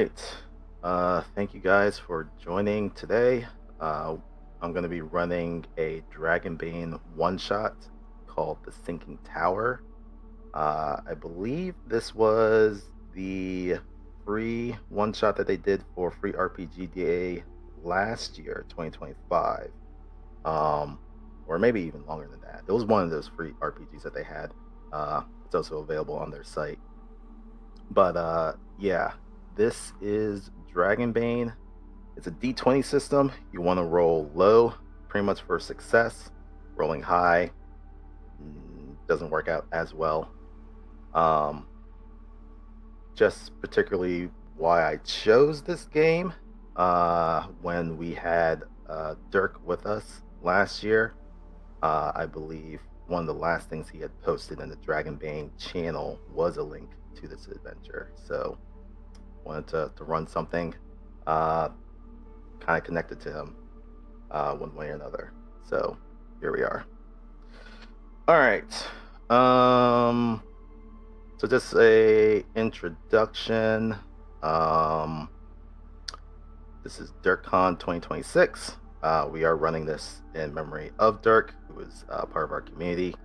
right. Thank you guys for joining today. I'm going to be running a Dragonbane one-shot called The Sinking Tower. I believe this was the free one-shot that they did for Free RPG Day last year, 2025. Or maybe even longer than that. It was one of those free RPGs that they had. It's also available on their site. But yeah, this is Dragonbane. It's a D20 system. You want to roll low, pretty much for success. Rolling high doesn't work out as well. Just particularly why I chose this game. When we had Dirk with us last year, I believe one of the last things he had posted in the Dragonbane channel was a link to this adventure. So wanted to run something kind of connected to him one way or another. So here we are. All right. So just a introduction. This is DirkCon 2026. We are running this in memory of Dirk, who was part of our community.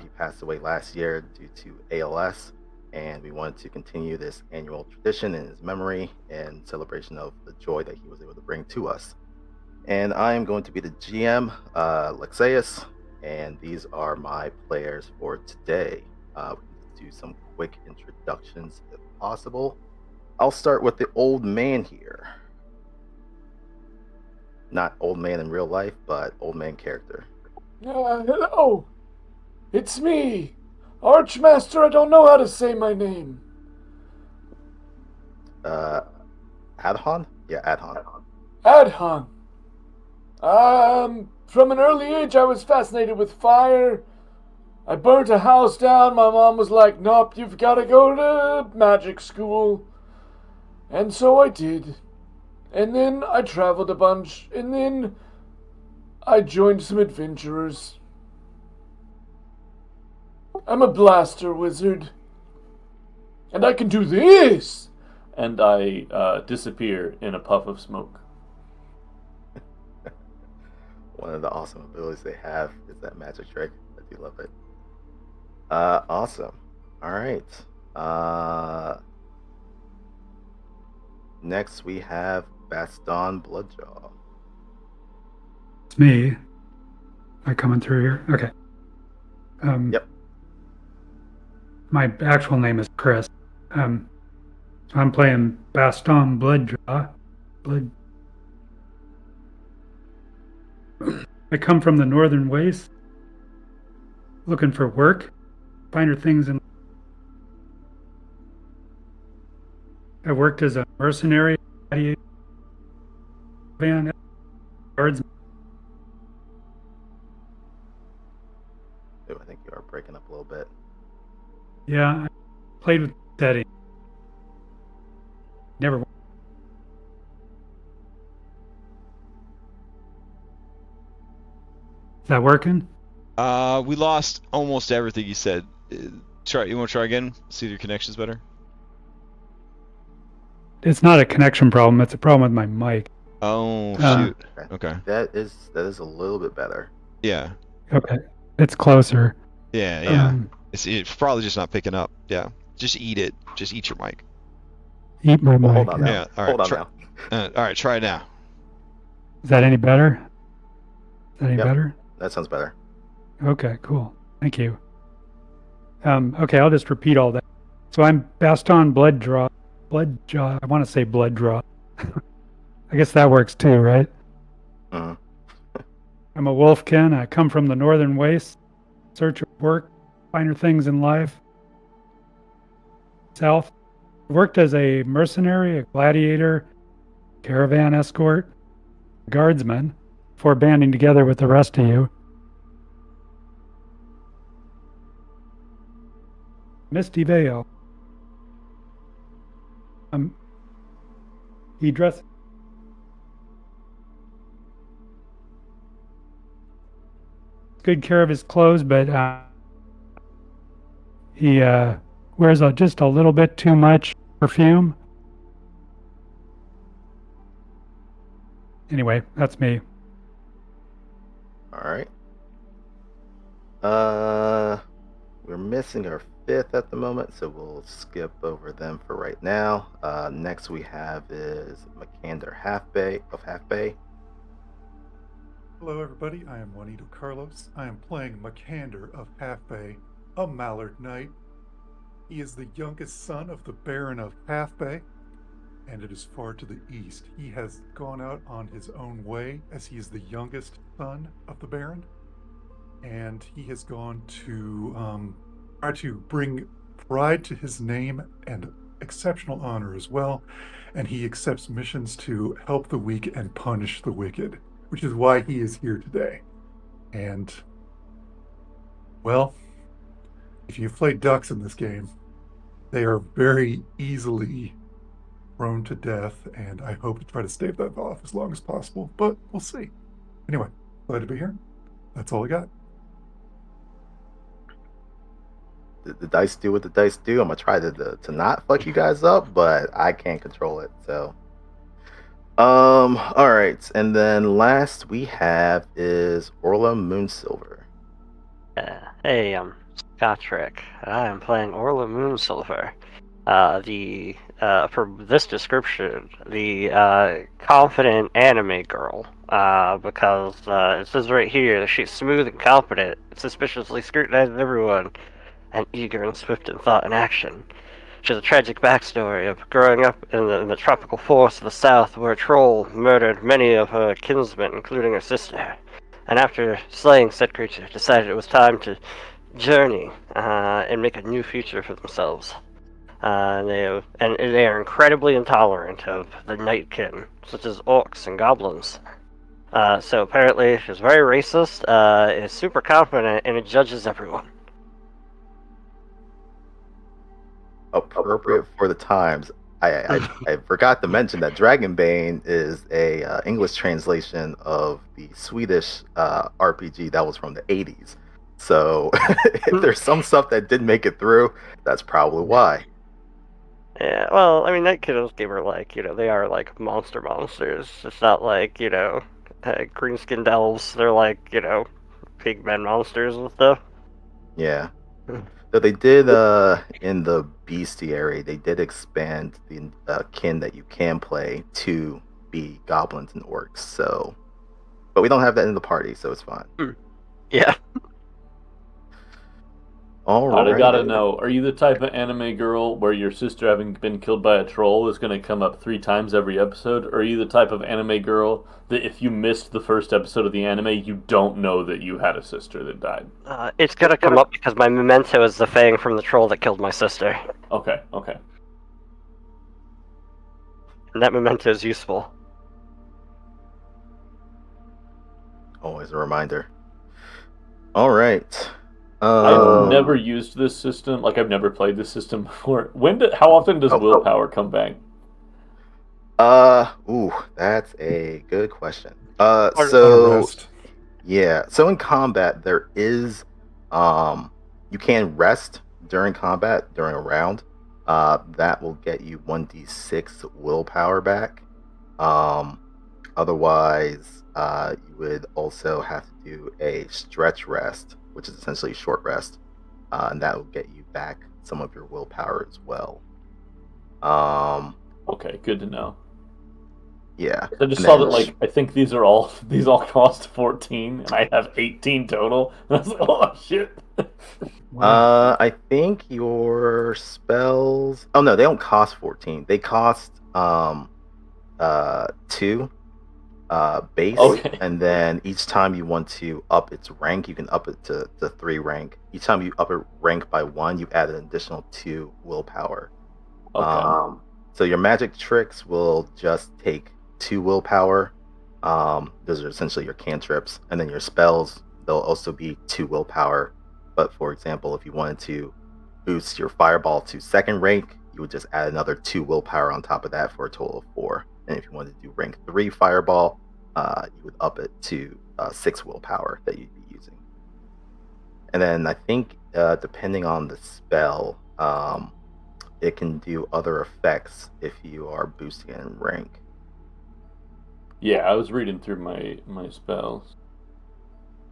He passed away last year due to ALS, and we wanted to continue this annual tradition in his memory and celebration of the joy that he was able to bring to us. And I am going to be the GM, Lexaus, and these are my players for today. We'll do some quick introductions if possible. I'll start with the old man here. Not old man in real life, but old man character. Hello! It's me! Archmaster, I don't know how to say my name. Adhan? Yeah, Adhan. Adhan. From an early age I was fascinated with fire. I burnt a house down. My mom was like, nope, you've got to go to magic school. And so I did. And then I traveled a bunch. And then I joined some adventurers. I'm a blaster wizard. And I can do this! And I disappear in a puff of smoke. One of the awesome abilities they have is that magic trick. I do love it. Awesome. All right. Next we have Baston Bloodjaw. It's me. Am I coming through here? Okay. Yep. My actual name is Chris. I'm playing Baston Bloodjaw. I come from the northern wastes, looking for work, finer things in. I worked as a mercenary, van guardsman. Ooh, I think you are breaking up a little bit. Yeah, I played with Teddy. Never. Is that working? We lost almost everything you said. You want to try again? See if your connection's better? It's not a connection problem. It's a problem with my mic. Oh, shoot. Okay. That is a little bit better. Yeah. Okay. It's closer. Yeah. It's probably just not picking up. Yeah. Just eat it. Just eat your mic. Eat my mic. Hold on now. Yeah. All right. Hold on now. All right. Try it now. Is that any better? Better? That sounds better. Okay, cool. Thank you. Okay, I'll just repeat all that. So I'm Baston Bloodjaw. I want to say Bloodjaw. I guess that works too, right? Uh-huh. I'm a wolfkin. I come from the northern wastes, search of work, finer things in life. South. Worked as a mercenary, a gladiator, caravan escort, guardsman, before banding together with the rest of you. Misty Vale. He dressed. Good care of his clothes, but he wears just a little bit too much perfume. Anyway, that's me. All right. We're missing our fifth at the moment, so we'll skip over them for right now. Next we have is Makander Half Bay of Half Bay. Hello, everybody. I am Juanito Carlos. I am playing Makander of Half Bay, a Mallard Knight. He is the youngest son of the Baron of Half Bay, and it is far to the east. He has gone out on his own way, as he is the youngest son of the Baron, and he has gone to try to bring pride to his name and exceptional honor as well, and he accepts missions to help the weak and punish the wicked, which is why he is here today. And, well, if you've played ducks in this game, they are very easily prone to death, and I hope to try to stave that off as long as possible, but we'll see. Anyway, glad to be here. That's all I got. The dice do what the dice do. I'm gonna try to not fuck you guys up, but I can't control it. So, all right. And then last we have is Orla Moonsilver. Hey, I'm Scotrick. I am playing Orla Moonsilver. For this description, the confident anime girl. Because it says right here that she's smooth and confident, suspiciously scrutinizing everyone, and eager and swift in thought and action. She has a tragic backstory of growing up in the tropical forests of the south, where a troll murdered many of her kinsmen, including her sister. And after slaying said creature, decided it was time to journey and make a new future for themselves. They are incredibly intolerant of the nightkin, such as orcs and goblins. So apparently she's very racist, is super confident, and it judges everyone. Appropriate for the times. I forgot to mention that Dragonbane is a English translation of the Swedish RPG that was from the 80s. So if there's some stuff that didn't make it through, that's probably why. Yeah, well, I mean, Night Kiddos game are like, they are like monsters. It's not like, green-skinned elves. They're like, pigmen monsters and stuff. Yeah. So they did, in the bestiary, they did expand the kin that you can play to be goblins and orcs. So, but we don't have that in the party, so it's fine. Yeah. All right. I gotta know, are you the type of anime girl where your sister having been killed by a troll is going to come up 3 times every episode? Or are you the type of anime girl that if you missed the first episode of the anime, you don't know that you had a sister that died? It's going to come up because my memento is the fang from the troll that killed my sister. Okay. And that memento is useful. Always a reminder. All right. I've never used this system. Like, I've never played this system before. How often does willpower come back? That's a good question. So in combat there is, you can rest during combat during a round. That will get you 1d6 willpower back. Otherwise, you would also have to do a stretch rest, which is essentially a short rest, and that will get you back some of your willpower as well. Okay, good to know. Yeah. I just saw that, I think these all cost 14, and I have 18 total. And I was like, oh shit. I think your spells. Oh no, they don't cost 14. They cost 2 base, okay. And then each time you want to up its rank, you can up it to 3 rank. Each time you up it rank by 1, you add an additional 2 willpower. Okay. So your magic tricks will just take 2 willpower. Those are essentially your cantrips, and then your spells, they'll also be 2 willpower. But for example, if you wanted to boost your fireball to 2nd rank, you would just add another 2 willpower on top of that for a total of 4. And if you wanted to do rank 3 fireball, you would up it to 6 willpower that you'd be using. And then I think depending on the spell, it can do other effects if you are boosting it in rank. Yeah, I was reading through my spells.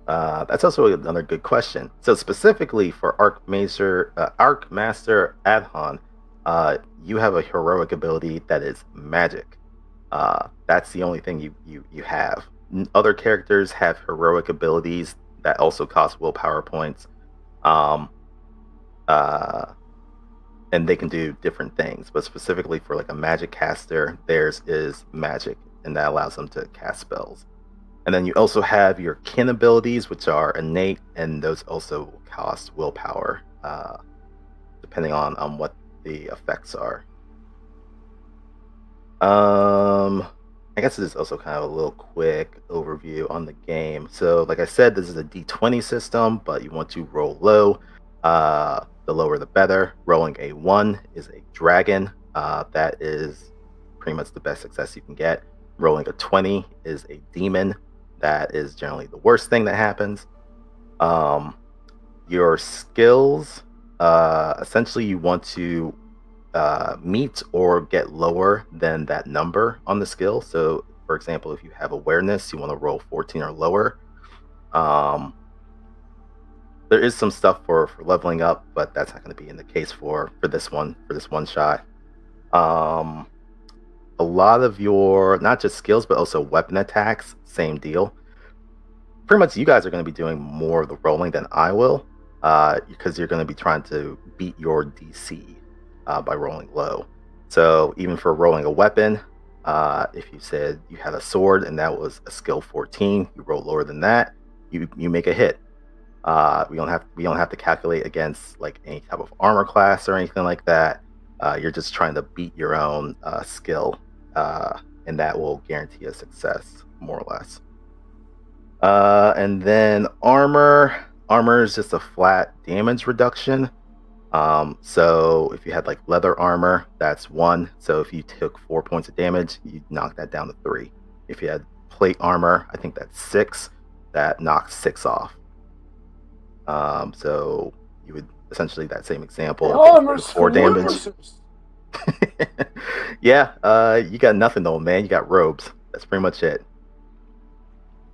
That's also another good question. So specifically for Archmaster Adhon, you have a heroic ability that is magic. That's the only thing you have. Other characters have heroic abilities that also cost willpower points. Um, uh, and they can do different things, but specifically for like a magic caster, theirs is magic, and that allows them to cast spells. And then you also have your kin abilities, which are innate, and those also cost willpower, depending on what the effects are. I guess it is also kind of a little quick overview on the game. So, like I said, this is a D20 system, but you want to roll low. The lower the better. Rolling a 1 is a dragon. That is pretty much the best success you can get. Rolling a 20 is a demon. That is generally the worst thing that happens. Your skills, essentially, you want to meet or get lower than that number on the skill. So, for example, if you have awareness, you want to roll 14 or lower. There is some stuff for leveling up, but that's not going to be in the case for this one shot. A lot of your, not just skills, but also weapon attacks, same deal. Pretty much you guys are going to be doing more of the rolling than I will, because you're going to be trying to beat your DC by rolling low. So even for rolling a weapon, if you said you had a sword and that was a skill 14, you roll lower than that, you make a hit. We don't have to calculate against like any type of armor class or anything like that. You're just trying to beat your own skill, and that will guarantee a success, more or less. And then armor is just a flat damage reduction. So if you had like leather armor, that's 1. So if you took 4 points of damage, you knock that down to 3. If you had plate armor, I think that's 6. That knocks 6 off. So you would essentially, that same example, Armor's 4 damage. losers. Yeah, you got nothing though, man. You got robes. That's pretty much it.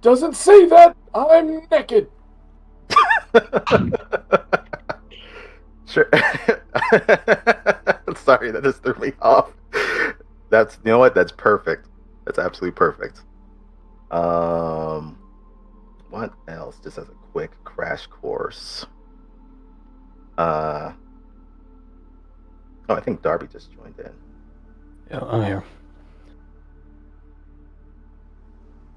Doesn't say that. I'm naked. Sure. Sorry, that just threw me off. That's, you know what? That's perfect. That's absolutely perfect. What else? Just as a quick crash course. Oh, I think Darby just joined in. Yeah, I'm here.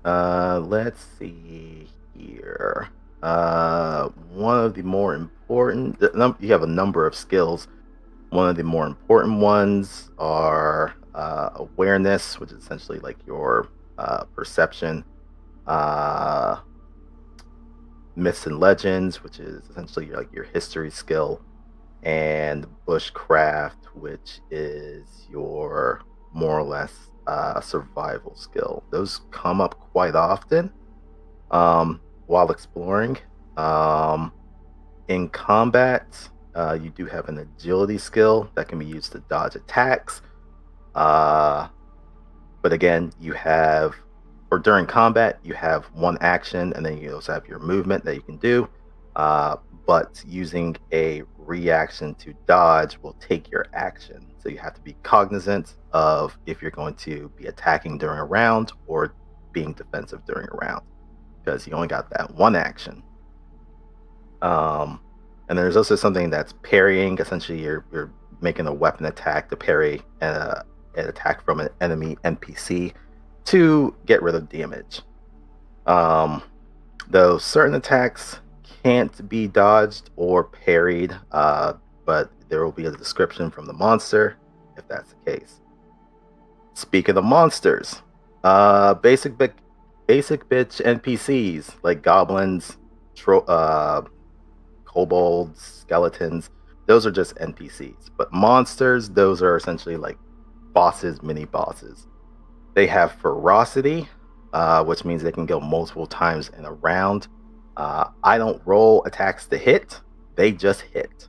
Let's see here. One of the more important, you have a number of skills. One of the more important ones are awareness, which is essentially like your perception. Myths and legends, which is essentially your history skill, and bushcraft, which is your more or less survival skill. Those come up quite often while exploring. In combat, you do have an agility skill that can be used to dodge attacks. But again, you have, or during combat, you have one action, and then you also have your movement that you can do. But using a reaction to dodge will take your action. So you have to be cognizant of if you're going to be attacking during a round or being defensive during a round, because you only got that one action. And there's also something that's parrying. Essentially, you're making a weapon attack to parry an attack from an enemy NPC to get rid of damage. Though certain attacks can't be dodged or parried, but there will be a description from the monster if that's the case. Speaking of monsters, basic bitch NPCs like goblins, kobolds, skeletons, those are just NPCs. But monsters, those are essentially like bosses, mini bosses. They have ferocity, which means they can go multiple times in a round. I don't roll attacks to hit, they just hit.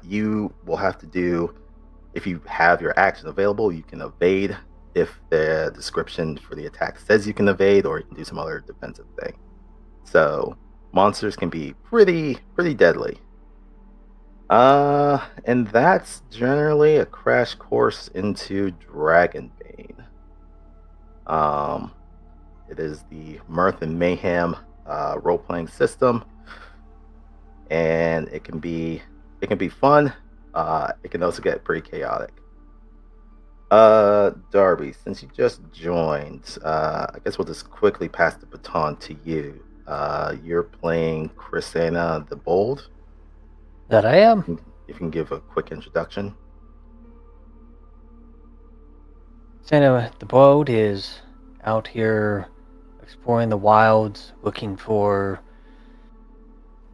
You will have to do, if you have your action available, you can evade if the description for the attack says you can evade, or you can do some other defensive thing. So monsters can be pretty deadly. And that's generally a crash course into Dragonbane. It is the Mirth and Mayhem role-playing system, and it can be fun. It can also get pretty chaotic. Darby, since you just joined, I guess we'll just quickly pass the baton to you. You're playing Chrisana the Bold. That I am. If you can give a quick introduction. Santa the Boat is out here exploring the wilds, looking for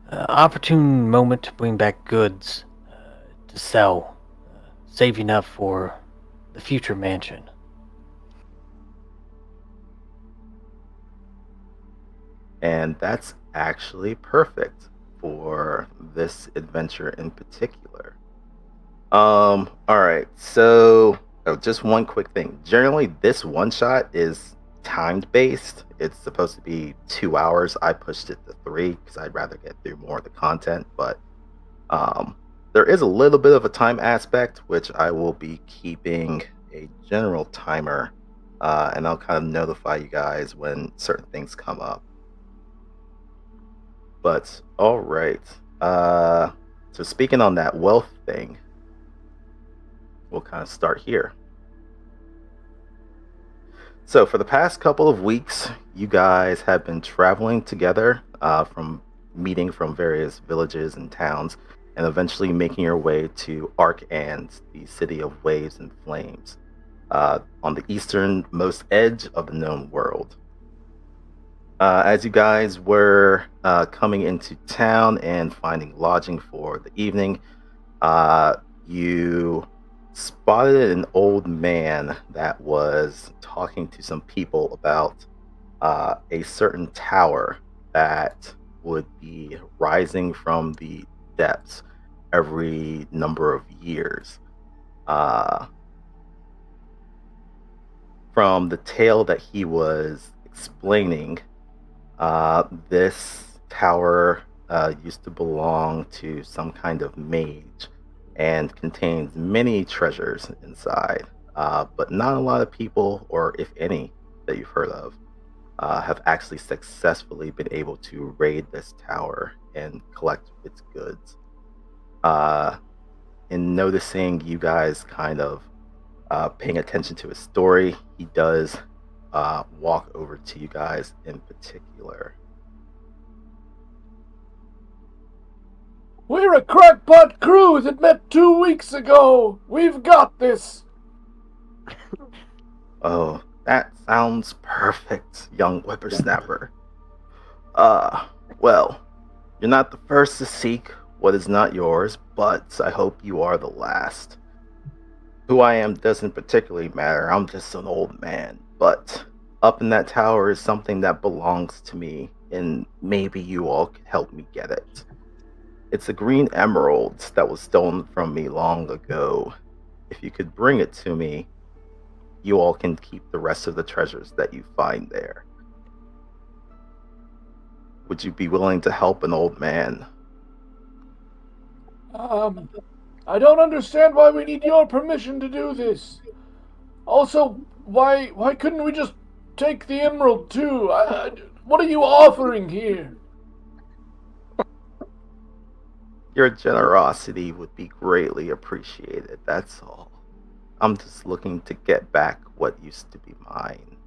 an opportune moment to bring back goods to sell, saving up for the future mansion. And that's actually perfect for this adventure in particular. All right, so just one quick thing. Generally, this one shot is timed based. It's supposed to be 2 hours. I pushed it to 3 because I'd rather get through more of the content, but there is a little bit of a time aspect, which I will be keeping a general timer, and I'll kind of notify you guys when certain things come up. But all right, so speaking on that wealth thing, we'll kind of start here. So for the past couple of weeks, you guys have been traveling together, from meeting from various villages and towns, and eventually making your way to Arkand, the city of waves and flames, on the easternmost edge of the known world. As you guys were coming into town and finding lodging for the evening, you spotted an old man that was talking to some people about a certain tower that would be rising from the depths every number of years. From the tale that he was explaining, this tower used to belong to some kind of mage and contains many treasures inside, but not a lot of people, or if any that you've heard of, have actually successfully been able to raid this tower and collect its goods. In noticing you guys kind of paying attention to his story, he does walk over to you guys in particular. We're a crackpot crew that met 2 weeks ago. We've got this. Oh, that sounds perfect, young whippersnapper. Well, you're not the first to seek what is not yours, but I hope you are the last. Who I am doesn't particularly matter. I'm just an old man. But up in that tower is something that belongs to me, and maybe you all could help me get it. It's a green emerald that was stolen from me long ago. If you could bring it to me, you all can keep the rest of the treasures that you find there. Would you be willing to help an old man? I don't understand why we need your permission to do this. Also, why couldn't we just take the emerald too? What are you offering here? Your generosity would be greatly appreciated, that's all. I'm just looking to get back what used to be mine.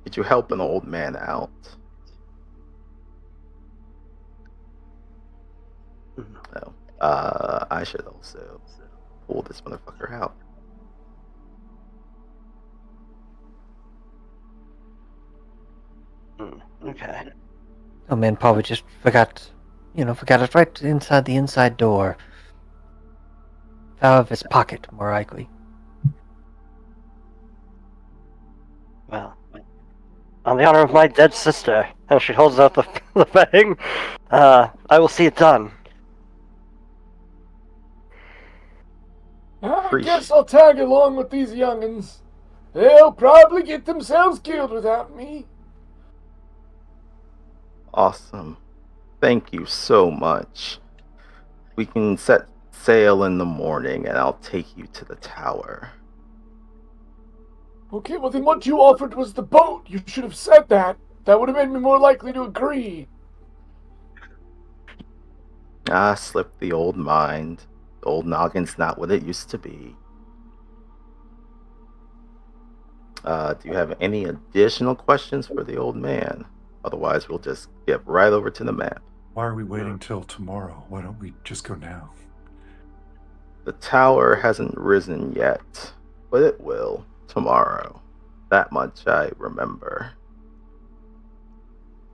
Could you help an old man out? No. I should also pull this motherfucker out. Okay. Oh man, probably just forgot it right inside the inside door. Out of his pocket, more likely. Well, on the honor of my dead sister, and she holds out the thing, I will see it done. guess I'll tag along with these young'uns. They'll probably get themselves killed without me. Awesome. Thank you so much. We can set sail in the morning and I'll take you to the tower. Okay, well then what you offered was the boat. You should have said that. That would have made me more likely to agree. Slipped the old mind. The old noggin's not what it used to be. Do you have any additional questions for the old man? Otherwise, we'll just get right over to the map. Why are we waiting till tomorrow? Why don't we just go now? The tower hasn't risen yet, but it will tomorrow. That much I remember.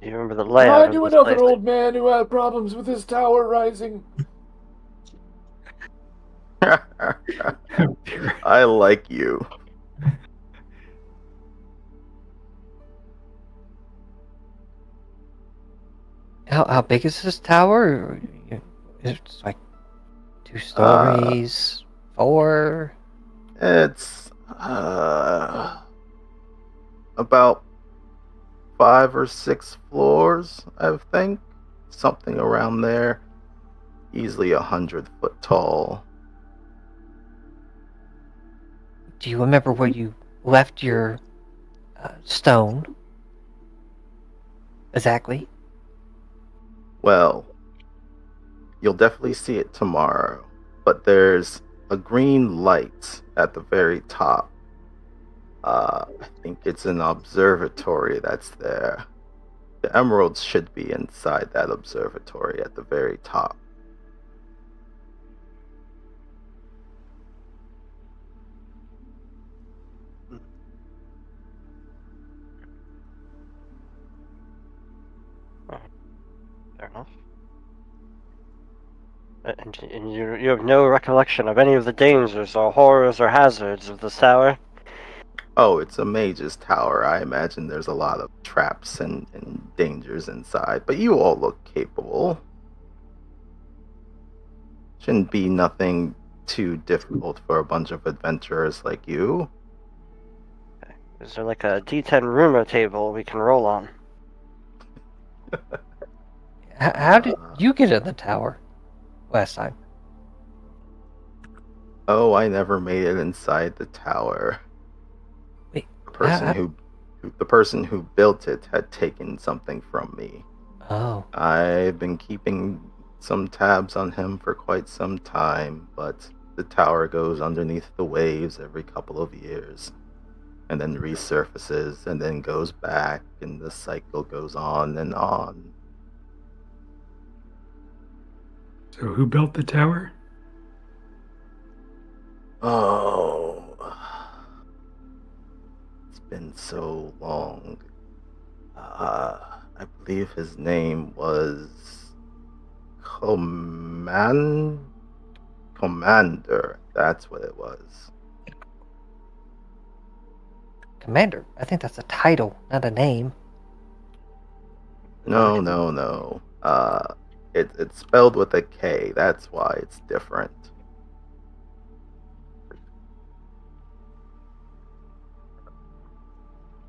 You remember the layout? I knew of this another place? old man who had problems with his tower rising. Oh, dear. I like you. How big is this tower? It's like 2 stories, 4. It's about 5 or 6 floors, I think. Something around there. Easily 100 foot tall. Do you remember where you left your stone? Exactly. Well, you'll definitely see it tomorrow, but there's a green light at the very top. I think it's an observatory that's there. The emeralds should be inside that observatory at the very top. Fair enough. And you have no recollection of any of the dangers or horrors or hazards of this tower? Oh, it's a mage's tower. I imagine there's a lot of traps and dangers inside, but you all look capable. Shouldn't be nothing too difficult for a bunch of adventurers like you. Is there like a D10 rumor table we can roll on? How did you get in the tower last time? Oh, I never made it inside the tower. Wait, The person who built it had taken something from me. Oh, I've been keeping some tabs on him for quite some time, but the tower goes underneath the waves every couple of years, and then resurfaces, and then goes back, and the cycle goes on and on. So who built the tower? Oh, it's been so long. I believe his name was Commander. That's what it was. Commander. I think that's a title, not a name. No. It's spelled with a K. That's why it's different.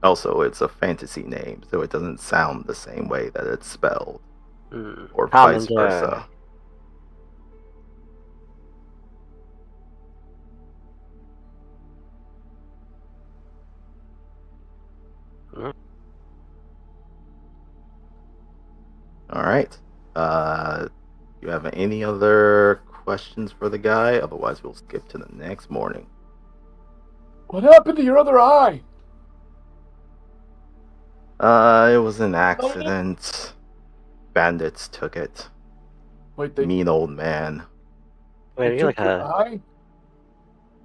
Also, it's a fantasy name, so it doesn't sound the same way that it's spelled, or vice versa. All right. You have any other questions for the guy? Otherwise, we'll skip to the next morning. What happened to your other eye? It was an accident. Bandits took it. Wait, they Mean old man. Wait, are you took like your a... eye?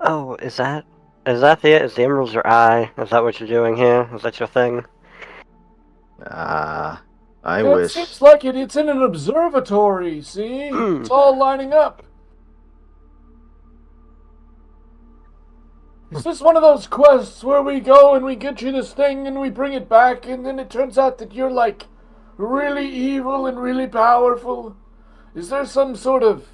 Oh, is that Is the emeralds your eye? Is that what you're doing here? Is that your thing? I It wish. seems like it's in an observatory, see? It's all lining up. Is this one of those quests where we go and we get you this thing and we bring it back and then it turns out that you're like really evil and really powerful? Is there some sort of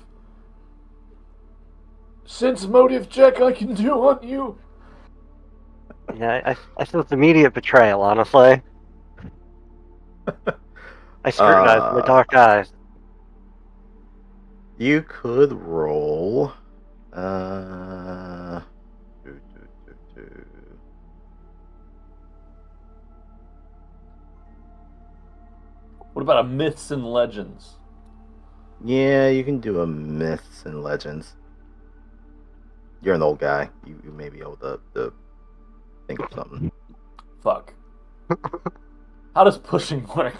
sense motive check I can do on you? Yeah, I feel it's immediate betrayal, honestly. I scrutinize my dark eyes. You could roll. Do, do, do. What about a myths and legends? Yeah, you can do a myths and legends. You're an old guy. You may be able to think of something. Fuck. How does pushing work?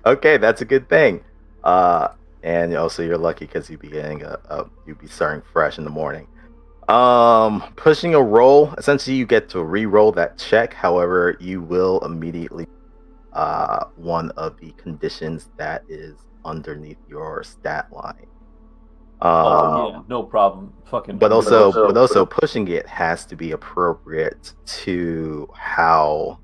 Okay, that's a good thing. And also you're lucky because you'd be getting you'd be starting fresh in the morning. Pushing a roll, essentially you get to re-roll that check. However, you will immediately one of the conditions that is underneath your stat line. Yeah, no problem. Fucking. But also pushing it has to be appropriate to how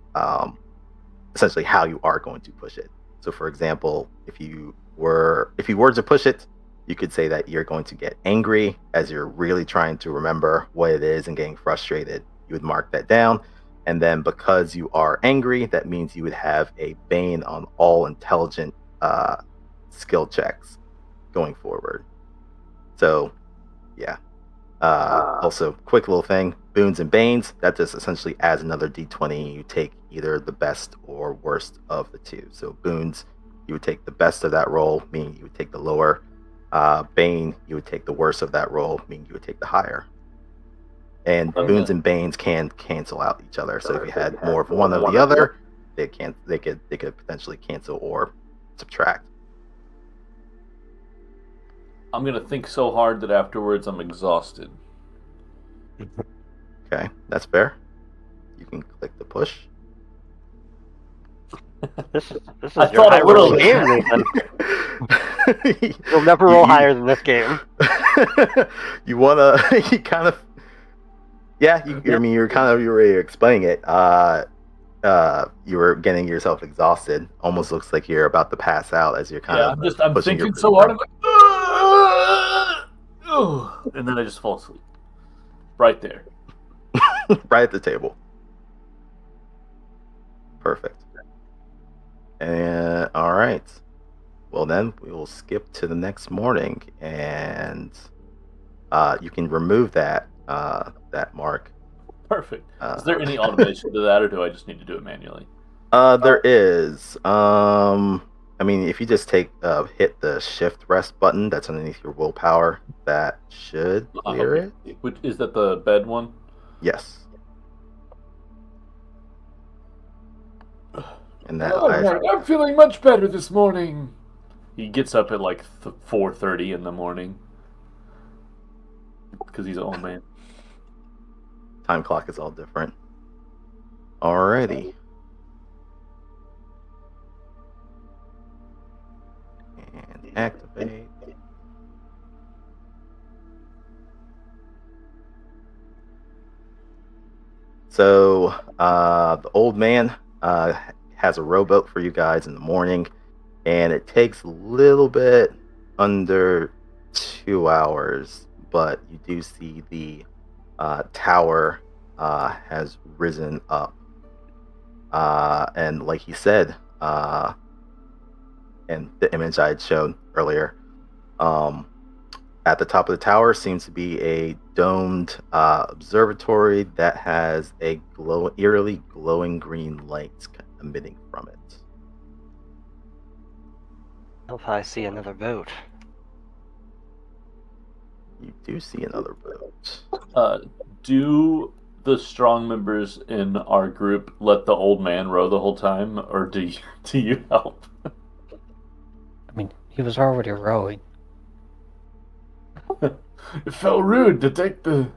essentially how you are going to push it. So for example, if you were to push it, you could say that you're going to get angry as you're really trying to remember what it is and getting frustrated. You would mark that down. And then because you are angry, that means you would have a bane on all intelligent skill checks going forward. So, yeah. Also, quick little thing, boons and banes, that just essentially adds another d20. You take either the best or worst of the two. So boons, you would take the best of that roll, meaning you would take the lower. Bane, you would take the worst of that roll, meaning you would take the higher. And boons and banes can cancel out each other. So if you had more of one or the other, they could potentially cancel or subtract. I'm gonna think so hard that afterwards I'm exhausted. Okay, that's fair. You can click the push. This is I your thought a high little- rolling game, Nathan. You'll never roll higher than this game. You wanna? You kind of. Yeah, I mean, you were explaining it. You were getting yourself exhausted. Almost looks like you're about to pass out as you're kind of. I'm pushing thinking your so hard. I'm like, and then I just fall asleep. Right there. right at the table. Perfect. And all right. Well, then we will skip to the next morning, and you can remove that mark. Perfect. Is there any automation to that, or do I just need to do it manually? There is. I mean, if you just hit the shift rest button that's underneath your willpower, that should clear it. Is that the bed one? Yes. And that I'm feeling much better this morning. He gets up at like 4:30 in the morning because he's an old man. time clock is all different. Alrighty. And activate. So the old man has a rowboat for you guys in the morning, and it takes a little bit under 2 hours, but you do see the tower has risen up. And like he said, and the image I had shown earlier, at the top of the tower seems to be a domed observatory that has a eerily glowing green light emitting from it. Hope I see another boat. You do see another boat. Do the strong members in our group let the old man row the whole time, or do you help? I mean, he was already rowing. It felt rude to take the...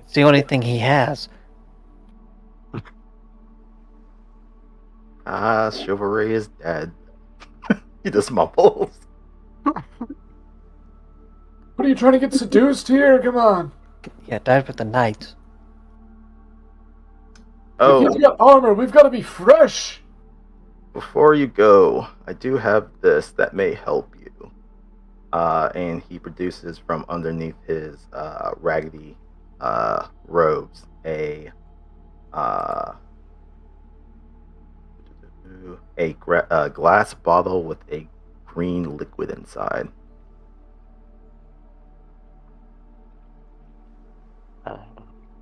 It's the only thing he has. Chivalry is dead. He just mumbles. What are you trying to get seduced here? Come on. Yeah, died with the knights. Oh, If he's got armor, we've got to be fresh. before you go, I do have this that may help you. and he produces from underneath his raggedy robes a glass bottle with a green liquid inside.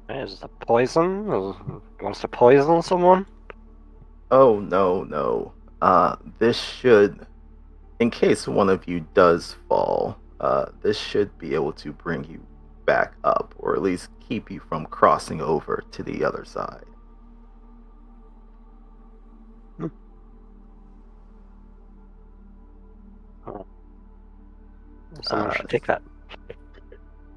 Is this a poison? Wants to poison someone? Oh, no. This should, in case one of you does fall, this should be able to bring you back up, or at least keep you from crossing over to the other side. Someone should take that.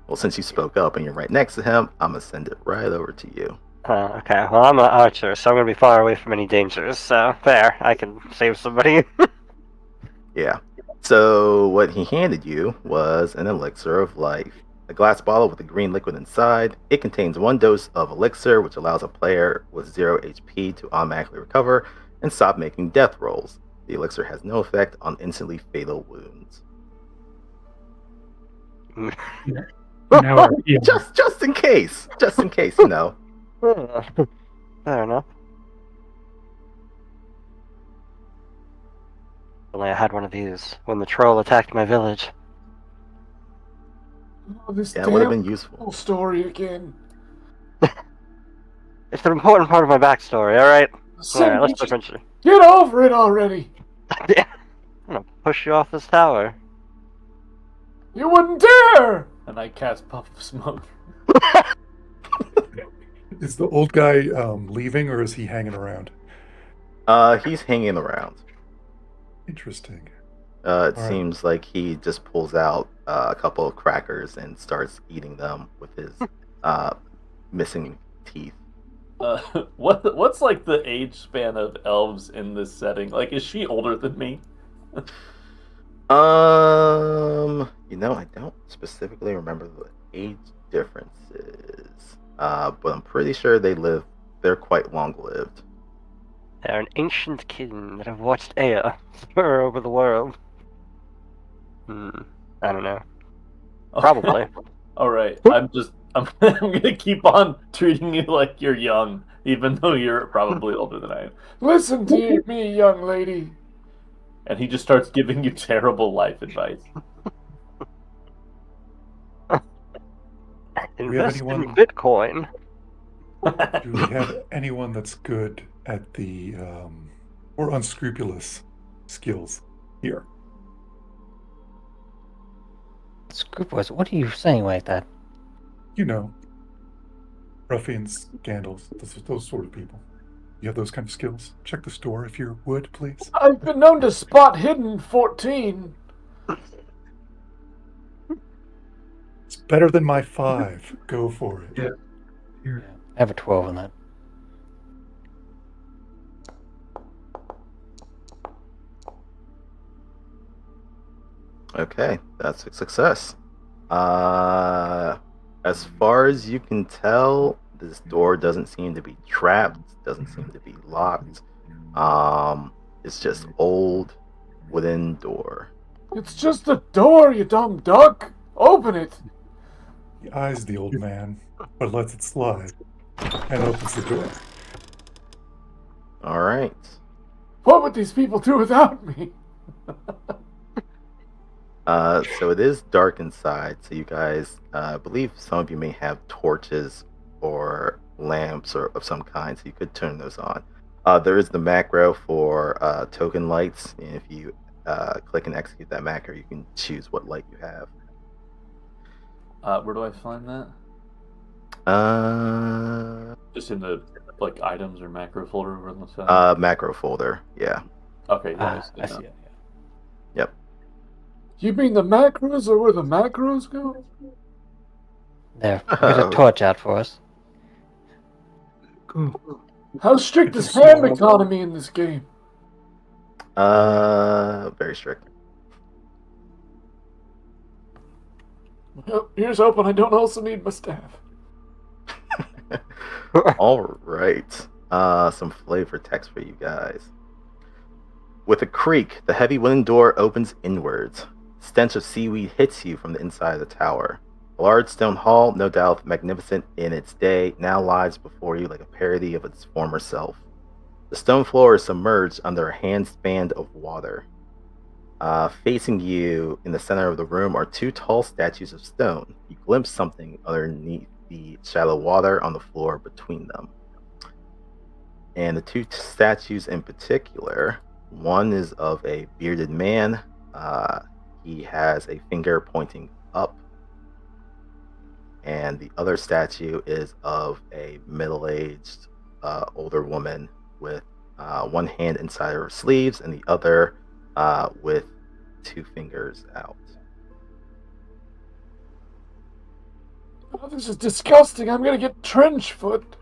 Well, since you spoke up and you're right next to him, I'm gonna send it right over to you. Okay, well, I'm an archer, so I'm gonna be far away from any dangers, so there, I can save somebody. Yeah. So what he handed you was an elixir of life. A glass bottle with a green liquid inside. It contains 1 dose of elixir, which allows a player with 0 HP to automatically recover and stop making death rolls. The elixir has no effect on instantly fatal wounds. Now we're even. Just in case, you know. Fair enough. Only I had one of these when the troll attacked my village. Oh, this Yeah, it would have damn been useful. whole story again. It's an important part of my backstory, alright? Sam, Alright, let's you just eventually. get over it already. Yeah. I'm gonna push you off this tower. You wouldn't dare! And I cast Puff of Smoke. Is the old guy leaving, or is he hanging around? He's hanging around. Interesting. It Alright. seems like he just pulls out a couple of crackers and starts eating them with his missing teeth. What's like the age span of elves in this setting? Like, is she older than me? I don't specifically remember the age differences, but I'm pretty sure they're quite long-lived. They're an ancient kin that have watched Ea soar over the world. I don't know. Probably. All right. I'm gonna keep on treating you like you're young, even though you're probably older than I am. Listen to me, young lady. And he just starts giving you terrible life advice. Invest in anyone- Bitcoin. Do we have anyone that's good at the or unscrupulous skills here? Scrupulous. What are you saying like that? You know, ruffians, scandals, those sort of people. You have those kind of skills? Check the store if you would, please. I've been known to spot hidden 14. It's better than my 5. Go for it. Yeah. Yeah, I have a 12 on that. Okay, that's a success. As far as you can tell, this door doesn't seem to be trapped, doesn't seem to be locked. It's just old wooden door. It's just a door, you dumb duck. Open it. He eyes the old man, but lets it slide, and opens the door. All right. What would these people do without me? So it is dark inside. So you guys, I believe some of you may have torches or lamps or of some kind, so you could turn those on. There is the macro for token lights, and if you click and execute that macro, you can choose what light you have. Where do I find that? Just in the items or macro folder over on the side. Macro folder, yeah. Okay, I nice. see it. Yep. You mean the macros are where the macros go? There, put a torch out for us. Cool. How strict is ham economy in this game? Very strict. Well, here's hoping I don't also need my staff. All right. Some flavor text for you guys. With a creak, the heavy wooden door opens inwards. stench of seaweed hits you from the inside of the tower. A large stone hall, no doubt magnificent in its day, now lies before you like a parody of its former self. The stone floor is submerged under a handspan of water. Facing you in the center of the room are two tall statues of stone. You glimpse something underneath the shallow water on the floor between them. And the two statues in particular, one is of a bearded man. He has a finger pointing up. And the other statue is of a middle-aged older woman with one hand inside her sleeves and the other with two fingers out. Oh, this is disgusting. I'm gonna get trench foot.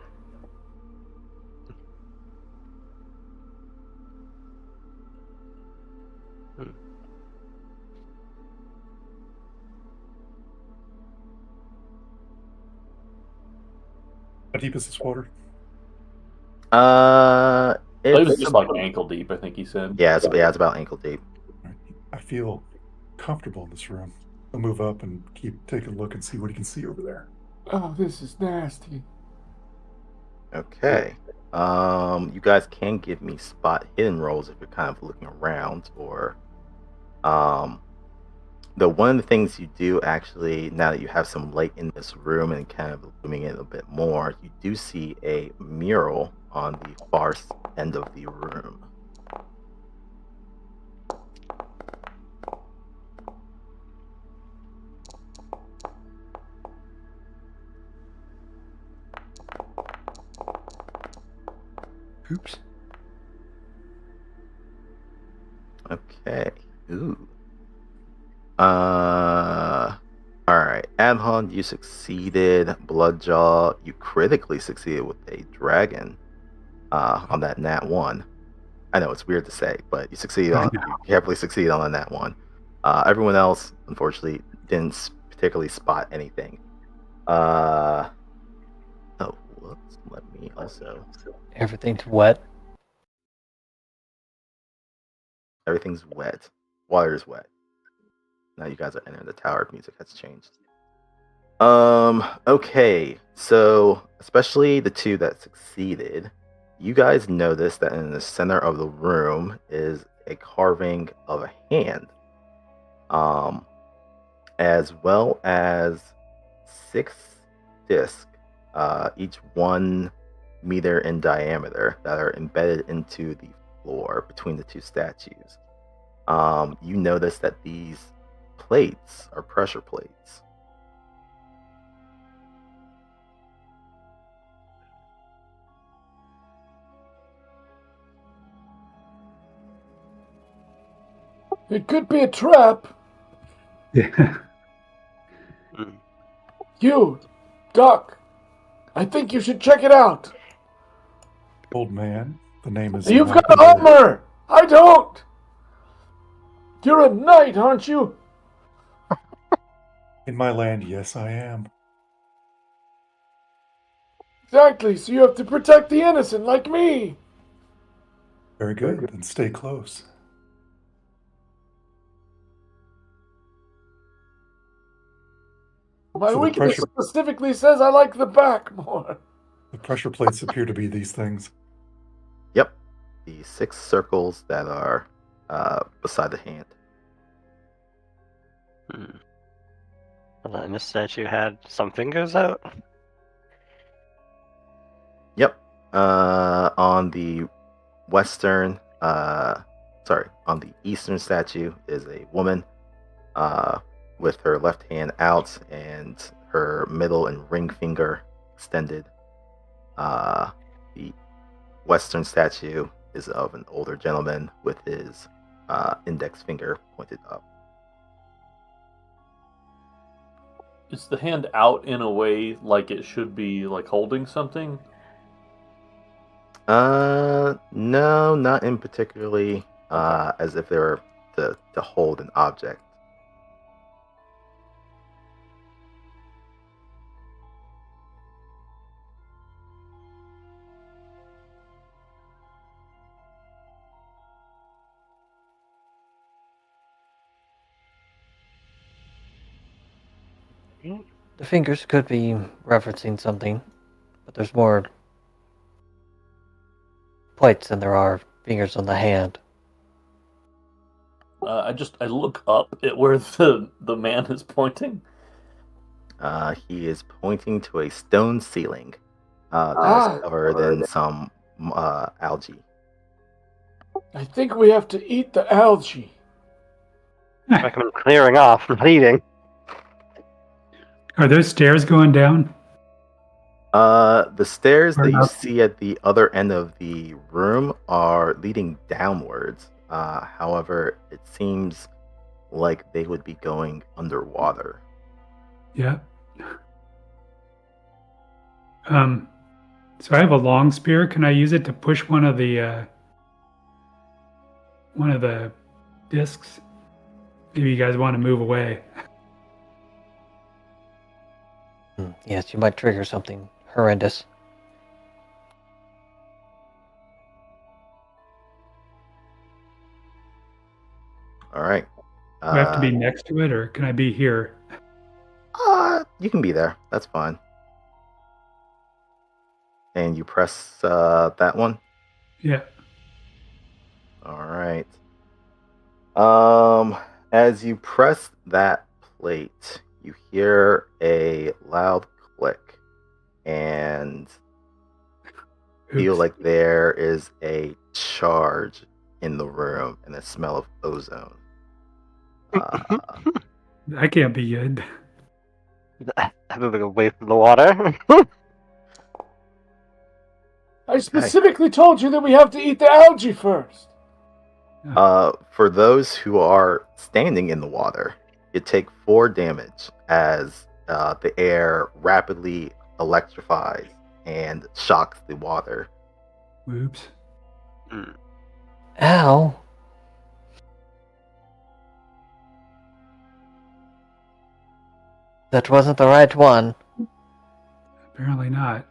How deep is this water? It was It's just like ankle deep, I think he said. yeah, it's about ankle deep. I feel comfortable in this room. I'll move up and keep taking a look and see what he can see over there. Oh, this is nasty. Okay. You guys can give me spot hidden rolls if you're kind of looking around, or though one of the things you do actually, now that you have some light in this room and kind of illuminating it a bit more, you do see a mural on the far end of the room. Oops. Okay. Ooh. Alright. Adhon, you succeeded. Bloodjaw, you critically succeeded with a dragon on that nat 1. I know it's weird to say, but you succeeded on, you carefully succeeded on that one. Everyone else, unfortunately, didn't particularly spot anything. Oh, whoops. Let me also. Everything's wet. Everything's wet. Water is wet. Now you guys are entering the tower. Music has changed. Okay. So, especially the two that succeeded, you guys notice that in the center of the room is a carving of a hand. As well as 6 discs, each 1 meter in diameter, that are embedded into the floor between the two statues. You notice that these plates are pressure plates. It could be a trap. Yeah. You, Doc, I think you should check it out. Old man, the name is. You've got Malcolm Gordon. armor. I don't. You're a knight, aren't you? In my land, yes, I am. Exactly, so you have to protect the innocent like me. Very good. Then stay close. My So the weakness pressure- specifically says I like the back more. The pressure plates appear to be these things. Yep. The 6 circles that are beside the hand. And this statue had some fingers out. Yep. On the western, on the eastern statue is a woman with her left hand out and her middle and ring finger extended. The western statue is of an older gentleman with his index finger pointed up. Is the hand out in a way like it should be, like holding something? No, not in particularly as if they were to hold an object. The fingers could be referencing something, but there's more plates than there are fingers on the hand. I look up at where the man is pointing. He is pointing to a stone ceiling that is covered in some algae. I think we have to eat the algae. Recommend clearing off from eating. Are those stairs going down? The stairs Or that you up? see at the other end of the room are leading downwards. However, it seems like they would be going underwater. Yeah. So I have a long spear. Can I use it to push one of the discs? Maybe you guys want to move away. Yes, you might trigger something horrendous. All right. Do I have to be next to it, or can I be here? You can be there. That's fine. And you press that one. Yeah. All right. As you press that plate, you hear a loud click and feel Oops. like there is a charge in the room and a smell of ozone. That can't be good. I'm moving away from the water. I specifically told you that we have to eat the algae first. For those who are standing in the water, you take 4 damage as the air rapidly electrifies and shocks the water. Whoops. Ow. That wasn't the right one. Apparently not.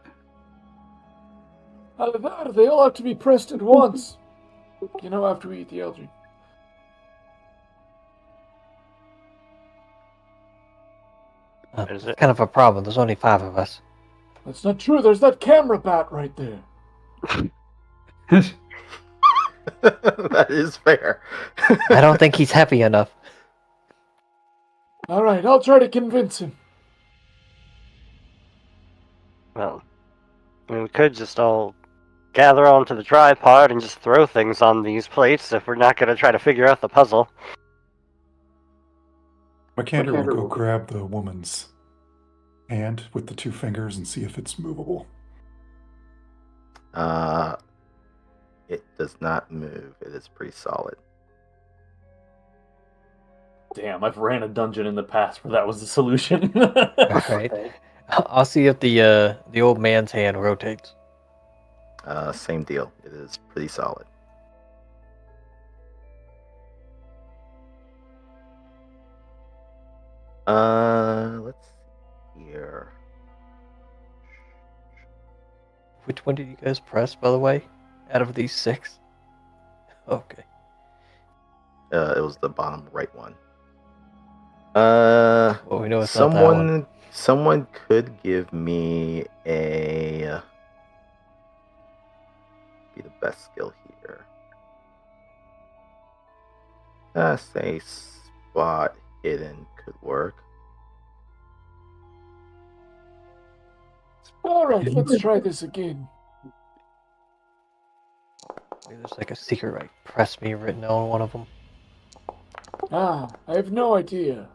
Either that or they all have to be pressed at once. After we eat the algae. Is it? Kind of a problem. There's only 5 of us. That's not true. There's that camera bat right there. That is fair. I don't think he's happy enough. All right, I'll try to convince him. Well, we could just all gather onto the tripod and just throw things on these plates if we're not going to try to figure out the puzzle. Makander will go grab the woman's hand with the 2 fingers and see if it's movable. It does not move. It is pretty solid. Damn, I've ran a dungeon in the past where that was the solution. Alright. I'll see if the old man's hand rotates. Same deal. It is pretty solid. Let's see here. Which one did you guys press, by the way? Out of these 6? Okay. It was the bottom right one. Well, we know it's not that one. Someone could give me be the best skill here. Say spot hidden could work. All right, let's try this again. Maybe there's like a secret, like, press me written on one of them. I have no idea.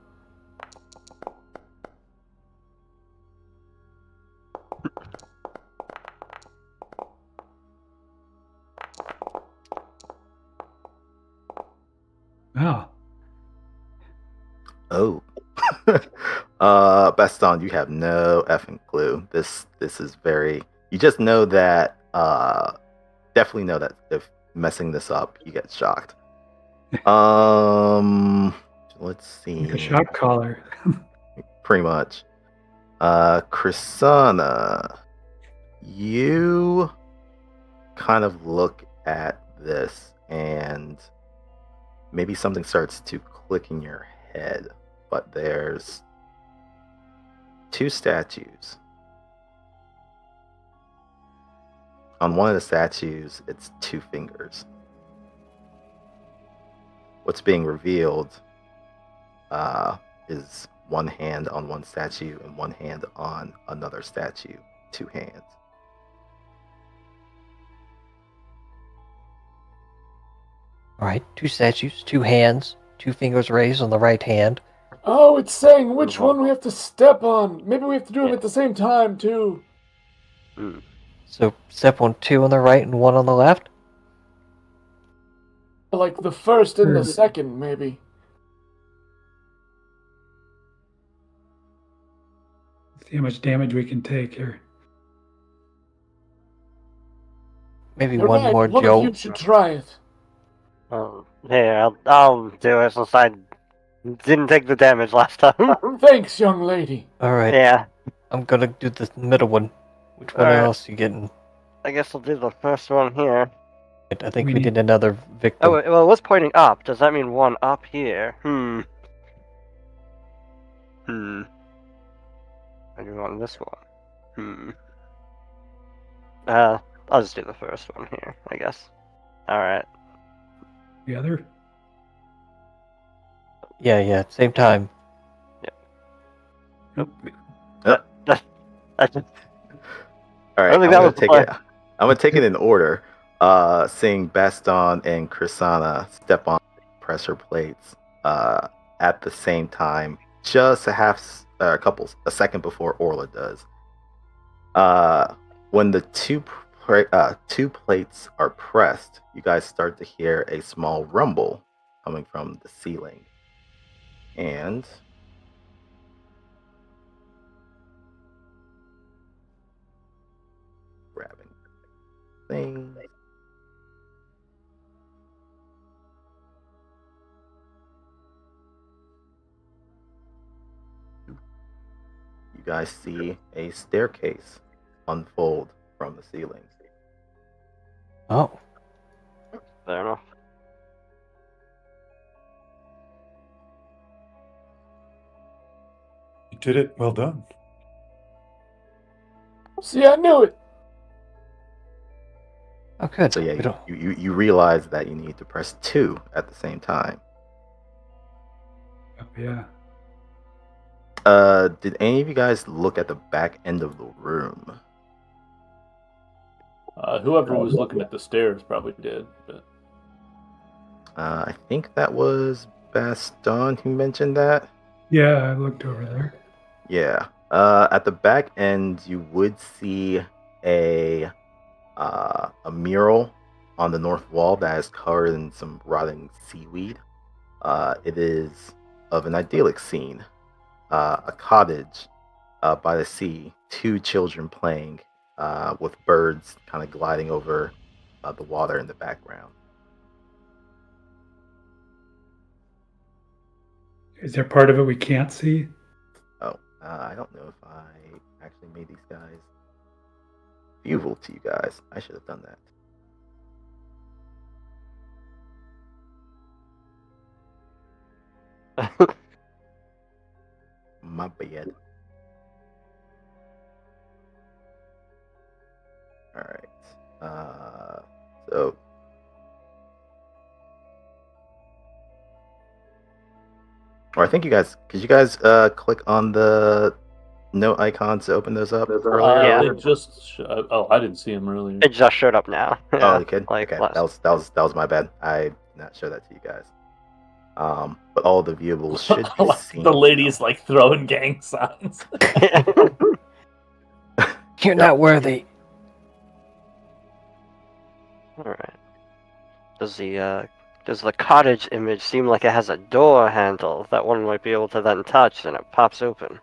Oh. Oh. Baston, you have no effing clue. This is very. You just know that. Definitely know that if messing this up, you get shocked. Let's see. Like a shock collar. Pretty much. Krisana, you kind of look at this and maybe something starts to click in your head, but there's two statues. On one of the statues, it's two fingers. What's being revealed is one hand on one statue and one hand on another statue. Two hands. All right, two statues, two hands, two fingers raised on the right hand. Oh, it's saying which one we have to step on. Maybe we have to do them at the same time, too. So step on two on the right and one on the left? Like the first and the second, maybe. See how much damage we can take here. Maybe You're one right, more one jolt. of you should try it. Here, I'll do it since I didn't take the damage last time. Thanks, young lady. All right. Yeah, I'm gonna do the middle one. Which one Alright. else you getting? I guess I'll do the first one here. I think We we need- did another victim. Oh, well, it was pointing up. Does that mean one up here? I do want this one. I'll just do the first one here, I guess. Alright. The other? Yeah, same time. All I just, right, I think I'm that gonna was the take plan. it. I'm gonna take it in order. Seeing Baston and Chrisana step on pressure plates at the same time, just a second before Orla does. When the two plates are pressed, you guys start to hear a small rumble coming from the ceiling, and grabbing things. You guys see a staircase unfold from the ceiling. Oh, Fair enough. You did it. Well done. See, I knew it. oh, good. So We yeah, don't- you realize that you need to press 2 at the same time. Oh, yeah. Did any of you guys look at the back end of the room? Whoever was looking at the stairs probably did. But I think that was Baston who mentioned that. Yeah, I looked over there. Yeah. At the back end, you would see a mural on the north wall that is covered in some rotting seaweed. It is of an idyllic scene. A cottage by the sea, two children playing with birds kind of gliding over the water in the background. Is there part of it we can't see? Oh, I don't know if I actually made these guys viewable to you guys. I should have done that. My bad. Alright. So or I think you guys click on the note icons to open those up earlier? Yeah. They just. I didn't see him earlier. It just showed up now. Oh, you could? Like Okay, last- that was my bad. I did not show that to you guys. But all the viewables should be seen. The lady's like throwing gang signs. You're not worthy. Alright. Does the cottage image seem like it has a door handle that one might be able to then touch and it pops open?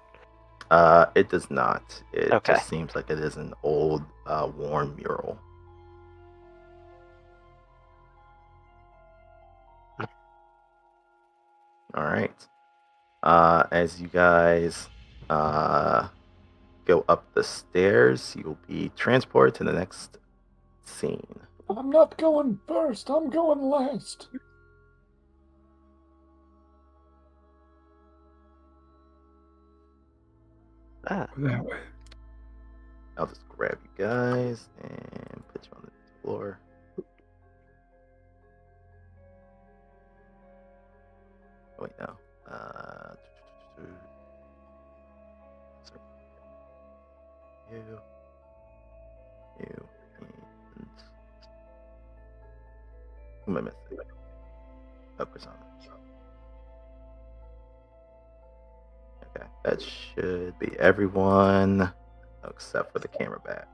It does not. It Okay. just seems like it is an old, worn mural. All right. As you guys go up the stairs, you'll be transported to the next scene. I'm not going first. I'm going last. Ah. That way. I'll just grab you guys and put you on the floor. Oh, wait, no. You, and who am I missing? Oh, Cassandra. Okay, that should be everyone except for the camera back.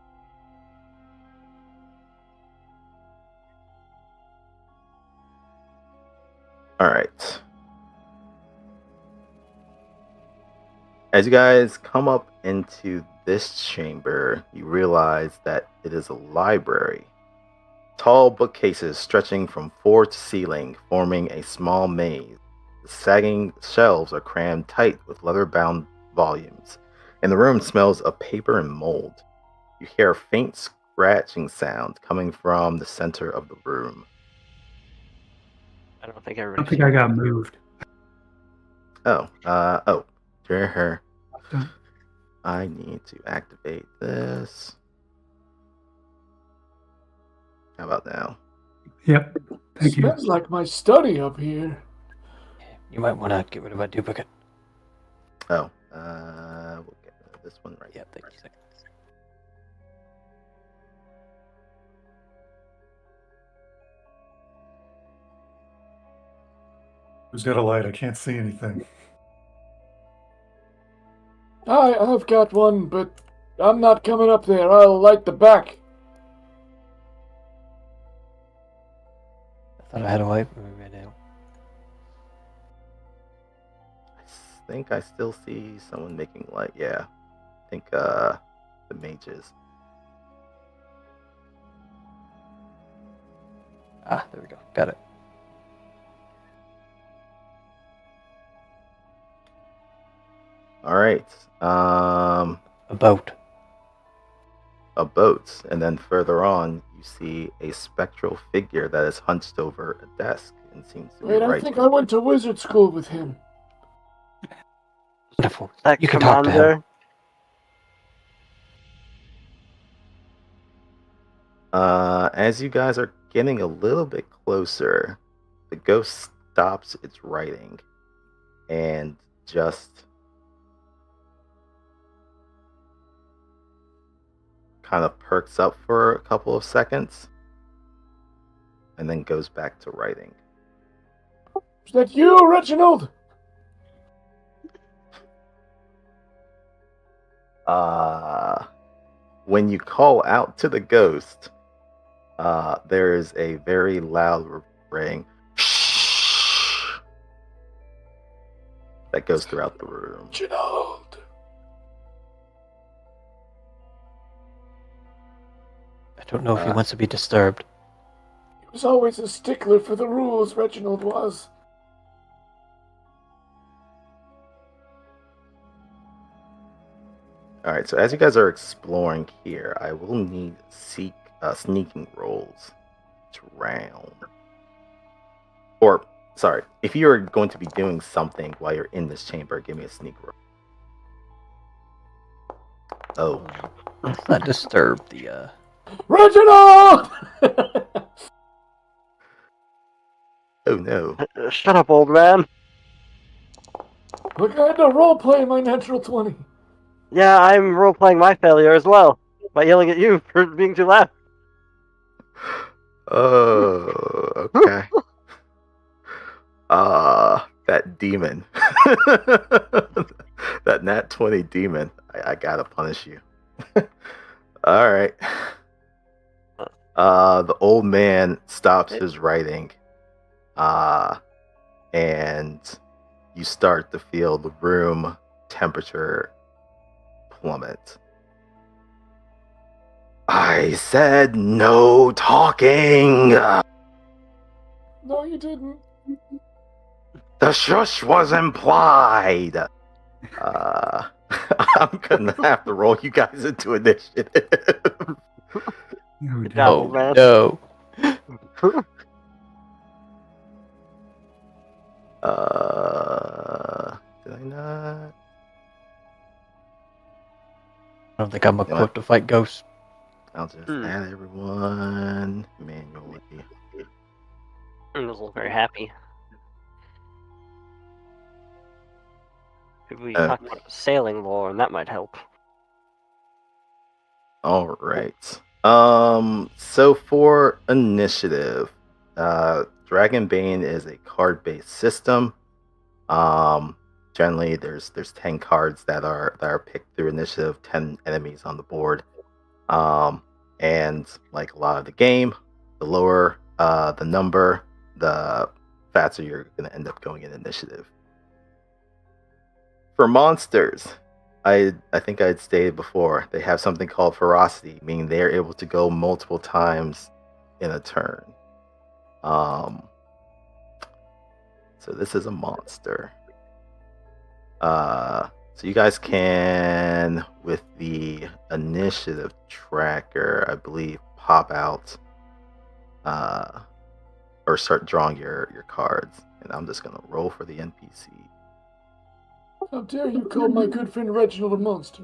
All right. As you guys come up into this chamber, you realize that it is a library. Tall bookcases stretching from floor to ceiling, forming a small maze. The sagging shelves are crammed tight with leather-bound volumes, and the room smells of paper and mold. You hear a faint scratching sound coming from the center of the room. I don't think I everybody. don't think I got moved. Sure. Done. I need to activate this. How about now? Yep. Thank you. Smells like my study up here. You might want to get rid of a duplicate. We'll get rid of this one right Yep, thank you. Who's got a light? I can't see anything. I've got one, but I'm not coming up there. I'll light the back. I thought I had a light, but maybe I don't. I think I still see someone making light. Yeah. I think the mages. Ah, there we go. Got it. All right. A boat. A boat, and then further on, you see a spectral figure that is hunched over a desk and seems to be Wait, I writing. think I went to wizard school with him. Wonderful. That You can talk to him. commander. As you guys are getting a little bit closer, the ghost stops its writing and just kind of perks up for a couple of seconds and then goes back to writing. Is that you, Reginald? When you call out to the ghost, there is a very loud ring that goes throughout the room. Reginald. I don't know if he wants to be disturbed. He was always a stickler for the rules, Reginald was. All right, so as you guys are exploring here, I will need sneaking rolls to round. Or, sorry, if you are going to be doing something while you're in this chamber, give me a sneak roll. Oh. Let's not disturb the, Reginald! Oh no. Shut up, old man. Look, I had to roleplay my natural 20. Yeah, I'm role-playing my failure as well by yelling at you for being too loud. Oh, okay. That demon. That nat 20 demon. I gotta punish you. All right. The old man stops his writing. And you start to feel the room temperature plummet. I said no talking. No, you didn't. The shush was implied. I'm gonna have to roll you guys into initiative. No, man. no. Did I not? I don't think I'm equipped to fight ghosts. I'll just add everyone manually. I was very happy. Maybe we talk about sailing lore, and that might help. All right. So for initiative, Dragonbane is a card-based system. Generally, there's 10 cards that are picked through initiative, 10 enemies on the board. And like a lot of the game, the lower the number, the faster you're going to end up going in initiative. For monsters, I think I'd stated before, they have something called ferocity, meaning they're able to go multiple times in a turn. So this is a monster. So you guys can, with the initiative tracker, I believe, pop out or start drawing your cards. And I'm just gonna roll for the NPC. How dare you call my good friend Reginald a monster?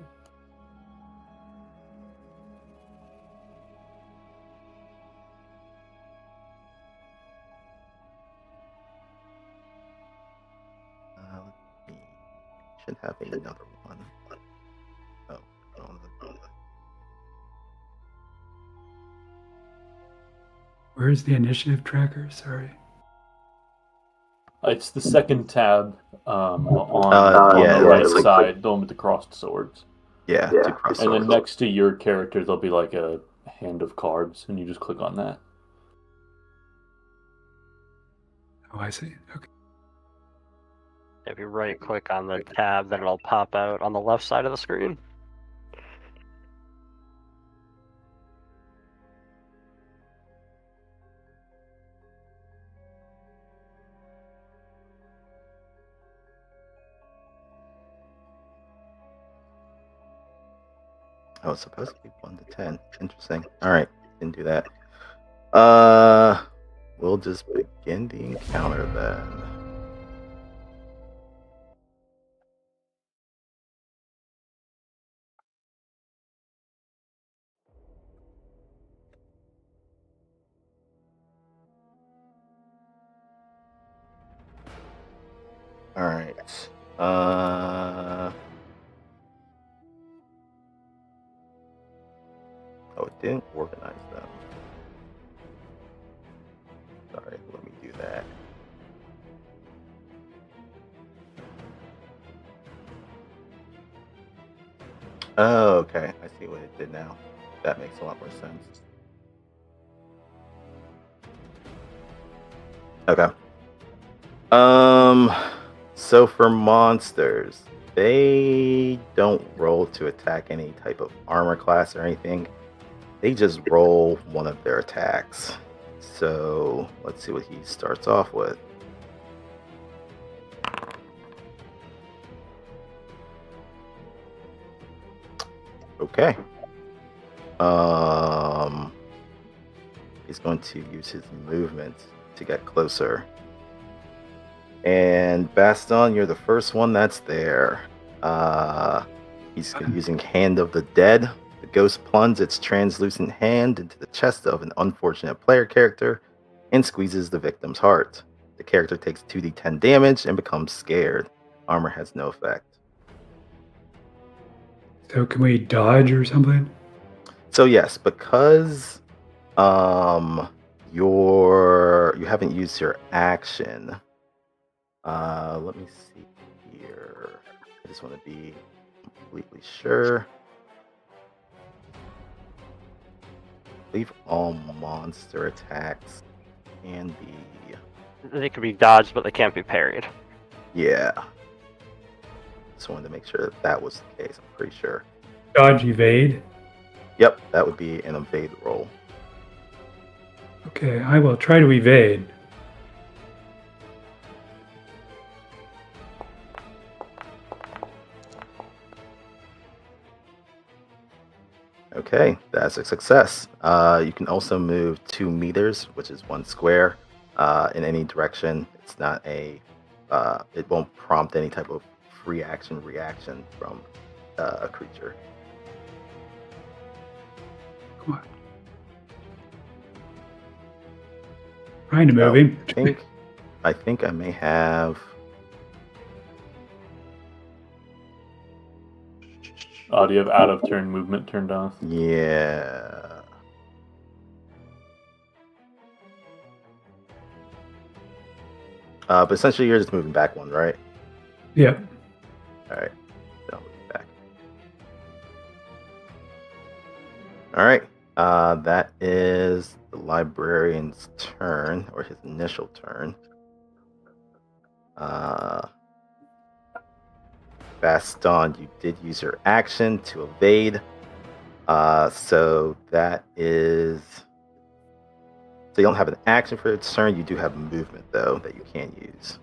Let's see. Should have another one. Oh, no. Where's the initiative tracker? Sorry. It's the second tab on yeah, the right it's like- side, the one with the crossed swords. Yeah, two cross And then swords. next to your character, there'll be like a hand of cards, and you just click on that. Oh, I see. Okay. If you right click on the tab, then it'll pop out on the left side of the screen. Oh, it's supposed to be 1 to 10. Interesting. All right, didn't do that. We'll just begin the encounter then. All right. Oh, it didn't organize them. Sorry, let me do that. Oh, okay. I see what it did now. That makes a lot more sense. Okay. So for monsters, they don't roll to attack any type of armor class or anything. They just roll one of their attacks. So let's see what he starts off with. Okay. He's going to use his movement to get closer. And Baston, you're the first one that's there. He's using Hand of the Dead. The ghost plunges its translucent hand into the chest of an unfortunate player character and squeezes the victim's heart. The character takes 2d10 damage and becomes scared. Armor has no effect. So can we dodge or something? So yes, because you haven't used your action. Let me see here. I just want to be completely sure. I believe all monster attacks can be. They can be dodged, but they can't be parried. Yeah. Just wanted to make sure that was the case. I'm pretty sure. Dodge, evade. Yep, that would be an evade roll. Okay, I will try to evade. Okay, that's a success. You can also move 2 meters, which is 1 square, in any direction. It's not a. It won't prompt any type of free action reaction from a creature. Come on. Trying to move him. I think I may have. Do you have out of turn movement turned off? Yeah. But essentially, you're just moving back one, right? Yep. All right. I'll move back. All right. That is the librarian's turn, or his initial turn. Baston, you did use your action to evade. So that is. So you don't have an action for your turn. You do have movement, though, that you can use.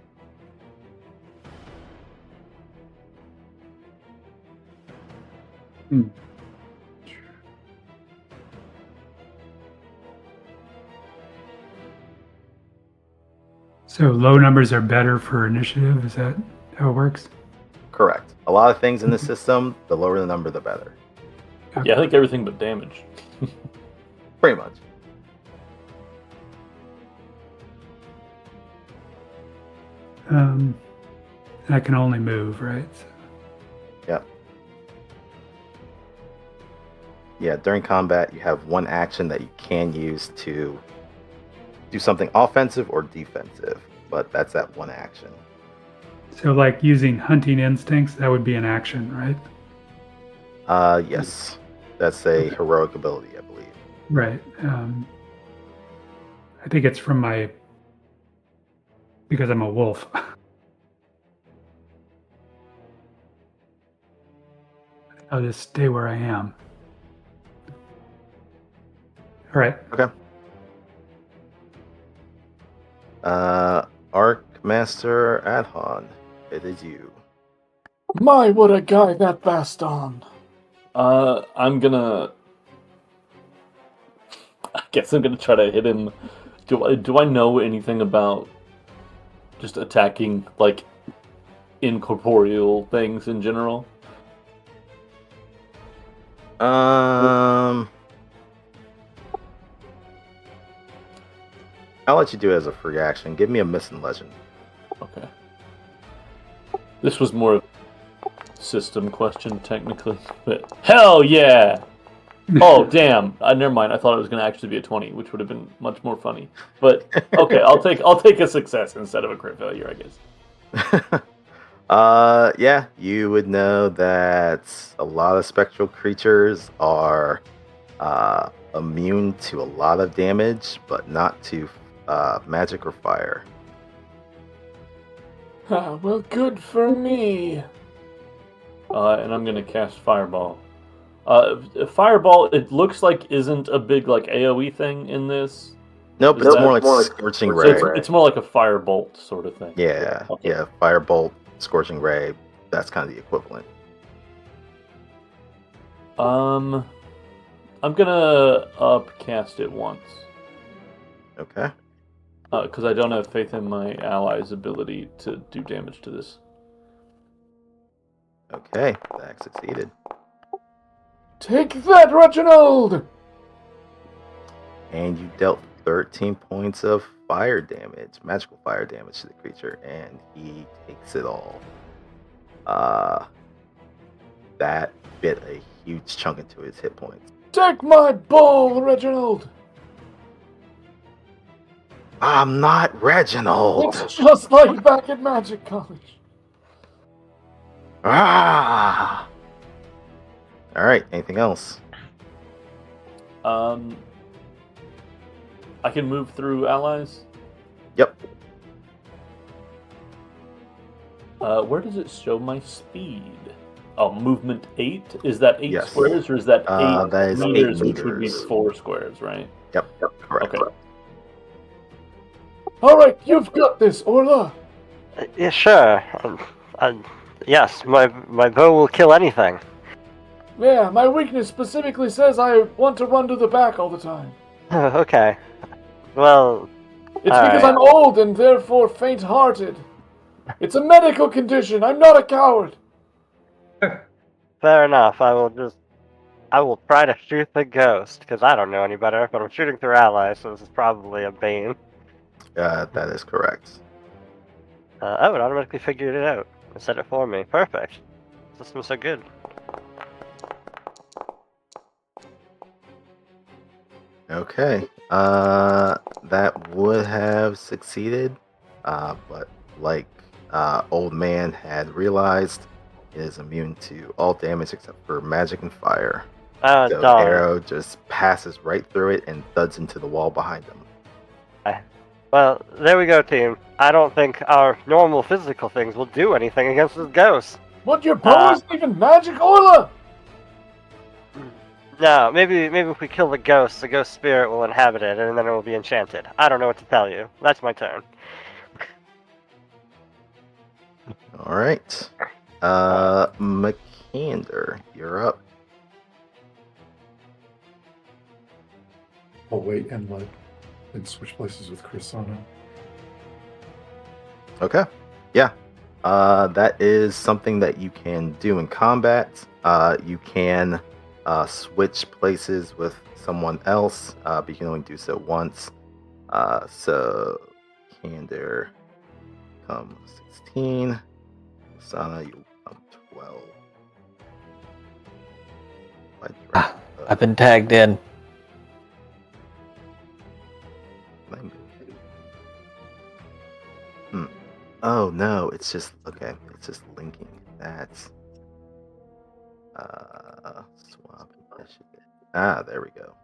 So low numbers are better for initiative. Is that how it works? Correct. A lot of things in the system, the lower the number, the better. Okay. Yeah, I think everything but damage. Pretty much. I can only move, right? So, Yep. Yeah, during combat, you have one action that you can use to do something offensive or defensive, but that's that one action. so like using hunting instincts, that would be an action, right? Yes. That's a heroic ability, I believe. Right. I think it's from because I'm a wolf. I'll just stay where I am. All right. Okay. Arcmaster Adhon, it is you. My, what a guy that Baston. I'm gonna. I guess I'm gonna try to hit him. Do I know anything about just attacking like incorporeal things in general? I'll let you do it as a free action. Give me a missing legend. Okay. This was more of a system question, technically, but hell yeah! Oh damn! Never mind. I thought it was going to actually be a 20, which would have been much more funny. But okay, I'll take a success instead of a crit failure, I guess. Yeah, you would know that a lot of spectral creatures are immune to a lot of damage, but not to magic or fire. Ah, well, good for me. And I'm going to cast Fireball. Fireball, it looks like isn't a big like AoE thing in this. Nope, Is it's that more like more like- Scorching So Ray. it's more like a Firebolt sort of thing. Yeah, Okay. yeah, Firebolt, Scorching Ray, that's kind of the equivalent. I'm gonna upcast it once. Okay. Because I don't have faith in my ally's ability to do damage to this. Okay, that succeeded. Take that, Reginald! And you dealt 13 points of fire damage, magical fire damage to the creature, and he takes it all. That bit a huge chunk into his hit points. Take my ball, Reginald! I'm not Reginald! It's just like back at Magic College. Ah! Alright, anything else? I can move through allies. Yep. Where does it show my speed? Oh, movement 8? Is that 8 Yes. squares, or is that 8 that is 8 meters, which would be meters. 4 squares, right? Yep, correct. Okay. Alright, you've got this, Orla. Yeah, sure. Yes, my bow will kill anything. Yeah, my weakness specifically says I want to run to the back all the time. Okay. Well, It's because Alright. I'm old and therefore faint-hearted. It's a medical condition. I'm not a coward. fair enough. I will just I will try to shoot the ghost, because I don't know any better, but I'm shooting through allies, so this is probably a bane. That is correct. Oh, it automatically figured it out and said it for me. Perfect. System's so good. Okay. That would have succeeded, but like Old Man had realized, it is immune to all damage except for magic and fire. Oh, So the darn. arrow just passes right through it and thuds into the wall behind him. Well, there we go, team. I don't think our normal physical things will do anything against this ghost. But your bow isn't even magic, Orla! No, maybe if we kill the ghost spirit will inhabit it, and then it will be enchanted. I don't know what to tell you. That's my turn. All right. Makander, you're up. I'll wait and switch places with Chrisana. Okay. Yeah. That is something that you can do in combat. You can switch places with someone else, but you can only do so once. So Kander come 16. Sana, you come 12. I've been tagged in. Oh no, it's just okay. It's just linking. That's swap. There we go.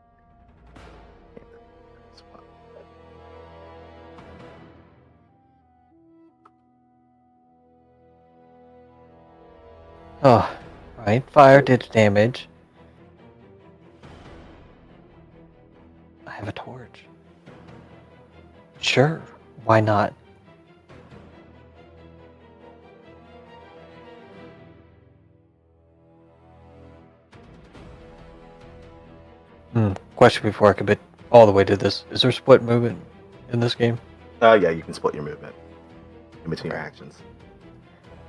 Swap. Oh, right. Fire did damage. I have a torch. Sure, why not? Question before I commit all the way to this. Is there split movement in this game? Yeah, you can split your movement in between your actions.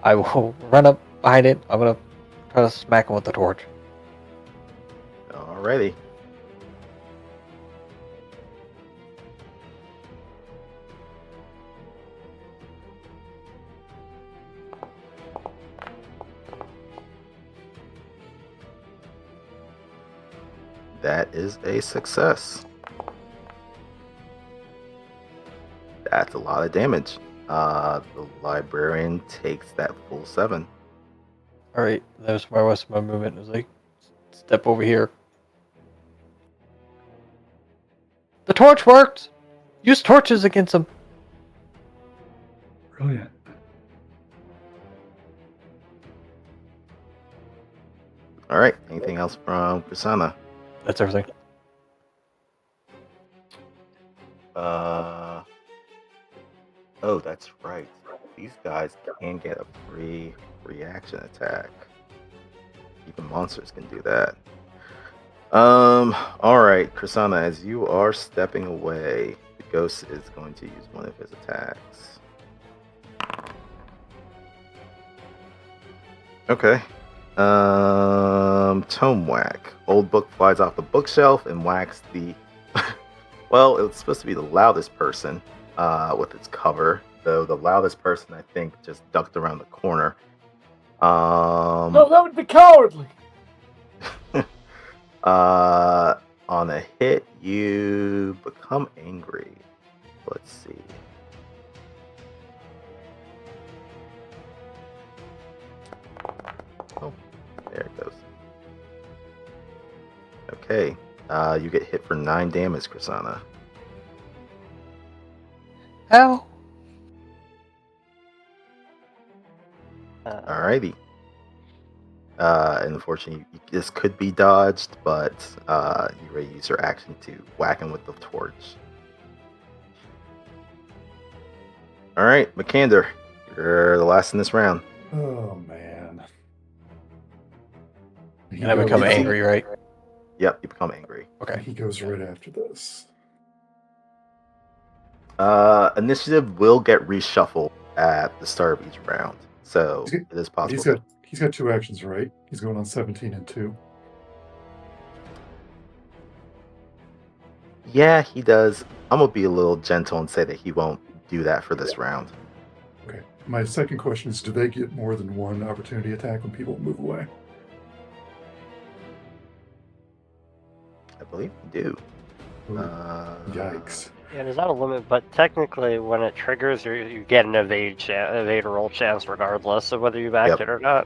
I will run up behind it. I'm gonna try to smack him with the torch. Alrighty. That is a success. That's a lot of damage. The librarian takes that full 7. Alright, there's my rest of my movement. It was like, step over here. The torch worked! Use torches against him. Brilliant. Alright, anything else from Kusana? That's everything. Oh, that's right. These guys can get a free reaction attack. Even monsters can do that. Alright, Kusana, as you are stepping away, the ghost is going to use one of his attacks. Okay. Tome whack. Old book flies off the bookshelf and whacks the well, it's supposed to be the loudest person with its cover, though the loudest person I think just ducked around the corner. No, that would be cowardly. On a hit, you become angry. Let's see. Oh, there it goes. Okay, you get hit for 9 damage, Kusana. How? Alrighty. And unfortunately, this could be dodged, but you ready to use your action to whack him with the torch. Alright, Makander, you're the last in this round. Oh man. And I become angry, right? Yep, you become angry. Okay. He goes right after this. Initiative will get reshuffled at the start of each round, so it is possible. He's got 2 actions, right? He's going on 17 and 2. Yeah, he does. I'm gonna be a little gentle and say that he won't do that for this round. Okay. My second question is, do they get more than one opportunity attack when people move away? I believe we do. Ooh, yikes. Yeah, there's not a limit, but technically, when it triggers, you get an evade roll chance regardless of whether you backed Yep. it or not.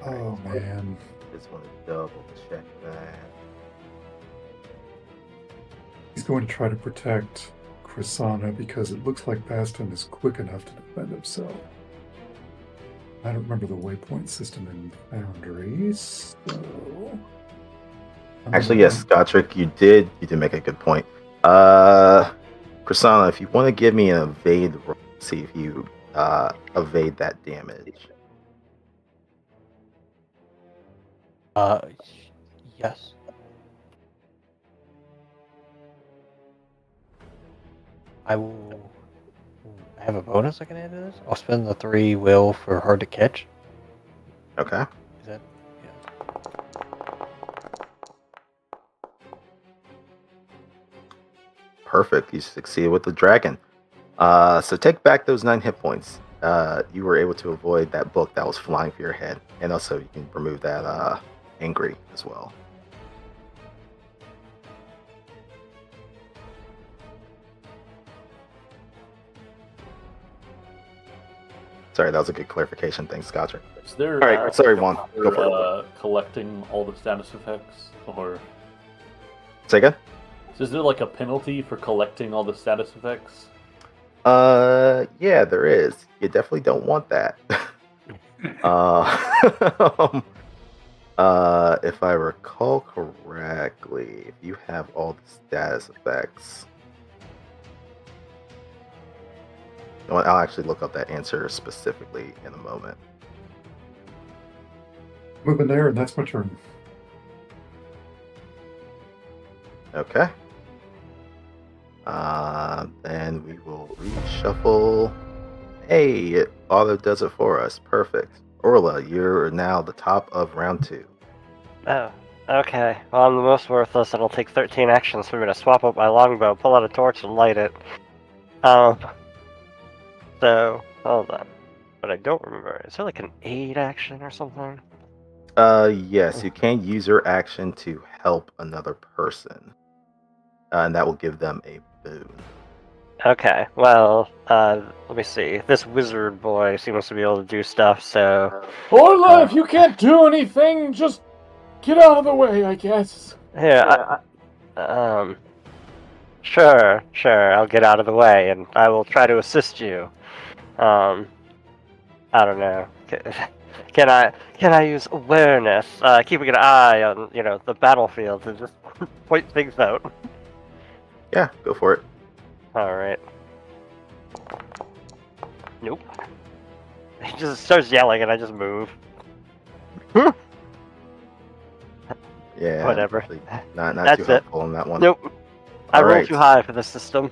Oh, man. Just want to double check that. He's going to try to protect Chrisana because it looks like Baston is quick enough to defend himself. I don't remember the waypoint system in Foundries, so... Actually, yes, Gotrick, you did make a good point. Chrisana, if you want to give me an evade roll, see if you evade that damage. Yes. I will. I have a bonus I can add to this. I'll spend the 3 will for hard to catch. Okay. Is that? Yeah. Perfect. You succeeded with the dragon. So take back those 9 hit points. You were able to avoid that book that was flying for your head, and also you can remove that angry as well. Sorry, that was a good clarification. Thanks, Gotrick. Is there All right, sorry, Juan. Go for it. collecting all the status effects, or Say again? is there like a penalty for collecting all the status effects? Yeah, there is. You definitely don't want that. If I recall correctly, if you have all the status effects, you know what, I'll actually look up that answer specifically in a moment. Moving there, and that's my turn. Okay. Then we will reshuffle. Hey, it auto does it for us. Perfect. Orla, you're now the top of round 2. Oh, okay. Well, I'm the most worthless, and it'll take 13 actions for me to swap up my longbow, pull out a torch, and light it. So, hold on. But I don't remember. Is there like an aid action or something? Yes, you can use your action to help another person. And that will give them a boon. Okay, well, let me see. This wizard boy seems to be able to do stuff, so... Orla, if you can't do anything, just get out of the way, I guess. Here, Sure, I'll get out of the way, and I will try to assist you. I don't know. Can I use awareness, keeping an eye on, the battlefield and just point things out? Yeah, go for it. Alright. Nope. He just starts yelling and I just move. Yeah. Whatever. Not That's too helpful in that one. Nope. I rolled Alright. too high for the system.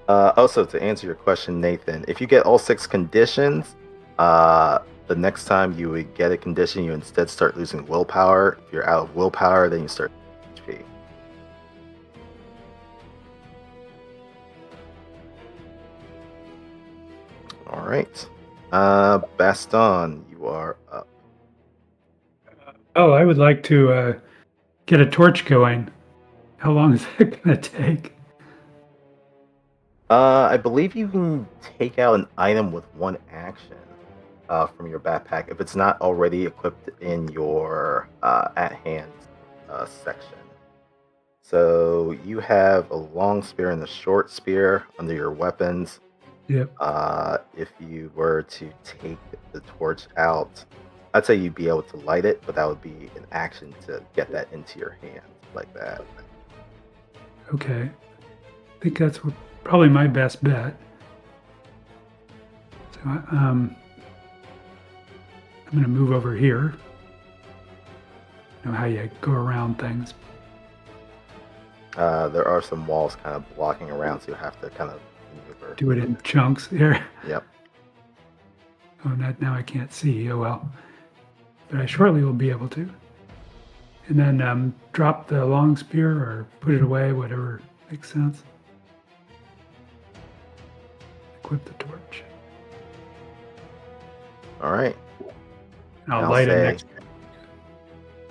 Also, to answer your question, Nathan, if you get all 6 conditions, the next time you would get a condition, you instead start losing willpower. If you're out of willpower, then you start HP. All right. Baston, you are up. Oh, I would like to get a torch going. How long is that going to take? I believe you can take out an item with 1 action from your backpack if it's not already equipped in your at-hand section. So you have a long spear and a short spear under your weapons. Yep. If you were to take the torch out, I'd say you'd be able to light it, but that would be an action to get that into your hand like that. Okay. I think that's probably my best bet. So I'm going to move over here. You know how you go around things. There are some walls kind of blocking around, so you have to kind of maneuver. Do it in chunks here. Yep. Oh, not now I can't see. Oh well. But I shortly will be able to. And then drop the long spear or put it away, whatever makes sense. Equip the torch. All right. And I'll I'll light it say- next.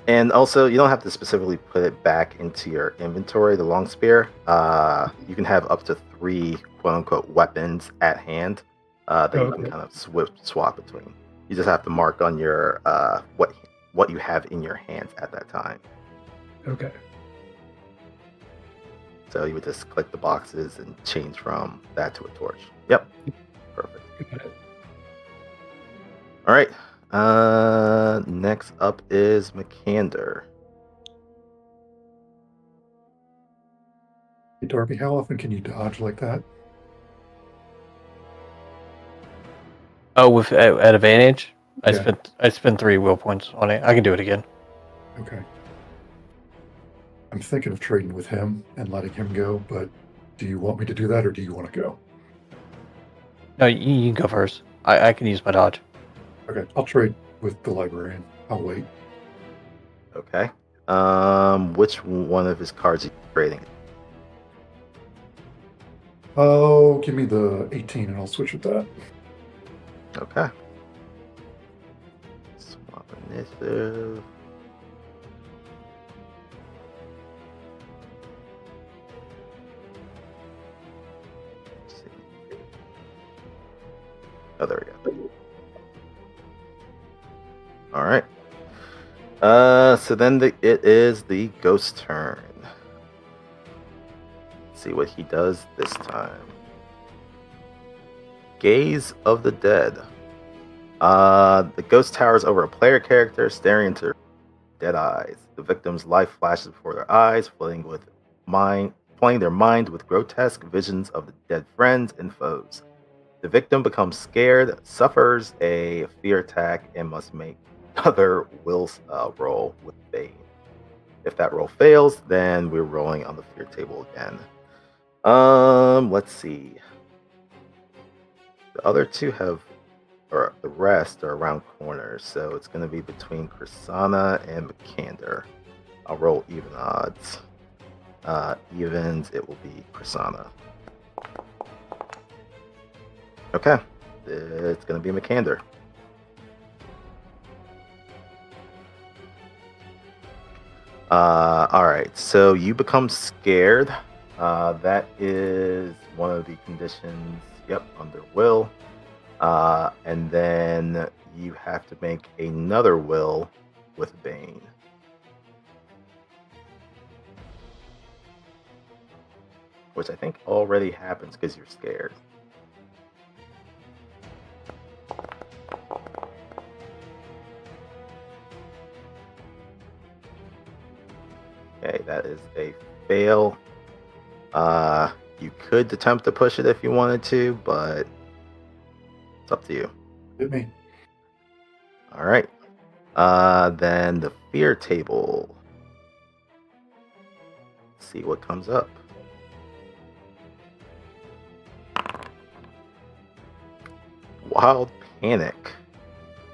And also, you don't have to specifically put it back into your inventory, the long spear. You can have up to 3 quote-unquote weapons at hand that you can Okay. kind of swap between. You just have to mark on your what you have in your hands at that time. Okay. So you would just click the boxes and change from that to a torch. Yep. Perfect. Got it. All right. Next up is McCander. Hey, Darby, how often can you dodge like that? Oh, with at advantage, Yeah. I spent 3 will points on it. I can do it again. Okay. I'm thinking of trading with him and letting him go, but do you want me to do that, or do you want to go? No, you can go first. I can use my dodge. Okay, I'll trade with the librarian. I'll wait. Okay. Which one of his cards are you trading? Oh, give me the 18 and I'll switch with that. Okay. Swap initiative. Let's see. Oh, there we go. All right. So then it is the ghost turn. Let's see what he does this time. Gaze of the Dead. The ghost towers over a player character, staring into dead eyes. The victim's life flashes before their eyes, flooding their mind with grotesque visions of the dead friends and foes. The victim becomes scared, suffers a fear attack, and must make another will roll with Bane. If that roll fails, then we're rolling on the fear table again. Let's see. The other two or the rest are around corners, so it's going to be between Krisanna and McCander. I'll roll even odds. Evens, it will be Krisanna. Okay, it's going to be McCander. Alright, so you become scared. That is one of the conditions, under will. And then you have to make another will with Bane. Which I think already happens because you're scared. Okay, that is a fail. You could attempt to push it if you wanted to, but it's up to you. Hit me. All right. Then the fear table. Let's see what comes up. Wild panic.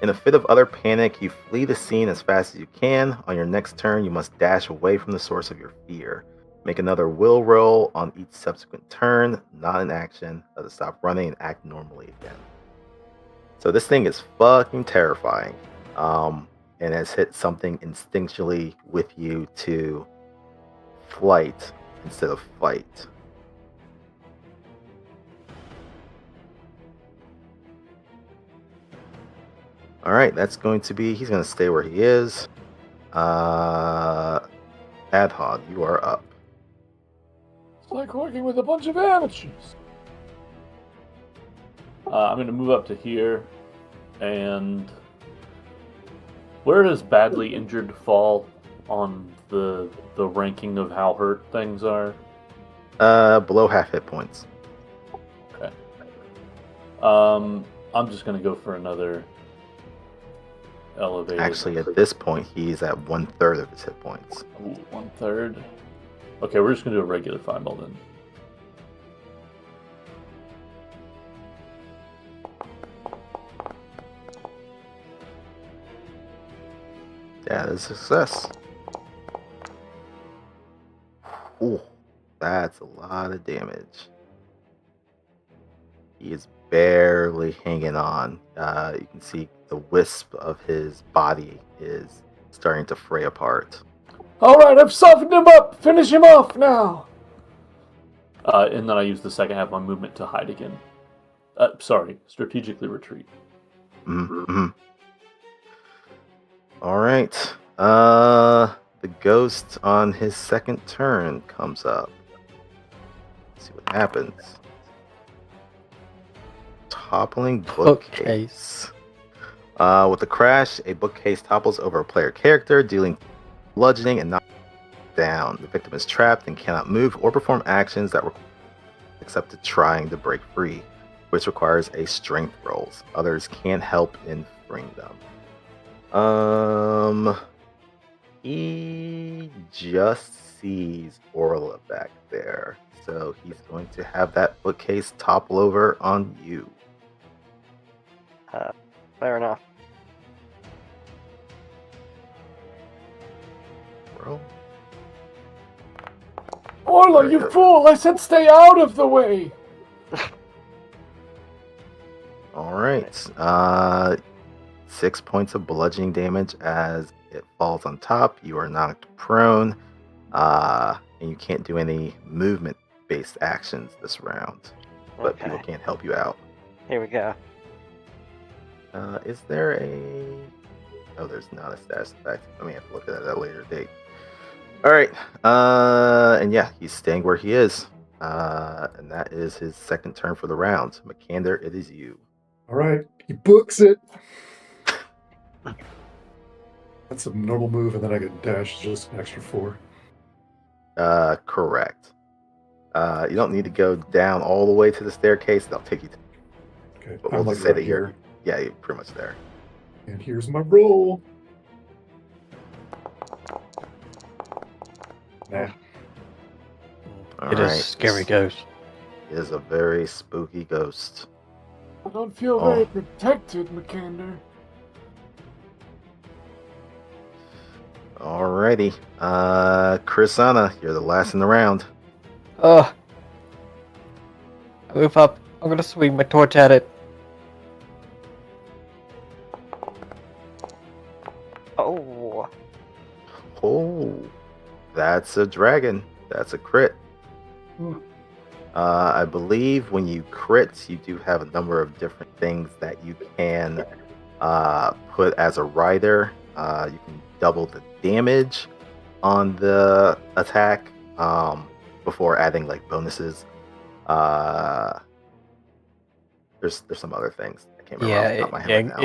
In a fit of utter panic, you flee the scene as fast as you can. On your next turn, you must dash away from the source of your fear. Make another will roll on each subsequent turn, not an action. Let it stop running and act normally again. So this thing is fucking terrifying. And has hit something instinctually with you to flight instead of fight. Alright, that's going to be, he's going to stay where he is. Adhod, you are up. It's like working with a bunch of amateurs. I'm going to move up to here, and where does badly injured fall on the ranking of how hurt things are? Below half hit points. Okay. I'm just going to go for another elevated. Actually, at this point, he's at 1/3 of his hit points. Ooh, 1/3. Okay, we're just going to do a regular fireball then. That is a success. Ooh, that's a lot of damage. He is barely hanging on. You can see the wisp of his body is starting to fray apart. Alright, I've softened him up! Finish him off now! And then I use the second half of my movement to hide again. Strategically retreat. Mm-hmm. All right. The ghost on his second turn comes up. Let's see what happens. Toppling bookcase. With the crash, a bookcase topples over a player character, dealing bludgeoning and knocking down. The victim is trapped and cannot move or perform actions that require except trying to break free, which requires a strength rolls. Others can't help in freeing them. He just sees Orla back there, so he's going to have that bookcase topple over on you. Fair enough. Roll. Orla, you fool! I said stay out of the way! All right. 6 points of bludgeoning damage as it falls on top. You are knocked prone, and you can't do any movement-based actions this round. But Okay. people can't help you out. Here we go. Is there a... Oh, there's not a status effect. I may have to look at that at a later date. All right. And yeah, he's staying where he is. And that is his second turn for the round. Makander, it is you. All right, he books it. That's a normal move, and then I get dash just an extra 4. Correct. You don't need to go down all the way to the staircase. They'll take you to... Okay, But I'm we'll like just say right that here. Yeah, you're pretty much there. And here's my roll. Nah. All It is a scary ghost. It is a very spooky ghost. I don't feel very protected, Makander. Alrighty. Chrisana, you're the last in the round. I move up. I'm gonna swing my torch at it. Oh. Oh, that's a dragon. That's a crit. I believe when you crit, you do have a number of different things that you can put as a rider. You can double the damage on the attack before adding like bonuses. There's some other things. I can't remember off the top of my head now.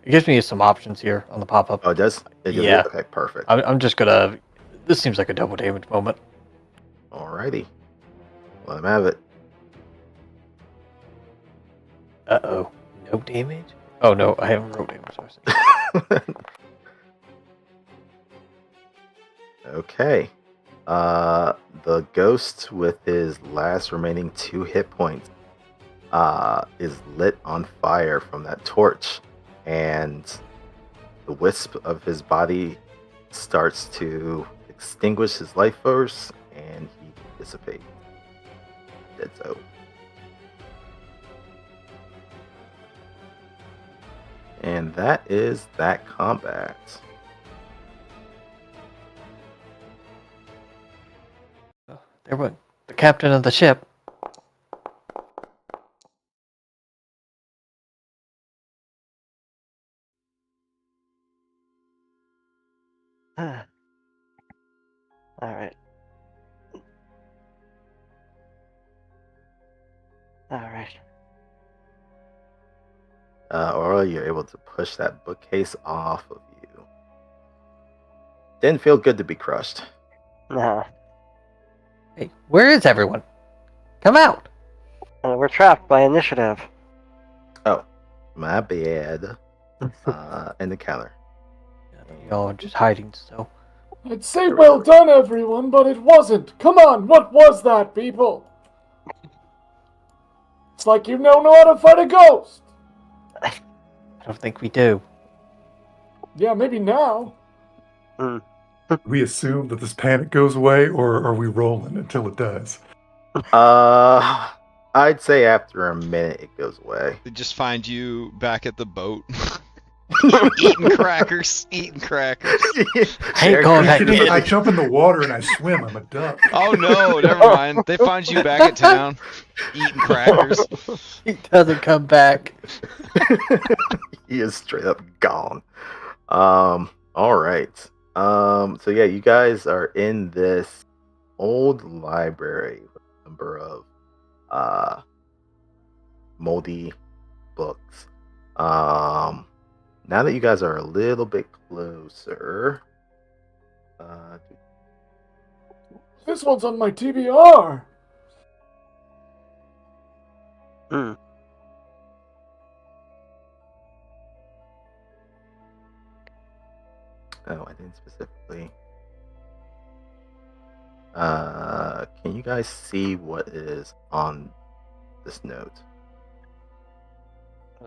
It gives me some options here on the pop-up. Oh, it does? It gives Yeah. you- Okay, perfect. I'm just gonna... This seems like a double damage moment. Alrighty. Let him have it. Uh-oh. No damage? Oh, no, I haven't rolled damage. Okay. The ghost with his last remaining 2 hit points is lit on fire from that torch, and the wisp of his body starts to extinguish his life force, and he dissipates. Dead so. And that is that combat. There went the captain of the ship. Alright. Alright. Or you're able to push that bookcase off of you. Didn't feel good to be crushed. Nah. Hey, where is everyone? Come out! We're trapped by initiative. Oh, my bad. In the counter. Y'all are just hiding still. I'd say well done, everyone, but it wasn't. Come on, what was that, people? It's like you don't know how to fight a ghost. I don't think we do. Yeah, maybe now. We assume that this panic goes away, or are we rolling until it does? I'd say after a minute it goes away. They just find you back at the boat. Eating crackers. I ain't going back in. I jump in the water and I swim. I'm a duck. Oh no, never mind. They find you back at town, eating crackers. He doesn't come back. He is straight up gone. All right. So yeah, you guys are in this old library with a number of moldy books. Now that you guys are a little bit closer, This one's on my TBR. Mm. oh, I didn't specifically. Can you guys see what is on this note?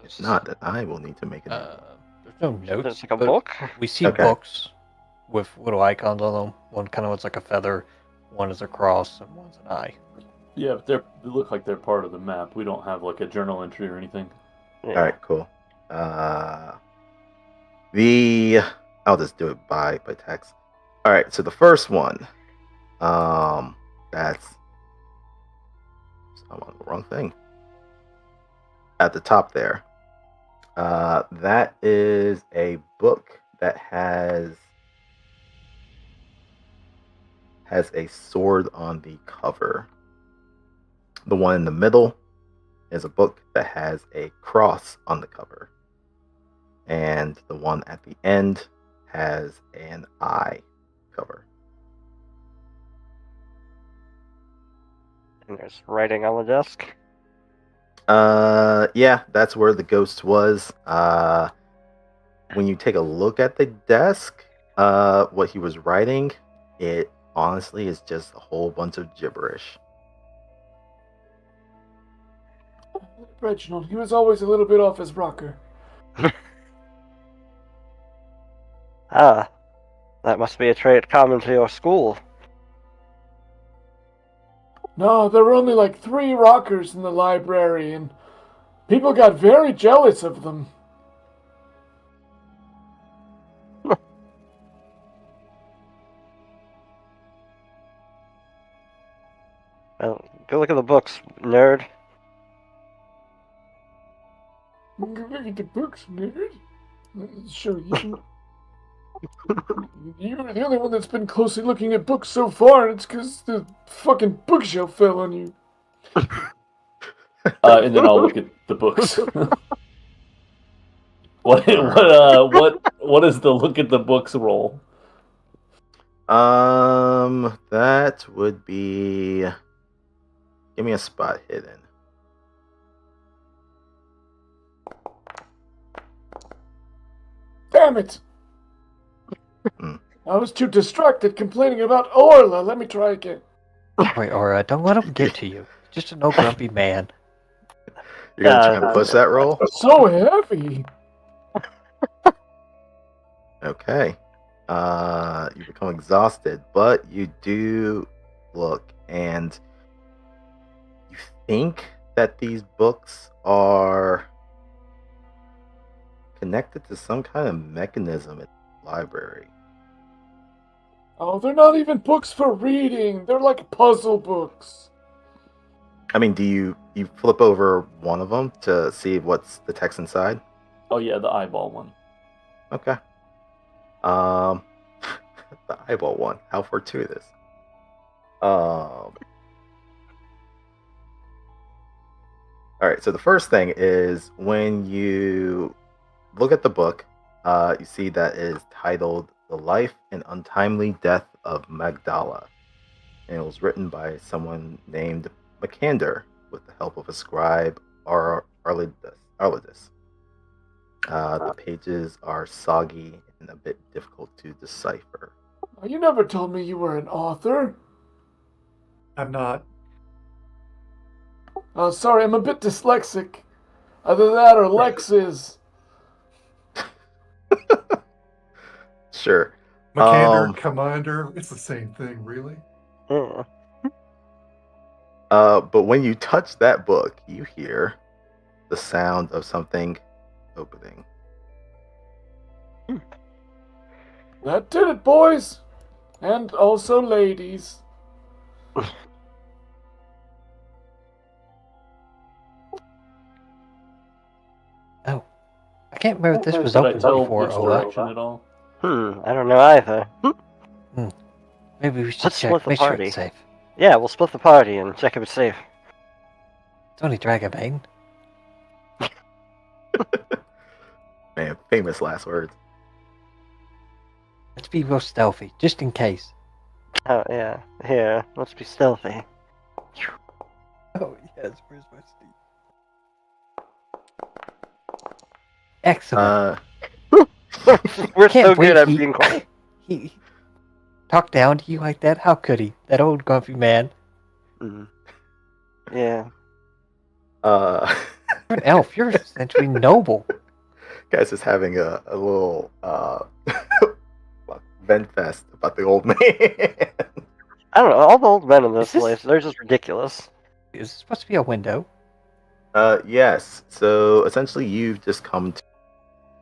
If not, then I will need to make it. There's no notes. There's like a but book. We see Okay. books with little icons on them. One kind of looks like a feather, one is a cross, and one's an eye. Yeah, but they look like they're part of the map. We don't have like a journal entry or anything. Yeah. All right, cool. I'll just do it by text. All right, so the first one, that's I'm on the wrong thing. At the top there, that is a book that has a sword on the cover. The one in the middle is a book that has a cross on the cover. And the one at the end has an eye cover. And there's writing on the desk. Yeah, that's where the ghost was. When you take a look at the desk, what he was writing, it honestly is just a whole bunch of gibberish. Reginald, he was always a little bit off his rocker. Ah, that must be a trait common to your school. No, there were only like 3 rockers in the library, and people got very jealous of them. Well, go look at the books, nerd. Look at the books, nerd. Sure, you. You're the only one that's been closely looking at books so far, and it's because the fucking bookshelf fell on you. And then I'll look at the books. What is the look at the books roll? That would be. Give me a spot hidden. Damn it! I was too distracted complaining about Orla. Let me try again. Wait, Aura, don't let him get to you. He's just an old grumpy man. You're gonna try and push that roll? So heavy. Okay. You become exhausted, but you do look, and you think that these books are connected to some kind of mechanism in the library. Oh, they're not even books for reading. They're like puzzle books. I mean, do you flip over one of them to see what's the text inside? Oh yeah, the eyeball one. Okay. The eyeball one. How fortuitous. All right. So the first thing is when you look at the book, you see that it is titled "The Life and Untimely Death of Magdala," and it was written by someone named Makander with the help of a scribe, Arlidus. The pages are soggy and a bit difficult to decipher. Oh, you never told me you were an author. I'm not. Oh, sorry, I'm a bit dyslexic. Either that or Lex is. Sure. Makander, Commander, it's the same thing, really. Mm. But when you touch that book, you hear the sound of something opening. That did it, boys! And also ladies. Oh, I can't remember if this was Did I open tell before, which Ola. direction at all? I don't know either. Maybe we should Let's check. split the Make sure party. it's safe. Yeah, we'll split the party and check if it's safe. It's only Dragonbane. Man, famous last words. Let's be real stealthy, just in case. Oh, yeah. Here, let's be stealthy. Oh, yes, where's my Steve? Excellent. We're Can't so good believe at he- being quiet. He talked down to you like that? How could he? That old grumpy man. Yeah. You're an elf. You're essentially noble. Guys is having a little vent fest about the old man. I don't know, all the old men in this Is this- place, they're just ridiculous. Is supposed to be a window. Yes. So essentially, you've just come to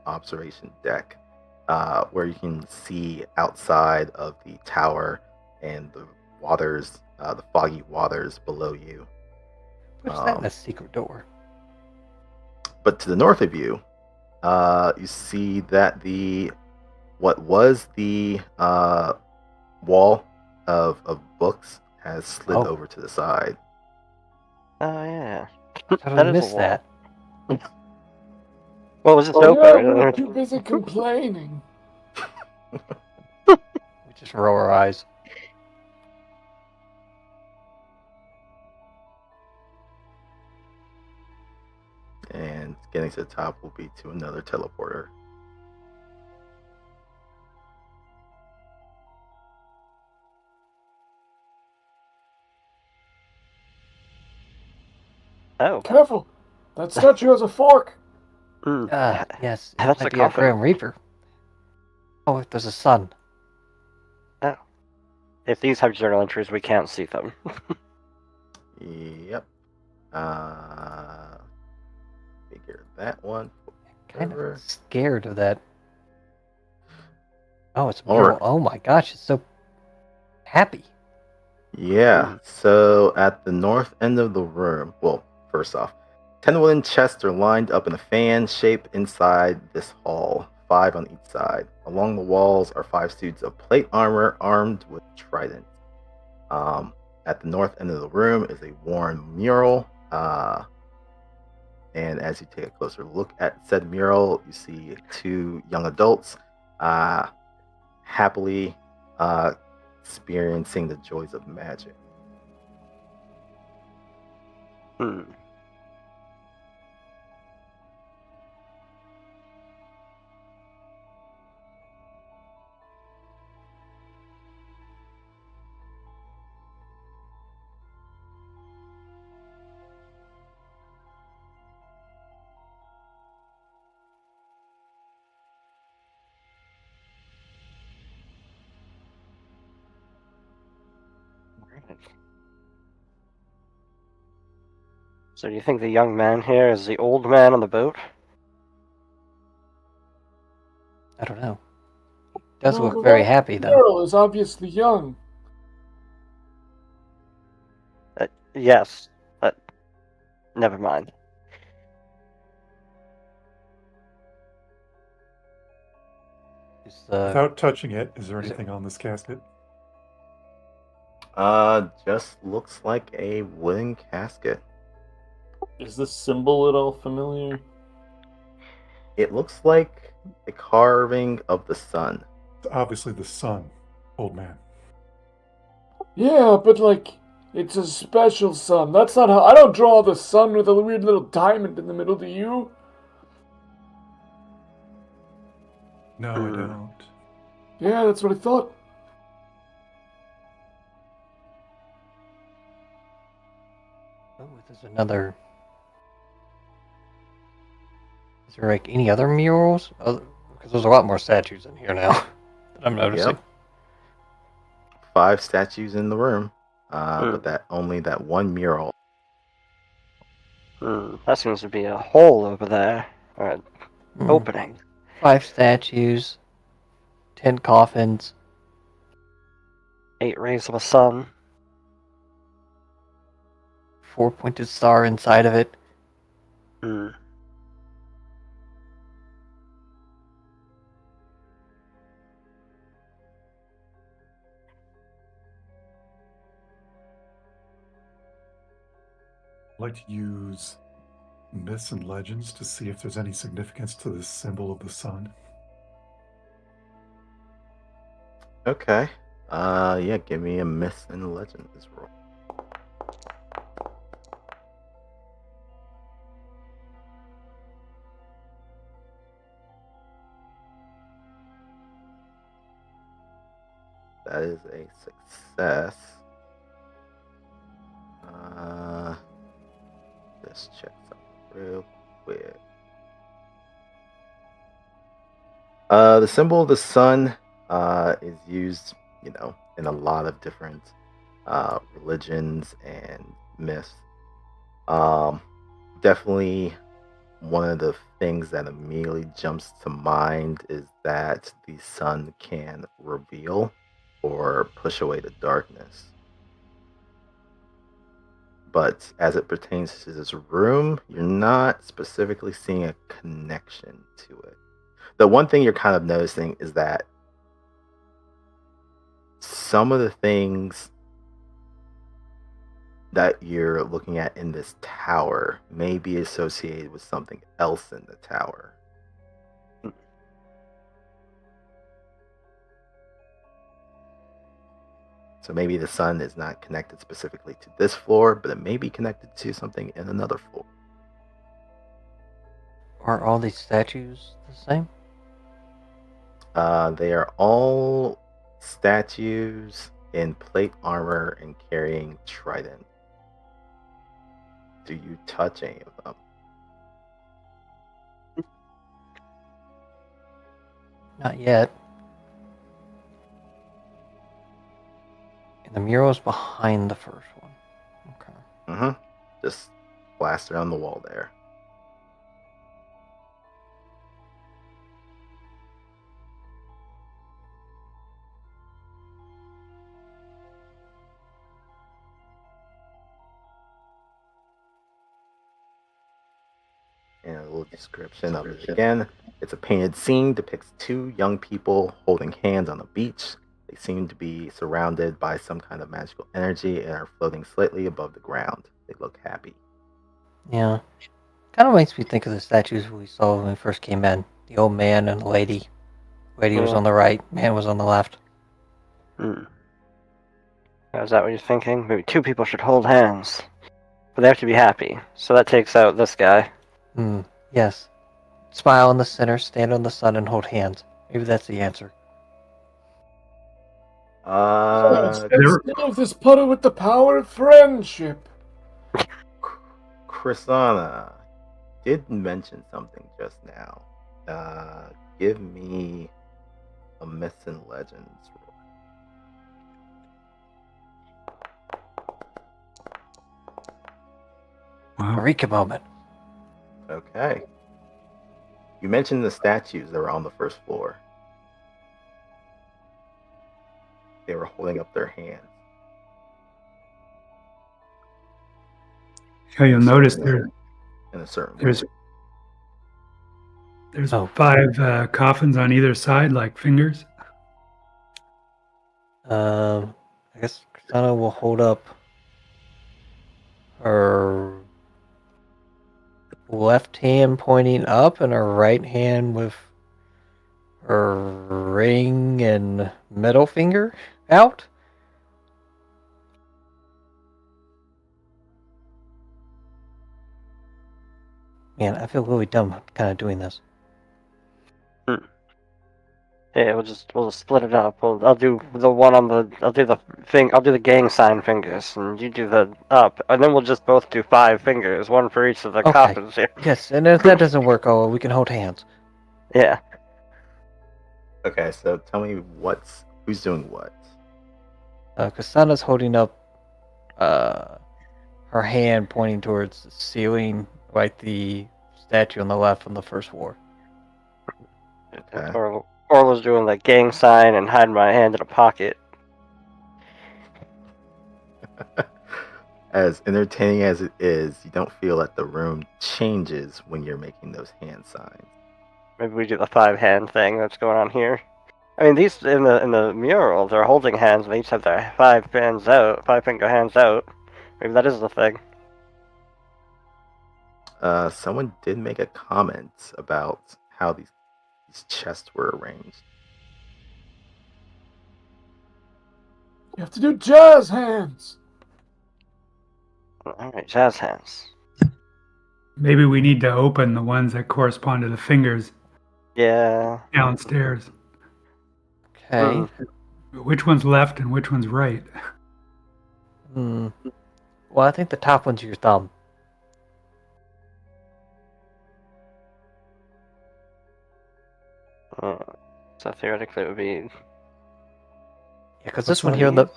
observation deck, where you can see outside of the tower and the waters, the foggy waters below you. What's that in a secret door? But to the north of you, you see that what was the wall of books has slid Oh. over to the side. Oh, yeah. How did That I is a miss wall. that? Well, it was just Oh, yeah, open. we're too busy complaining. We just roll our eyes. And getting to the top will be to another teleporter. Oh. Careful! That statue has a fork! Yes. It That's might a be our coffin. Grim Reaper. Oh, there's a sun. If these have journal entries, we can't see them. Yep. Figure that one. Kind Over. of scared of that. Oh, it's a All mural. right. Oh my gosh, it's so happy. Yeah. So at the north end of the room, well, first off, 10 wooden chests are lined up in a fan shape inside this hall, 5 on each side. Along the walls are 5 suits of plate armor armed with tridents. At the north end of the room is a worn mural. And as you take a closer look at said mural, you see 2 young adults happily experiencing the joys of magic. So do you think the young man here is the old man on the boat? I don't know. Does No, look very that happy though. girl is obviously young. Yes, but never mind. Without touching it, is there is it- anything on this casket? Just looks like a wooden casket. Is this symbol at all familiar? It looks like a carving of the sun. It's obviously the sun, old man. Yeah, but like, it's a special sun. That's not how. I don't draw the sun with a weird little diamond in the middle, do you? No, I don't. Yeah, that's what I thought. Oh, there's another. Is there like any other murals? Because there's a lot more statues in here now that I'm noticing. Yep. 5 statues in the room, but only that one mural. That seems to be a hole over there, or an opening. 5 statues, 10 coffins, 8 rays of a sun. 4-pointed star inside of it. I'd like to use myths and legends to see if there's any significance to this symbol of the sun. Okay. Yeah, give me a myths and legends roll. That is a success. Let's check something real quick. The symbol of the sun is used, in a lot of different religions and myths. Definitely one of the things that immediately jumps to mind is that the sun can reveal or push away the darkness. But as it pertains to this room, you're not specifically seeing a connection to it. The one thing you're kind of noticing is that some of the things that you're looking at in this tower may be associated with something else in the tower. So maybe the sun is not connected specifically to this floor, but it may be connected to something in another floor. Are all these statues the same? They are all statues in plate armor and carrying trident. Do you touch any of them? Not yet. And the mural's behind the first one. Okay. Just plastered on the wall there. And a little description of it again. It's a painted scene, depicts 2 young people holding hands on a beach. They seem to be surrounded by some kind of magical energy and are floating slightly above the ground. They look happy. Yeah. Kind of makes me think of the statues we saw when we first came in. The old man and the lady. Lady was on the right, man was on the left. Is that what you're thinking? Maybe 2 people should hold hands. But they have to be happy. So that takes out this guy. Yes. Smile in the center, stand on the sun, and hold hands. Maybe that's the answer. Instead of this putter with the power of friendship. Chrisana did mention something just now. Give me a myths and legends roll. Eureka moment. Okay. You mentioned the statues that were on the first floor. They were holding up their hands. Yeah, you'll notice in a certain there's Oh. 5 coffins on either side, like fingers. I guess Chrisana will hold up her left hand pointing up and her right hand with her ring and middle finger out. Man, I feel really dumb kind of doing this. Yeah, we'll just split it up. I'll do the one on the. I'll do the gang sign fingers, and you do the up, and then we'll just both do 5 fingers, one for each of the coffins here. Yes, and if that doesn't work, we can hold hands. Yeah. Okay, so tell me who's doing what? Kasana's holding up her hand pointing towards the ceiling, like the statue on the left on the first floor. Okay. Orla's doing the gang sign and hiding my hand in a pocket. As entertaining as it is, you don't feel that the room changes when you're making those hand signs. Maybe we do the 5-hand thing that's going on here. I mean, these in the mural, they're holding hands, and they each have their 5-finger hands out. Maybe that is the thing. Someone did make a comment about how these chests were arranged. You have to do jazz hands. Alright, jazz hands. Maybe we need to open the ones that correspond to the fingers Yeah. downstairs. Okay. Which one's left and which one's right? Well, I think the top one's your thumb. So theoretically, it would be. Yeah, because this one here, on the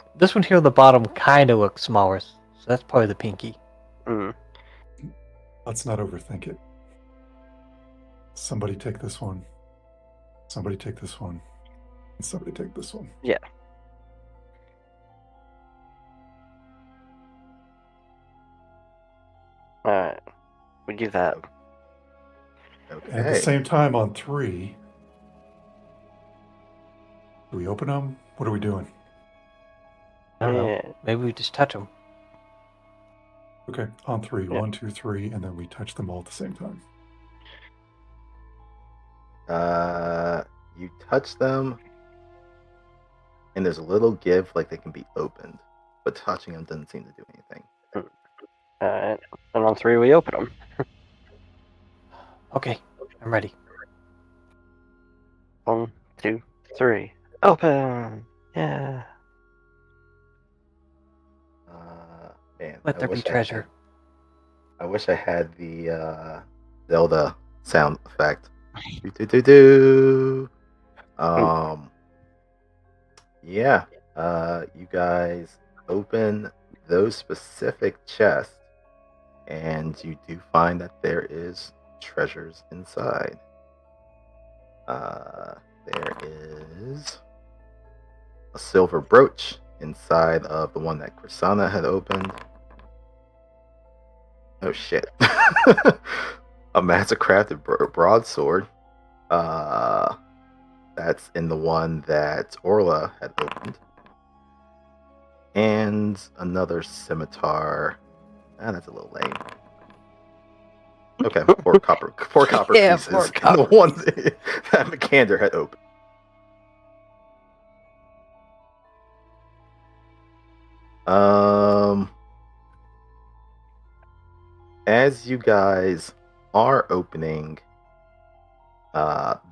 bottom, kind of looks smaller. So that's probably the pinky. Let's not overthink it. Somebody take this one. Somebody take this one. And somebody take this one. Yeah. Alright. We do that. Okay. And at the same time, on 3, do we open them? What are we doing? I don't know. Yeah. Maybe we just touch them. Okay, on 3. Yeah. 1, 2, 3, and then we touch them all at the same time. You touch them, and there's a little give, like they can be opened, but touching them doesn't seem to do anything. Alright. And on 3, we open them. Okay, I'm ready. 1, 2, 3. Open! Yeah. Man, Let there be treasure. I wish I had the Zelda sound effect. Do. Yeah. You guys open those specific chests, and you do find that there is treasures inside. There is a silver brooch inside of the one that Krisana had opened. Oh shit. A massive crafted broadsword. That's in the one that Orla had opened. And another scimitar. That's a little lame. Okay, four copper Yeah, pieces. 4 And the copper one that McCander had opened. As you guys are opening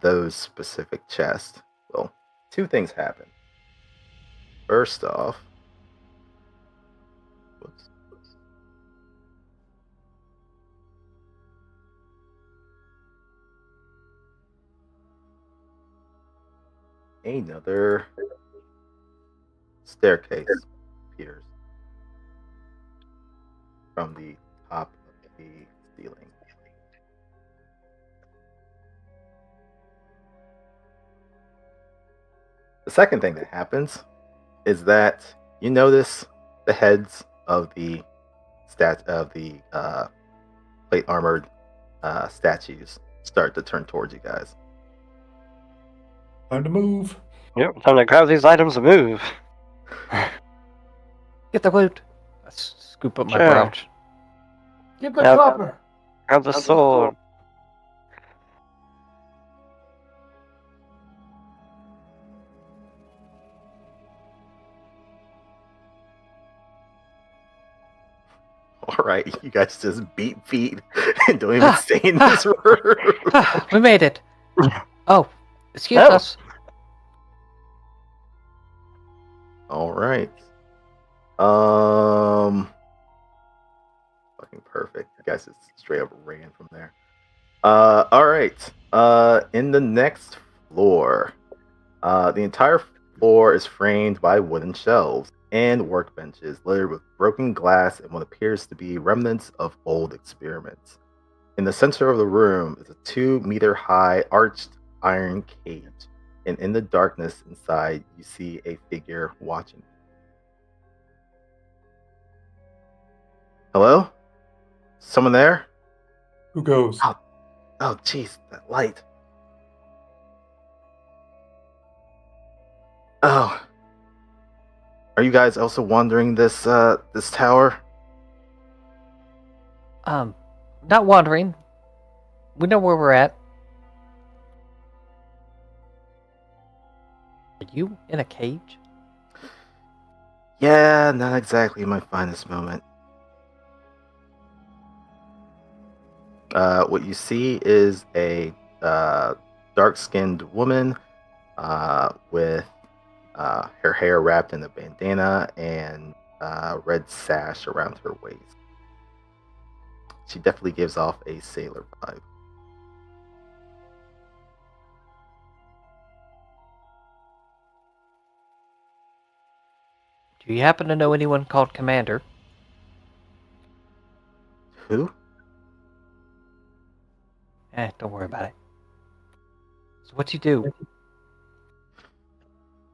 those specific chests, well, 2 things happen. First off, another staircase appears from the top of the ceiling. The second thing that happens is that you notice the heads of the plate armored statues start to turn towards you guys. Time to move. Yep, time to grab these items and move. Get the loot. I scoop up my Sure. pouch. Get the Yeah. copper. Grab the sword. All right, you guys just beat feet and don't even stay in this room. We made it. Oh, excuse Oh. us. All right. Fucking perfect. You guys just straight up ran from there. All right. In the next floor, the entire floor is framed by wooden shelves. and workbenches littered with broken glass and what appears to be remnants of old experiments. In the center of the room is a 2-meter high arched iron cage, and in the darkness inside, you see a figure watching. Hello? Someone there? Who goes? Oh, jeez, that light. Oh. Are you guys also wandering this tower? Not wandering. We know where we're at. Are you in a cage? Yeah, not exactly my finest moment. What you see is a dark-skinned woman with her hair wrapped in a bandana and red sash around her waist. She definitely gives off a sailor vibe. Do you happen to know anyone called Commander? Who? Don't worry about it. So what you do?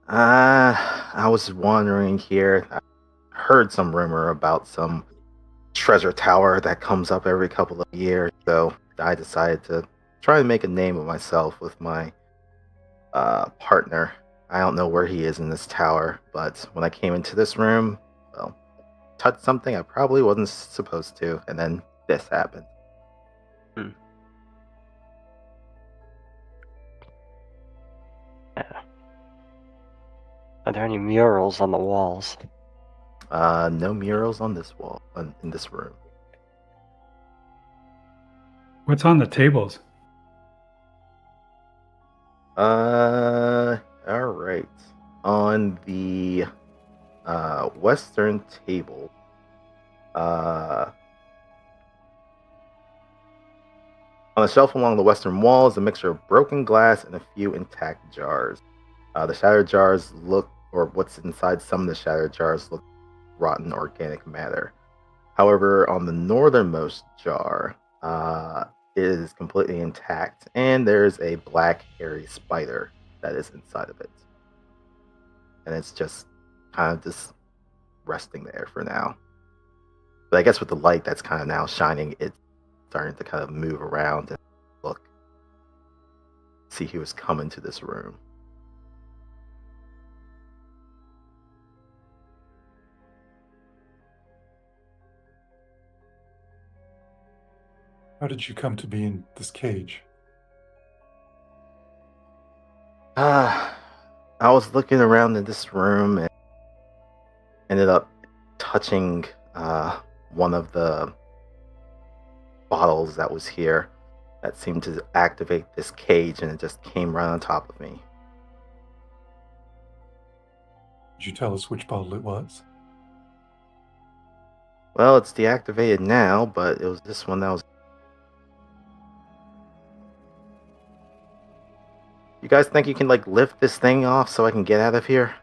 I was wandering here. I heard some rumor about some treasure tower that comes up every couple of years, so I decided to try and make a name of myself with my partner. I don't know where he is in this tower, but when I came into this room, well, touched something I probably wasn't supposed to, and then this happened. Yeah. Are there any murals on the walls? No murals on this wall, in this room. What's on the tables? All right. On the western table, on the shelf along the western wall is a mixture of broken glass and a few intact jars. The shattered jars look, or what's inside some of the shattered jars look rotten organic matter. However, on the northernmost jar, it is completely intact, and there's a black hairy spider that is inside of it. And it's just kind of just resting there for now. But I guess with the light that's kind of now shining, it's starting to kind of move around and look, see who's coming to this room. How did you come to be in this cage? I was looking around in this room and ended up touching one of the bottles that was here that seemed to activate this cage, and it just came right on top of me. Did you tell us which bottle it was? Well, it's deactivated now, but it was this one that was... You guys think you can, like, lift this thing off so I can get out of here?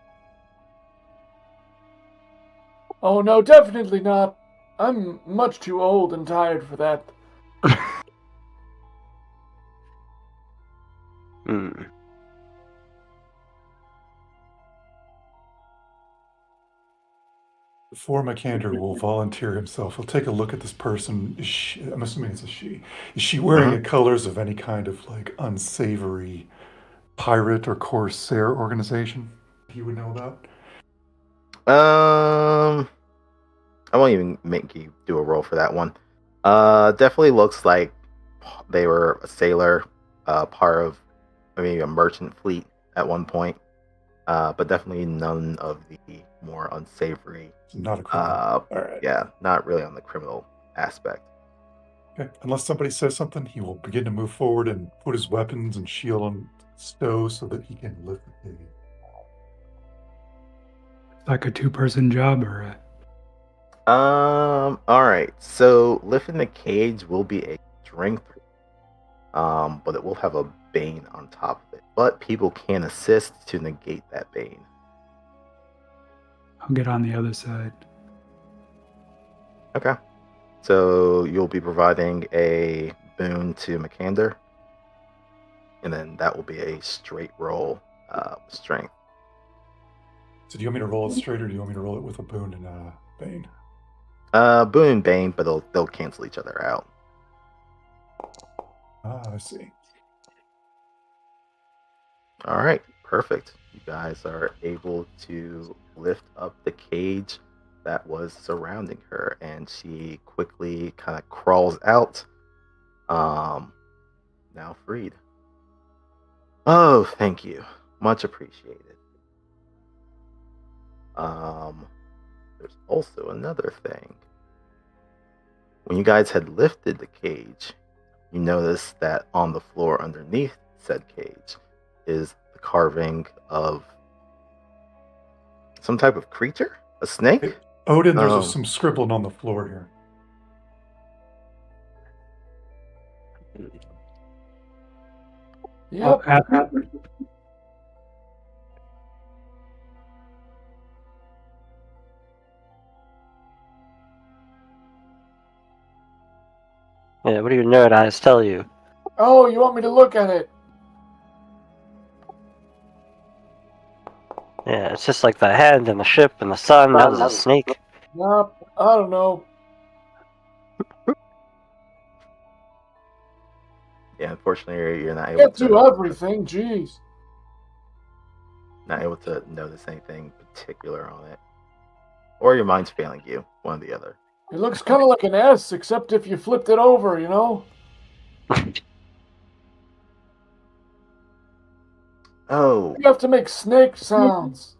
Oh no, definitely not. I'm much too old and tired for that. Before Makander will volunteer himself, he'll take a look at this person. I'm assuming it's a she. Is she wearing the colors of any kind of like unsavory pirate or corsair organization he would know about? I won't even make you do a roll for that one. Definitely looks like they were a sailor, part of maybe a merchant fleet at one point. But definitely none of the more unsavory. Not a criminal. All right. Yeah, not really on the criminal aspect. Okay. Unless somebody says something, he will begin to move forward and put his weapons and shield on stow so that he can lift the cage. Like a 2-person job, or all right. So lifting the cage will be a strength, but it will have a bane on top of it. But people can assist to negate that bane. I'll get on the other side. Okay. So you'll be providing a boon to McCander, and then that will be a straight roll strength. So do you want me to roll it straight, or do you want me to roll it with a boon and bane? Boon and Bane, but they'll cancel each other out. Ah, I see. All right, perfect. You guys are able to lift up the cage that was surrounding her, and she quickly kind of crawls out. Now freed. Oh, thank you. Much appreciated. There's also another thing. When you guys had lifted the cage, you noticed that on the floor underneath said cage is the carving of some type of creature? A snake? Hey, Odin, there's some scribbling on the floor here. Yep. Yeah, what do your nerd eyes tell you? Oh, you want me to look at it? Yeah, it's just like the hand and the ship and the sun. Now there's a snake. Nah, I don't know. Yeah, unfortunately, you're not able Can't do everything, jeez. not able to notice anything particular on it. Or your mind's failing you, one or the other. It looks kind of like an S, except if you flipped it over, you know? Oh, You have to make snake sounds.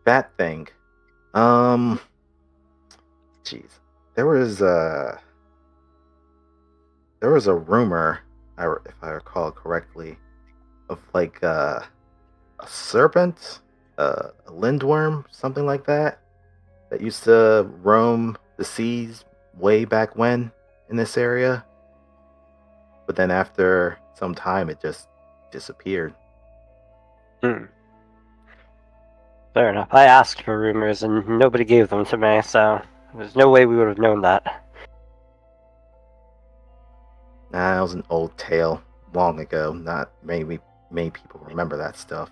that thing. Jeez. There was a rumor, if I recall correctly, of like a serpent, a lindworm, something like that used to roam the seas way back when in this area. But then after some time, it just disappeared. Fair enough. I asked for rumors and nobody gave them to me, so there's no way we would have known that. Nah, that was an old tale long ago. Not many people remember that stuff.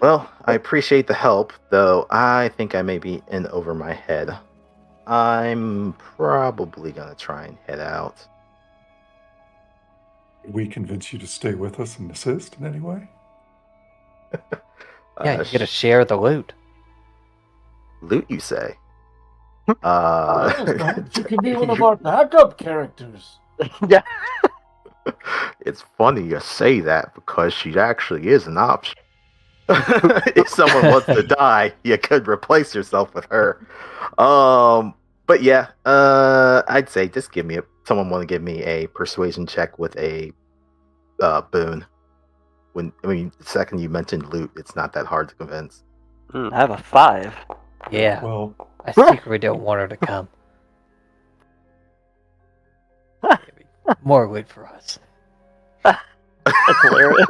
Well, I appreciate the help, though I think I may be in over my head. I'm probably gonna try and head out. Did we convince you to stay with us and assist in any way? Yeah, you get to share the loot. Loot, you say? You can be one of our backup characters. Yeah. It's funny you say that because she actually is an option. If someone wants to die, you could replace yourself with her. But yeah, I'd say just someone want to give me a persuasion check with a boon. The second you mentioned loot, it's not that hard to convince. I have a 5. Yeah. Well, I secretly don't want her to come. More loot for us. That's hilarious.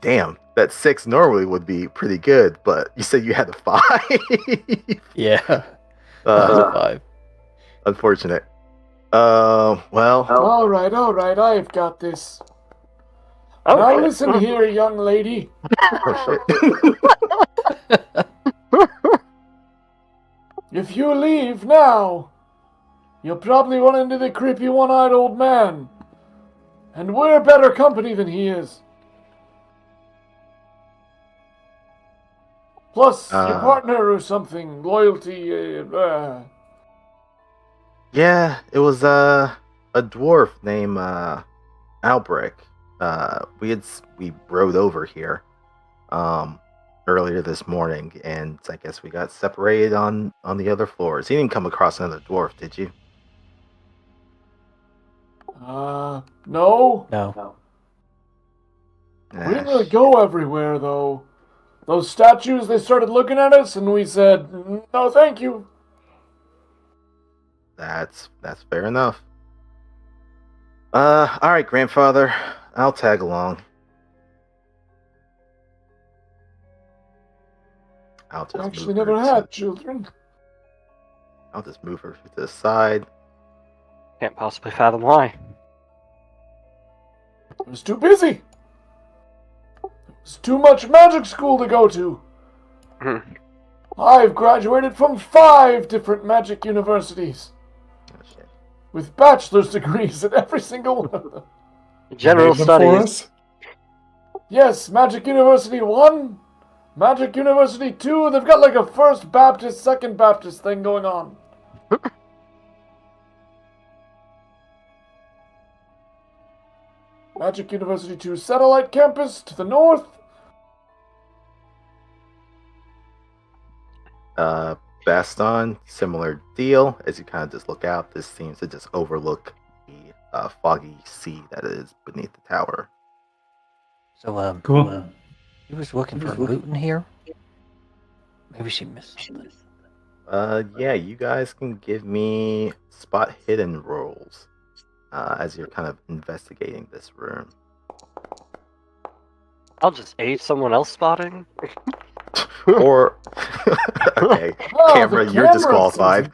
Damn, that 6 normally would be pretty good, but you said you had a 5. Yeah. That's a 5. Unfortunate. Well. All right, I've got this. Oh, Now shit. listen here, young lady. Oh, shit. If you leave now, you'll probably run into the creepy one-eyed old man. And we're better company than he is. Plus, your partner or something, loyalty, Yeah, it was a dwarf named Albrecht. We rode over here earlier this morning, and I guess we got separated on the other floors. You didn't come across another dwarf, did you? no. No. We didn't really go everywhere, though. Those statues, they started looking at us, and we said, no, thank you. That's fair enough. All right, grandfather. I'll tag along. I'll just Actually, move her never to- had children. I'll just move her to the side. Can't possibly fathom why. I was too busy. It's too much magic school to go to. I've graduated from 5 different magic universities. Oh, shit. With bachelor's degrees in every single one of them. General Name them for studies. us? Yes, Magic University 1, Magic University 2, they've got like a First Baptist, Second Baptist thing going on. Magic University 2 Satellite Campus to the north. Baston, similar deal. As you kind of just look out, this seems to just overlook the foggy sea that is beneath the tower. So, Cool. he was looking for loot in here? Maybe she missed something. Yeah, you guys can give me spot hidden rolls as you're kind of investigating this room. I'll just aid someone else spotting. Or, okay, Oh, camera, the you're camera disqualified.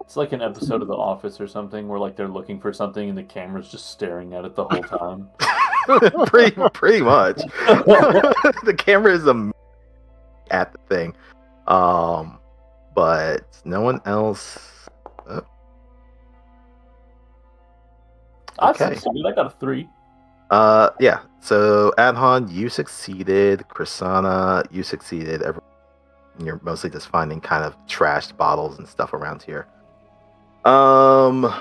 It's like an episode of The Office or something where like they're looking for something and the camera's just staring at it the whole time. pretty much. The camera is at the thing, but no one else. I Okay. succeeded. I got a 3. Yeah. So Adhan, you succeeded. Krisana, you succeeded. You're mostly just finding kind of trashed bottles and stuff around here. Adhan,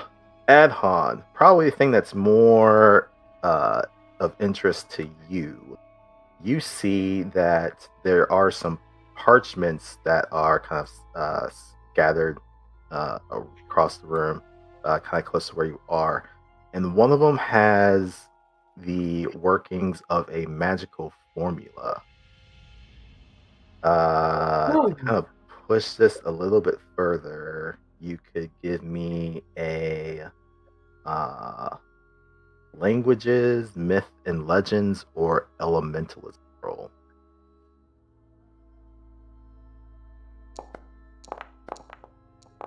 probably the thing that's more of interest to you. You see that there are some parchments that are kind of scattered across the room, kind of close to where you are. And one of them has the workings of a magical formula. To kind of push this a little bit further, you could give me a languages, myth and legends, or elementalism roll.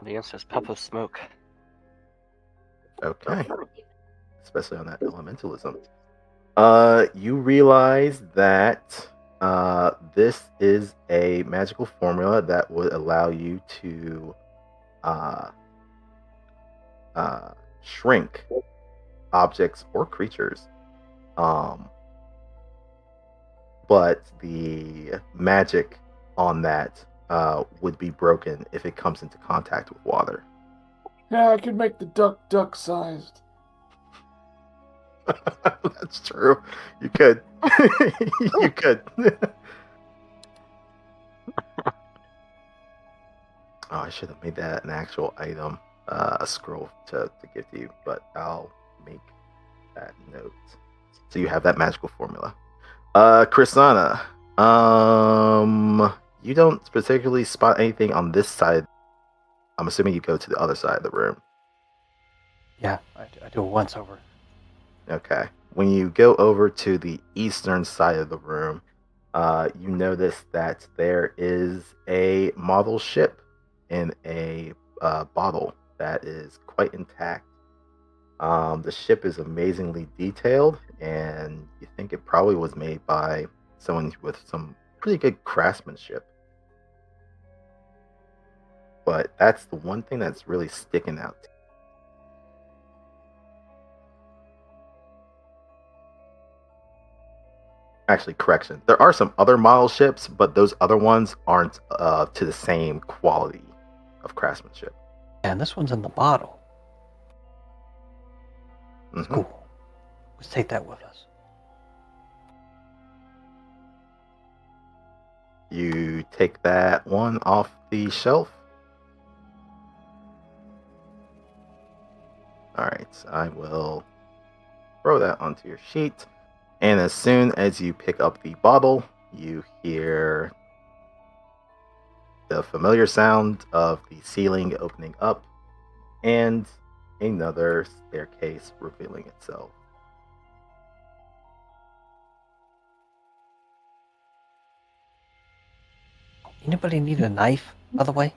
The answer is puff of smoke. Okay. Especially on that elementalism. You realize that this is a magical formula that would allow you to shrink objects or creatures. But the magic on that would be broken if it comes into contact with water. Yeah, I could make the duck-sized. That's true. You could. You could. Oh, I should have made that an actual item, a scroll to give to you, but I'll make that note. So you have that magical formula. Krisana, you don't particularly spot anything on this side. I'm assuming you go to the other side of the room. Yeah, I do a once over. Okay. When you go over to the eastern side of the room, you notice that there is a model ship in a bottle that is quite intact. The ship is amazingly detailed, and you think it probably was made by someone with some pretty good craftsmanship. But that's the one thing that's really sticking out. Actually, correction. There are some other model ships, but those other ones aren't to the same quality of craftsmanship. And this one's in the bottle. Mhm. Cool. Let's take that with us. You take that one off the shelf. Alright, I will throw that onto your sheet. And as soon as you pick up the bottle, you hear the familiar sound of the ceiling opening up and another staircase revealing itself. Anybody need a knife, by the way?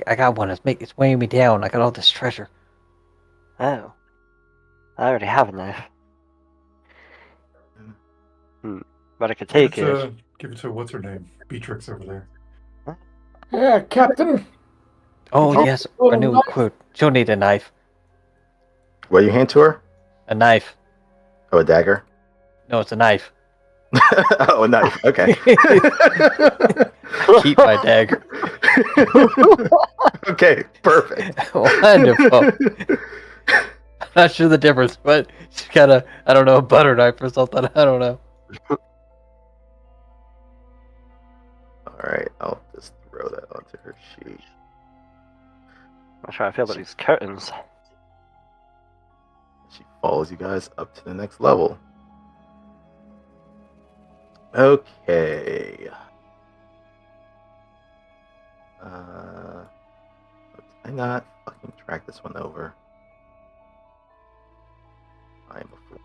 I got one. It's weighing me down. I got all this treasure. Oh. I already have a knife. But I could take it. Give it to what's her name? Beatrix over there. Yeah, Captain. Oh, Oh, yes, oh, our new knife. recruit. She'll need a knife. What do you hand to her? A knife. Oh, a dagger? No, it's a knife. Oh, a knife. Okay. Keep my dagger. Okay, perfect. Wonderful. I'm not sure the difference, but she's got a, I don't know, a butter knife or something. I don't know. Alright, I'll just throw that onto her sheet. I'm trying to feel about these curtains. She follows you guys up to the next level. Okay. Did I not fucking track this one over? I am a fool.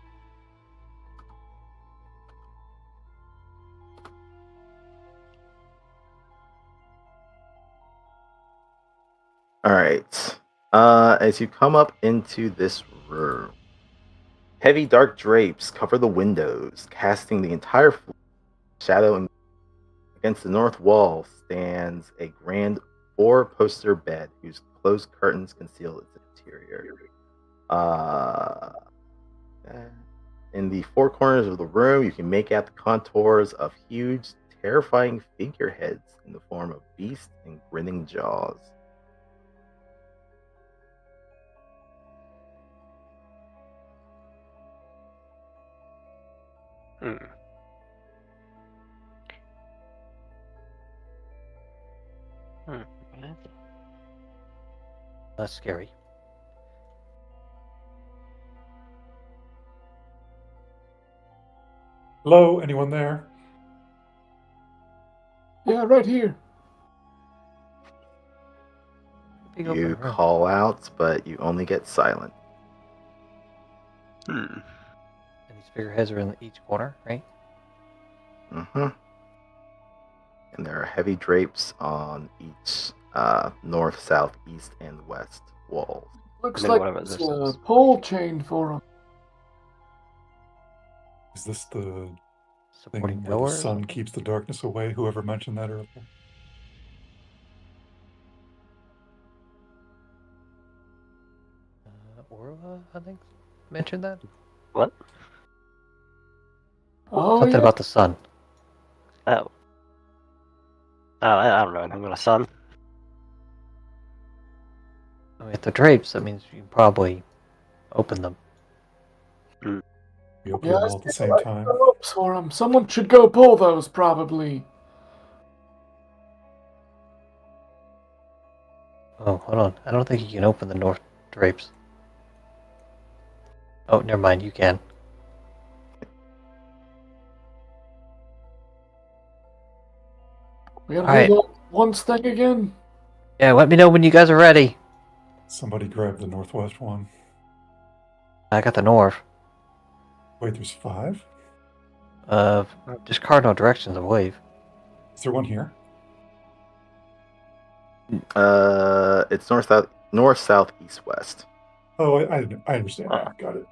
Alright. As you come up into this room, heavy dark drapes cover the windows, casting the entire floor shadow. Against the north wall stands a grand four-poster bed whose closed curtains conceal its interior. In the four corners of the room, you can make out the contours of huge, terrifying figureheads in the form of beasts and grinning jaws. That's scary. Hello, anyone there? Yeah, right here. Big You open room. call out, but you only get silent. And these figureheads are in each corner, right? Mm-hmm. And there are heavy drapes on each north, south, east, and west walls. Looks And then like what about it's this? a pole chain for him. Is this the Supporting thing where the pillars. sun keeps the darkness away? Whoever mentioned that earlier. Orla, I think, mentioned that. What? Oh, Something yeah. about the sun. Oh. Oh, I don't know anything about a sun. I mean, if they're drapes, that means you can probably open them. We open Yeah, them I all at the still same like time. the ropes for him. Someone should go pull those, probably. Oh, hold on. I don't think you can open the north drapes. Oh, never mind. You can. We gotta All right. do that once thing again. Yeah, let me know when you guys are ready. Somebody grab the northwest one. I got the north. Wait, there's 5? Just cardinal directions, I believe. Is there one here? It's north, south, east, west. Oh, I understand. Ah. Got it.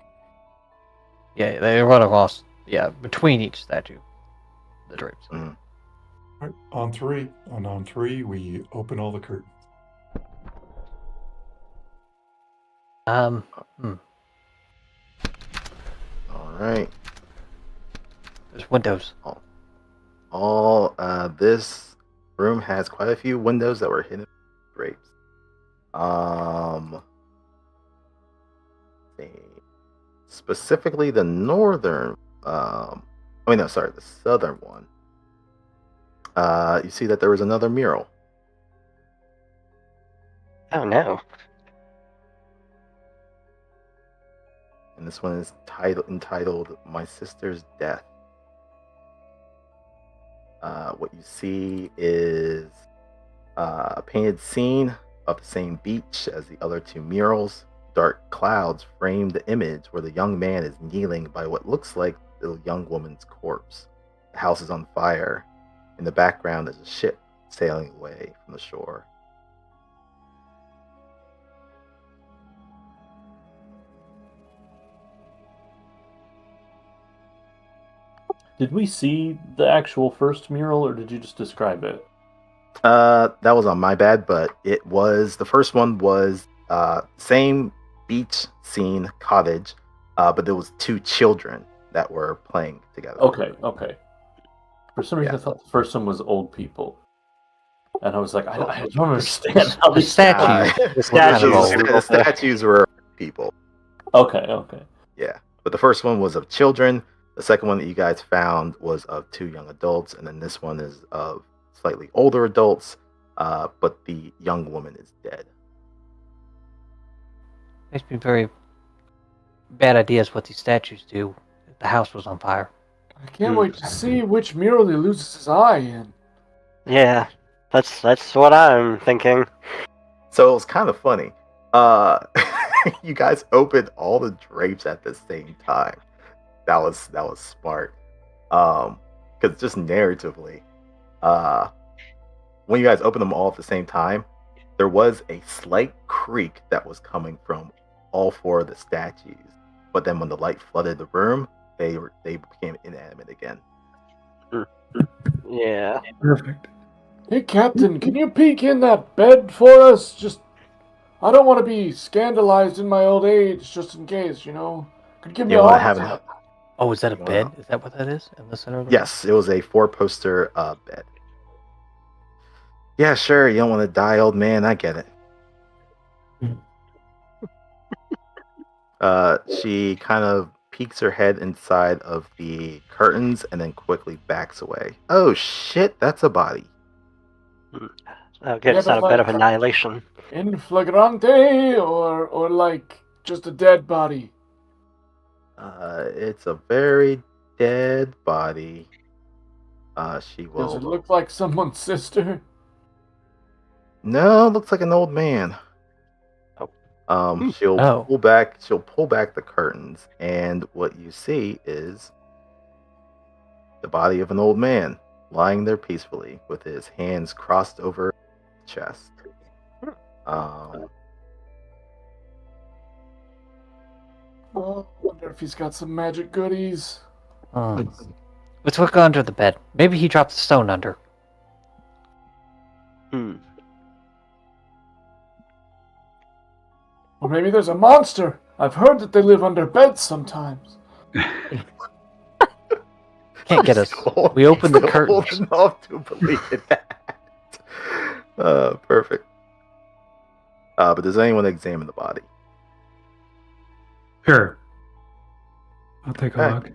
Yeah, they run across. Yeah, between each statue, the drapes. Mm. All right, on 3. And on 3, we open all the curtains. Hmm. All right. There's windows. This room has quite a few windows that were hidden in drapes. Specifically the northern, the southern one. You see that there was another mural. Oh no. And this one is entitled "My Sister's Death." What you see is a painted scene of the same beach as the other two murals. Dark clouds frame the image where the young man is kneeling by what looks like the young woman's corpse. The house is on fire. In the background is a ship sailing away from the shore. Did we see the actual first mural, or did you just describe it? That was on my bad, but the first one was same beach scene cottage, but there was two children that were playing together. Okay. For some reason, Yeah. I thought the first one was old people, and I was like, I don't understand how these statues. The statues were people. Okay. Yeah, but the first one was of children. The second one that you guys found was of two young adults, and then this one is of slightly older adults, but the young woman is dead. Makes me very bad ideas what these statues do. The house was on fire. I can't wait to see which mural he loses his eye in. Yeah, that's what I'm thinking. So it was kind of funny. You guys opened all the drapes at the same time. That was smart. Because just narratively, when you guys opened them all at the same time, there was a slight creak that was coming from all four of the statues. But then when the light flooded the room, they became inanimate again. Yeah. Perfect. Hey, Captain, can you peek in that bed for us? I don't want to be scandalized in my old age, just in case, you know? Could give me You a want to heart have attack. Oh, is that a Wow. bed? Is that what that is in the center of the Yes, it was a 4-poster bed. Yeah, sure. You don't want to die, old man. I get it. She kind of peeks her head inside of the curtains and then quickly backs away. Oh shit, that's a body. Okay, Yeah, it's not a but bed of like- annihilation. In flagrante, or like just a dead body? It's a very dead body. She will. Does it look like someone's sister? No, looks like an old man. She'll Oh. pull back the curtains, and what you see is the body of an old man lying there peacefully with his hands crossed over his chest. Oh, I wonder if he's got some magic goodies. Let's look under the bed. Maybe he dropped the stone under. Or maybe there's a monster. I've heard that they live under beds sometimes. Can't get us. We opened the curtains. Old enough to believe in that. Perfect. But does anyone examine the body? Sure. I'll take a Okay. look.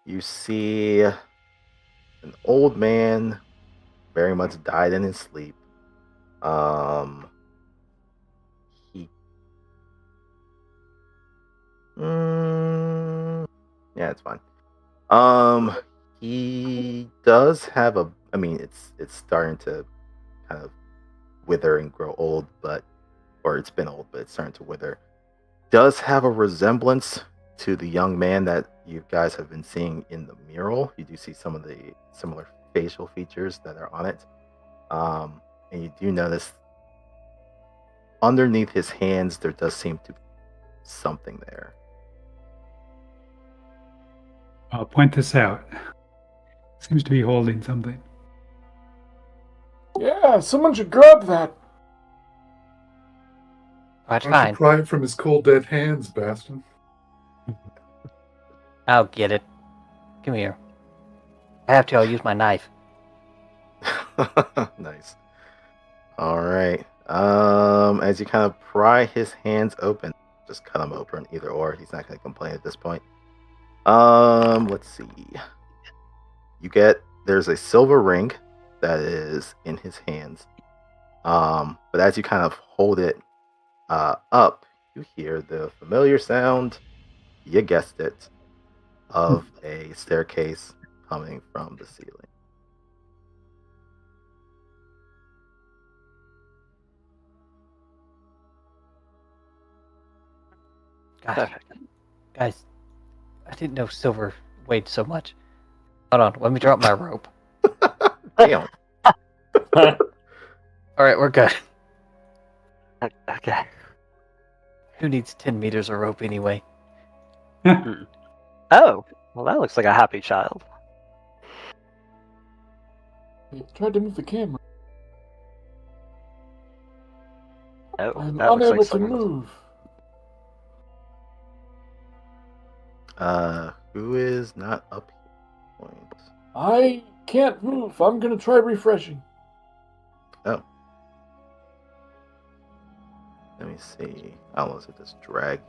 You see an old man, very much died in his sleep. Yeah, it's fine. He does have a. I mean, it's starting to kind of wither and grow old, or it's been old, but it's starting to wither. Does have a resemblance to the young man that you guys have been seeing in the mural. You do see some of the similar facial features that are on it. And you do notice underneath his hands there does seem to be something there. I'll point this out. Seems to be holding something. Yeah, someone should grab that. That's Why don't fine. you pry it from his cold dead hands, Bastion? I'll get it. Come here. I have to. I'll use my knife. Nice. All right. As you kind of pry his hands open, just cut them open either or. He's not going to complain at this point. Let's see. There's a silver ring that is in his hands. But as you kind of hold it up, you hear the familiar sound, you guessed it, of a staircase coming from the ceiling. Guys, I didn't know silver weighed so much. Hold on, let me drop my rope. Damn. Alright, we're good. Okay. Who needs 10 meters of rope anyway? Oh, well, that looks like a happy child. He tried to move the camera. Oh, I'm that looks unable like to someone. move. Who is not up here? Point. I can't move. I'm gonna try refreshing. Oh. Let me see. I'll also just drag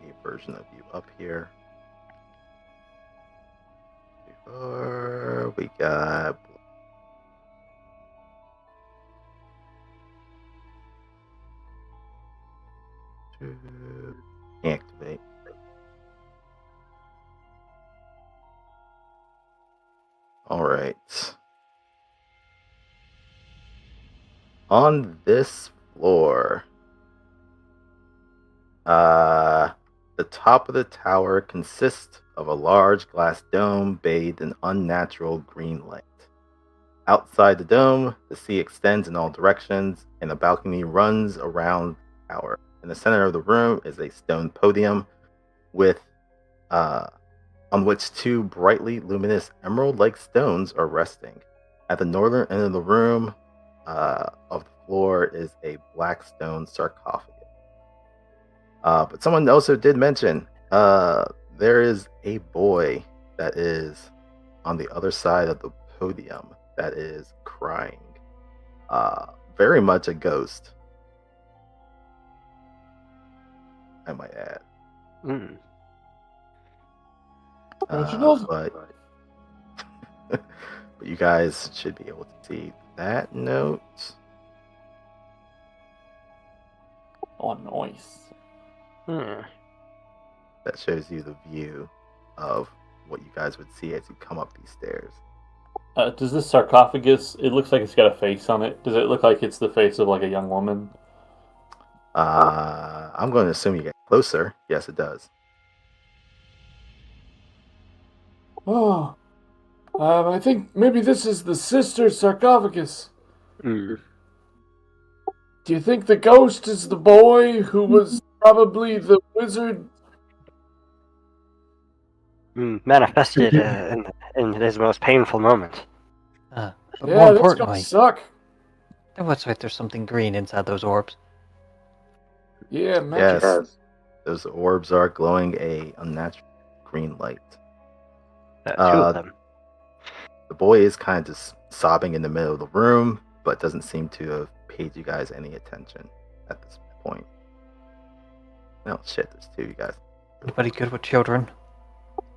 a version of you up here. Before we got activate. All right. On this floor, the top of the tower consists of a large glass dome bathed in unnatural green light. Outside the dome, the sea extends in all directions, and a balcony runs around the tower. In the center of the room is a stone podium with on which two brightly luminous emerald-like stones are resting. At the northern end of the room of the floor is a black stone sarcophagus. But someone also did mention there is a boy that is on the other side of the podium that is crying. Very much a ghost, I might add. But you guys should be able to see that note. Oh, nice. That shows you the view of what you guys would see as you come up these stairs. Does this sarcophagus, it looks like it's got a face on it. Does it look like it's the face of like a young woman? I'm going to assume you get closer. Yes, it does. Oh, I think maybe this is the sister's sarcophagus. Do you think the ghost is the boy who was probably the wizard? Manifested in his most painful moment. But Yeah, more that's gonna importantly, suck. it looks like there's something green inside those orbs. Yeah, magic. Yes, those orbs are glowing a unnatural green light. Two of them. The boy is kind of just sobbing in the middle of the room, but doesn't seem to have paid you guys any attention at this point. Oh shit, there's two of you guys. Anybody good with children?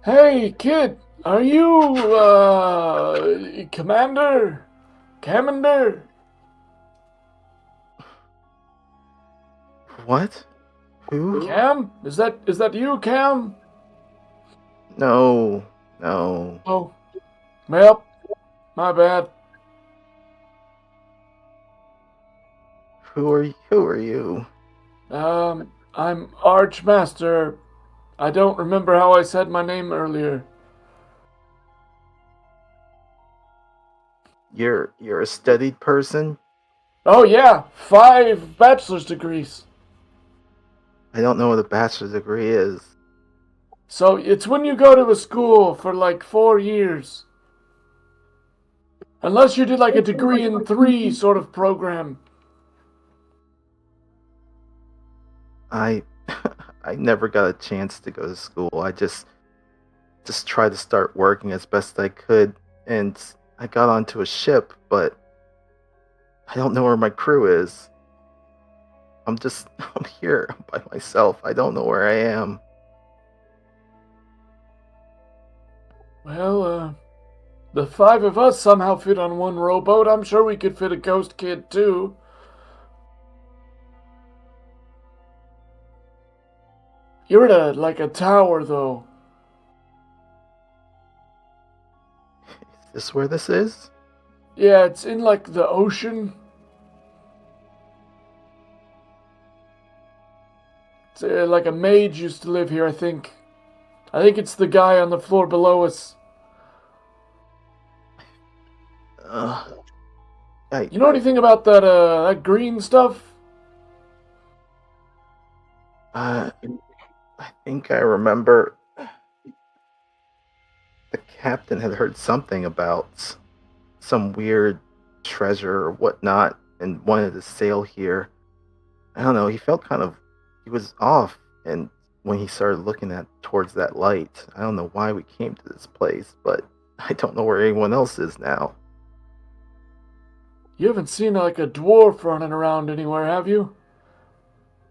Hey, kid, are you, Commander? What? Who? Cam? Is that you, Cam? No. Oh, well, my bad. Who are you? I'm Archmaster. I don't remember how I said my name earlier. You're a studied person? Oh yeah, 5 bachelor's degrees. I don't know what a bachelor's degree is. So it's when you go to a school for like 4 years. Unless you did like a degree in 3 sort of program. I never got a chance to go to school. I just tried to start working as best I could, and I got onto a ship, but I don't know where my crew is. I'm here by myself. I don't know where I am. Well, the 5 of us somehow fit on one rowboat. I'm sure we could fit a ghost kid too. You're at a tower, though. Is this where this is? Yeah, it's in, the ocean. It's, a mage used to live here, I think. I think it's the guy on the floor below us. You know anything about that green stuff? I think I remember the captain had heard something about some weird treasure or whatnot and wanted to sail here. I don't know, he was off, and when he started looking towards that light, I don't know why we came to this place, but I don't know where anyone else is now. You haven't seen a dwarf running around anywhere, have you?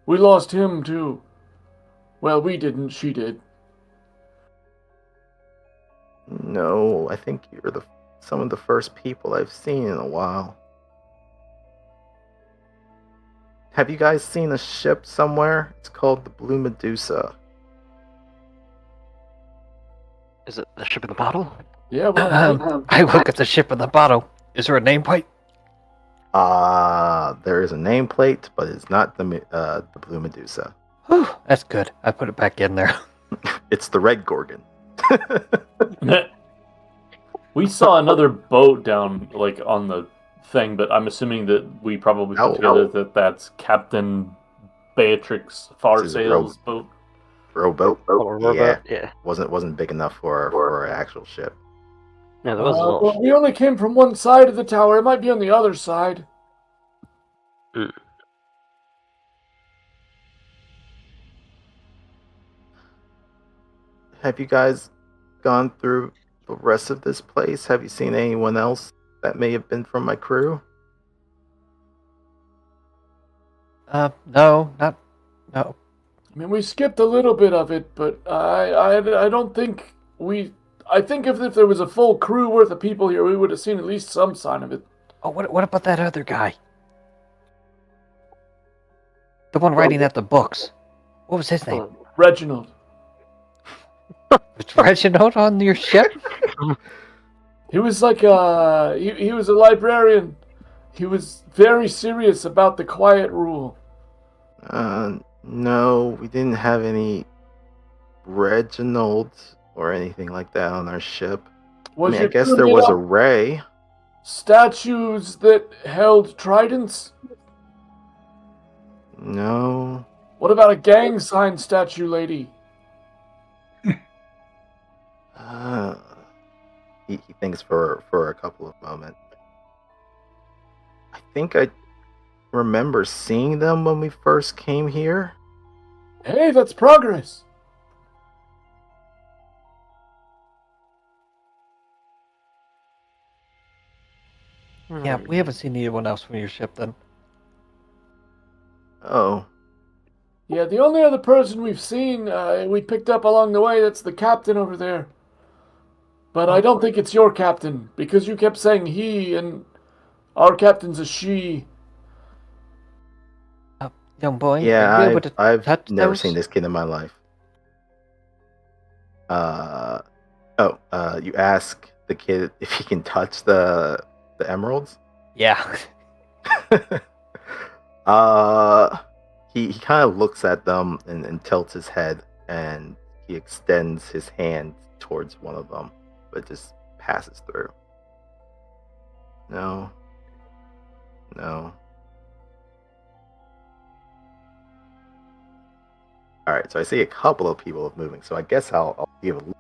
We lost him too. Well, we didn't, she did. No, I think you're some of the first people I've seen in a while. Have you guys seen a ship somewhere? It's called the Blue Medusa. Is it the ship in the bottle? Yeah, well, I look at the ship in the bottle. Is there a nameplate? There is a nameplate, but it's not the Blue Medusa. Whew, that's good. I put it back in there. It's the Red Gorgon. We saw another boat down, on the thing, but I'm assuming that we probably put together that that's Captain Beatrix Farsail's boat. Rowboat. Rowboat, yeah. Wasn't big enough for an actual ship. No, there was a little. well, we only came from one side of the tower. It might be on the other side. Have you guys gone through the rest of this place? Have you seen anyone else that may have been from my crew? No. I mean, we skipped a little bit of it, but I don't think I think if there was a full crew worth of people here, we would have seen at least some sign of it. Oh, what about that other guy? The one writing at the books. What was his name? Reginald. Was Reginald on your ship? He was he was a librarian. He was very serious about the quiet rule. No, we didn't have any Reginald or anything like that on our ship. I guess there was a Ray. Statues that held tridents? No. What about a gang sign statue lady? He thinks for a couple of moments. I think I remember seeing them when we first came here. Hey, that's progress. Yeah, we haven't seen anyone else from your ship then. Oh. Yeah, the only other person we've seen, we picked up along the way, that's the captain over there. But I don't think it's your captain, because you kept saying he, and our captain's a she. Young boy, Yeah, are you able to I've touch never those? seen this kid in my life. You ask the kid if he can touch the emeralds? Yeah. He kind of looks at them and tilts his head, and he extends his hand towards one of them, but just passes through. No. Alright, so I see a couple of people moving, so I guess I'll give a...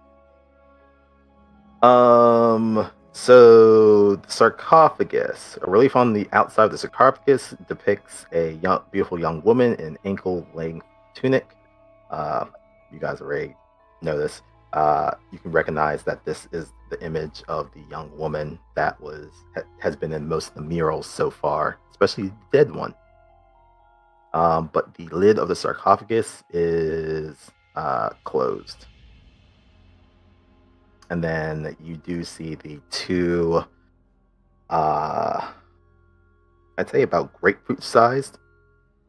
So the sarcophagus. A relief on the outside of the sarcophagus depicts a beautiful young woman in an ankle-length tunic. You guys already know this. You can recognize that this is the image of the young woman that has been in most of the murals so far, especially the dead one. But the lid of the sarcophagus is closed. And then you do see the two, I'd say about grapefruit-sized,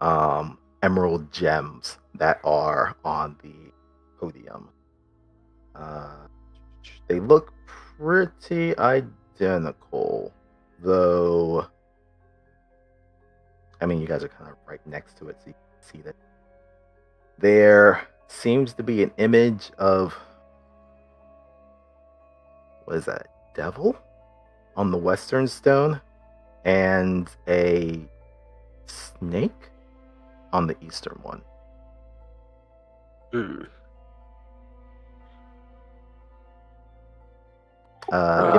emerald gems that are on the podium. They look pretty identical, though. I mean, you guys are kind of right next to it, so you can see that there seems to be an image of, what is that, devil on the western stone, and a snake on the eastern one. Give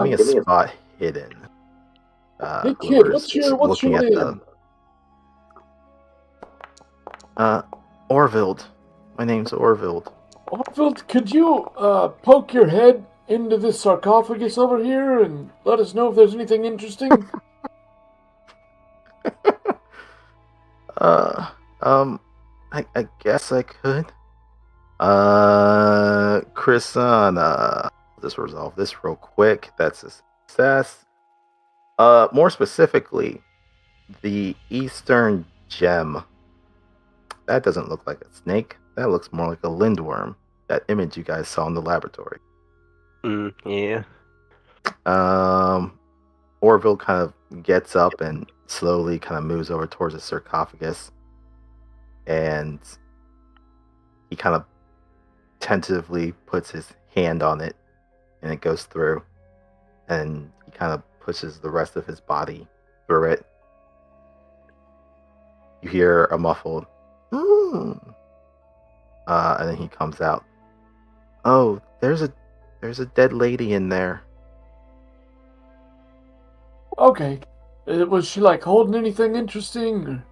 me a spot hidden. Hey kid, what's looking your at name? Orville. My name's Orville. Orville, could you poke your head into this sarcophagus over here and let us know if there's anything interesting? I guess I could. Chris, just resolve this real quick. That's a success. More specifically, the Eastern Gem. That doesn't look like a snake. That looks more like a lindworm. That image you guys saw in the laboratory. Yeah. Orville kind of gets up and slowly kind of moves over towards the sarcophagus. And he kind of tentatively puts his hand on it, and it goes through. And he kind of pushes the rest of his body through it. You hear a muffled, and then he comes out. Oh, there's a dead lady in there. Okay. Was she like holding anything interesting?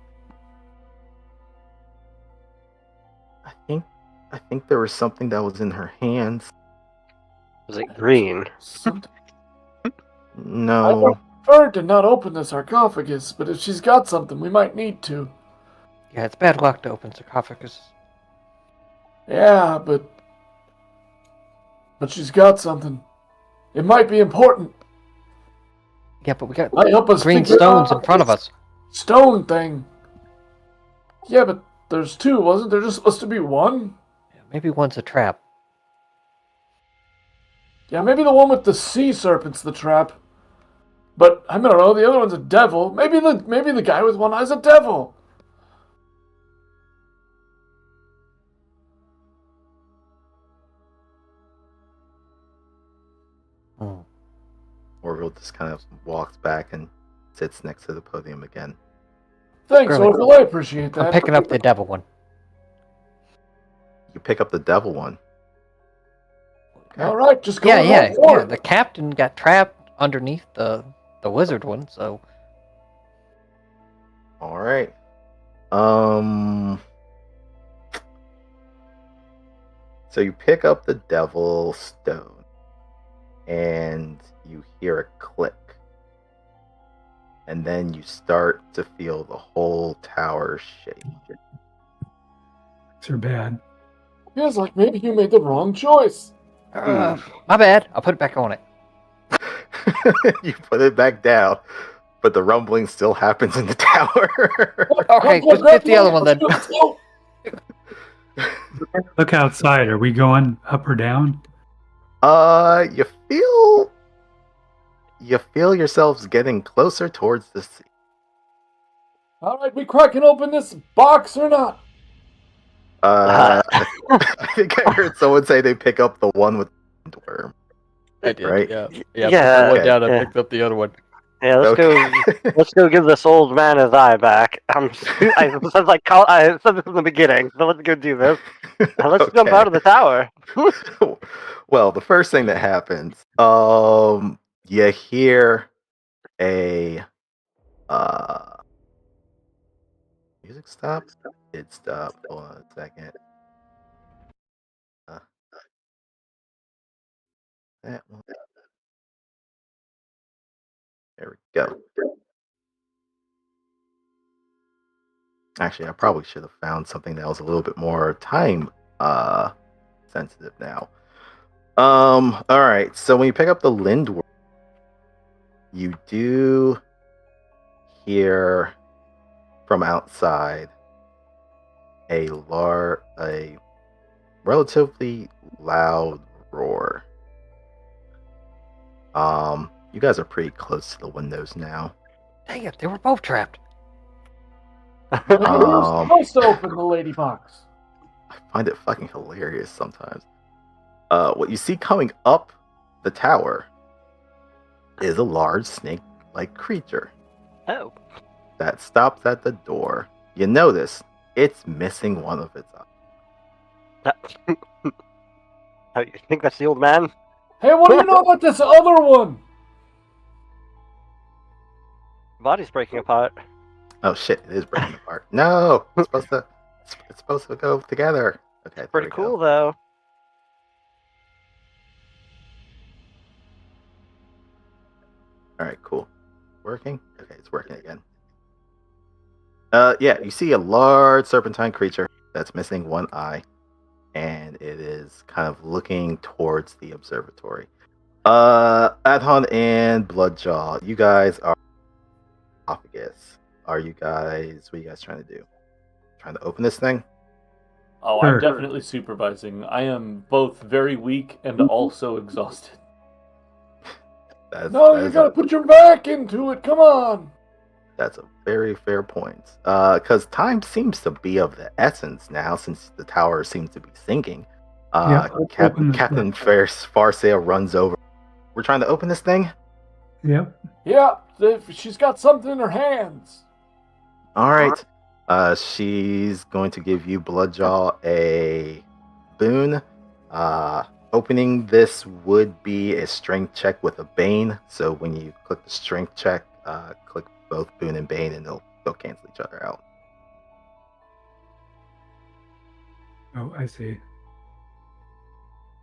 I think there was something that was in her hands. Was it green? Something. No. I prefer to not open the sarcophagus, but if she's got something, we might need to. Yeah, it's bad luck to open sarcophagus. Yeah, but she's got something. It might be important. Yeah, but we got Might help us green figure stones out in front of this us. Stone thing. Yeah, but there's two, wasn't there? Just supposed to be one? Yeah, maybe one's a trap. Yeah, maybe the one with the sea serpent's the trap. But I don't know. The other one's a devil. Maybe the guy with one eye's a devil. Orville just kind of walks back and sits next to the podium again. Thanks, Girly. Orville. I appreciate that. I'm picking up the devil one. You pick up the devil one. All right, just go. Yeah. The captain got trapped underneath the wizard one, so. All right. So you pick up the devil stone, and you hear a click, and then you start to feel the whole tower shake. These are bad. Feels like maybe you made the wrong choice. My bad. I'll put it back on it. You put it back down, but the rumbling still happens in the tower. Okay, let's get the other one then. Let's go. Look outside. Are we going up or down? You feel yourselves getting closer towards the sea. All right, we cracking open this box or not? I think I heard someone say they pick up the one with the worm. I did, right? yeah. Yeah, Put one down and yeah. picked up the other one. Yeah, let's Okay. let's go give this old man his eye back. I said this in the beginning, so let's go do this. And let's jump Okay. out of the tower. Well, the first thing that happens, you hear a music stop. It stopped. Hold on a second. That one. There we go. Actually, I probably should have found something that was a little bit more time sensitive now. All right. So when you pick up the lindworm, you do hear from outside a relatively loud roar. You guys are pretty close to the windows now. Dang it, they were both trapped. You're supposed to open the lady box. I find it fucking hilarious sometimes. What you see coming up the tower is a large snake-like creature Oh. that stops at the door. You notice it's missing one of its eyes. Oh, you think that's the old man? Hey, what do you know about this other one? Body's breaking apart. Oh shit! It is breaking apart. No, it's supposed to go together. Okay, there Pretty we go. cool, though. All right, cool. Working? Okay, it's working again. Yeah, you see a large serpentine creature that's missing one eye, and it is kind of looking towards the observatory. Adhon and Bloodjaw, you guys are esophagus. What are you guys trying to do? Trying to open this thing? Oh, Sure. I'm definitely supervising. I am both very weak and also exhausted. No, you gotta put your back into it. Come on. That's a very fair point. Because time seems to be of the essence now, since the tower seems to be sinking. Yeah, let's open this Captain Farsail runs over. We're trying to open this thing? Yep. Yeah, she's got something in her hands. All right. She's going to give you Bloodjaw a boon. Opening this would be a strength check with a bane. So when you click the strength check, click both boon and bane, and they'll cancel each other out. Oh, I see.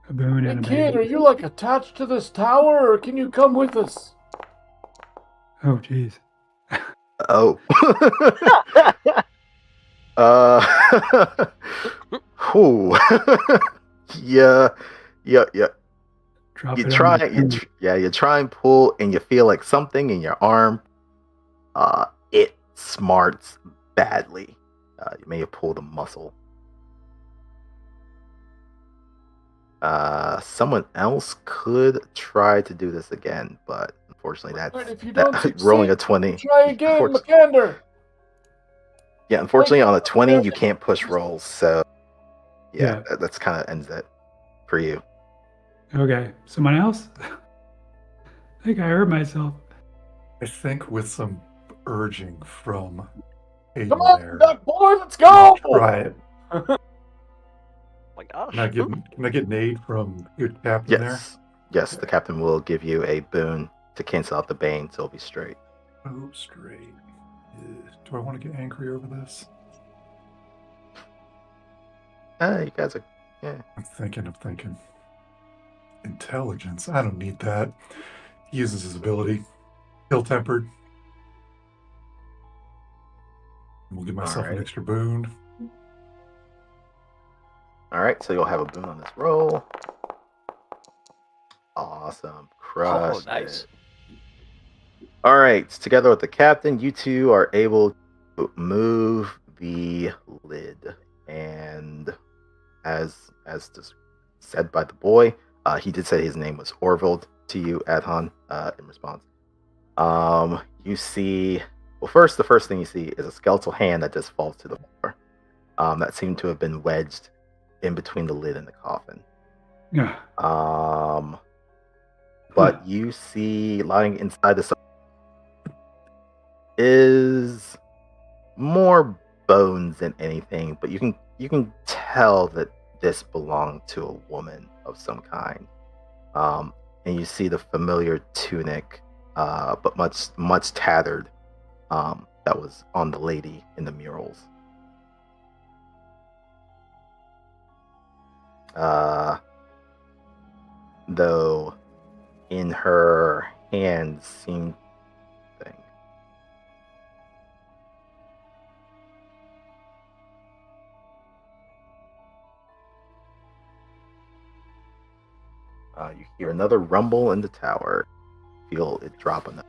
A boon Hey, and a kid, bane. are you like attached to this tower, or can you come with us? Oh, jeez. Oh. Whew. Yeah. Drop You it try, on my finger. you try and pull, and you feel like something in your arm. It smarts badly. You may have pulled a muscle. Someone else could try to do this again, but unfortunately, Alright, if you don't succeed, rolling a 20. try again, Makander. Yeah, unfortunately, on a 20, you can't push rolls. So, Yeah. that's kind of ends it for you. Okay. Someone else? I think I hurt myself. I think with some urging from Aiden Come on, there, duck boy, let's go. I'll try it. Oh my gosh. Can I get an aid from good captain there? Yes, the captain will give you a boon to cancel out the bane, so it'll be straight. Oh, straight. Do I want to get angry over this? You guys are, yeah. I'm thinking. Intelligence. I don't need that. He uses his ability. Ill-tempered. We'll give myself an Alright. extra boon. All right, so you'll have a boon on this roll. Awesome. Crushed nice. it. All right, together with the captain, you two are able to move the lid. And as just said by the boy, he did say his name was Orville to you, Adhan, in response. You see, well, the first thing you see is a skeletal hand that just falls to the floor. That seemed to have been wedged in between the lid and the coffin. Yeah. But you see lying inside the is more bones than anything, but you can tell that this belonged to a woman of some kind. And you see the familiar tunic, but much tattered, that was on the lady in the murals. Though in her hands seemed thing. You hear another rumble in the tower. Feel it drop on the.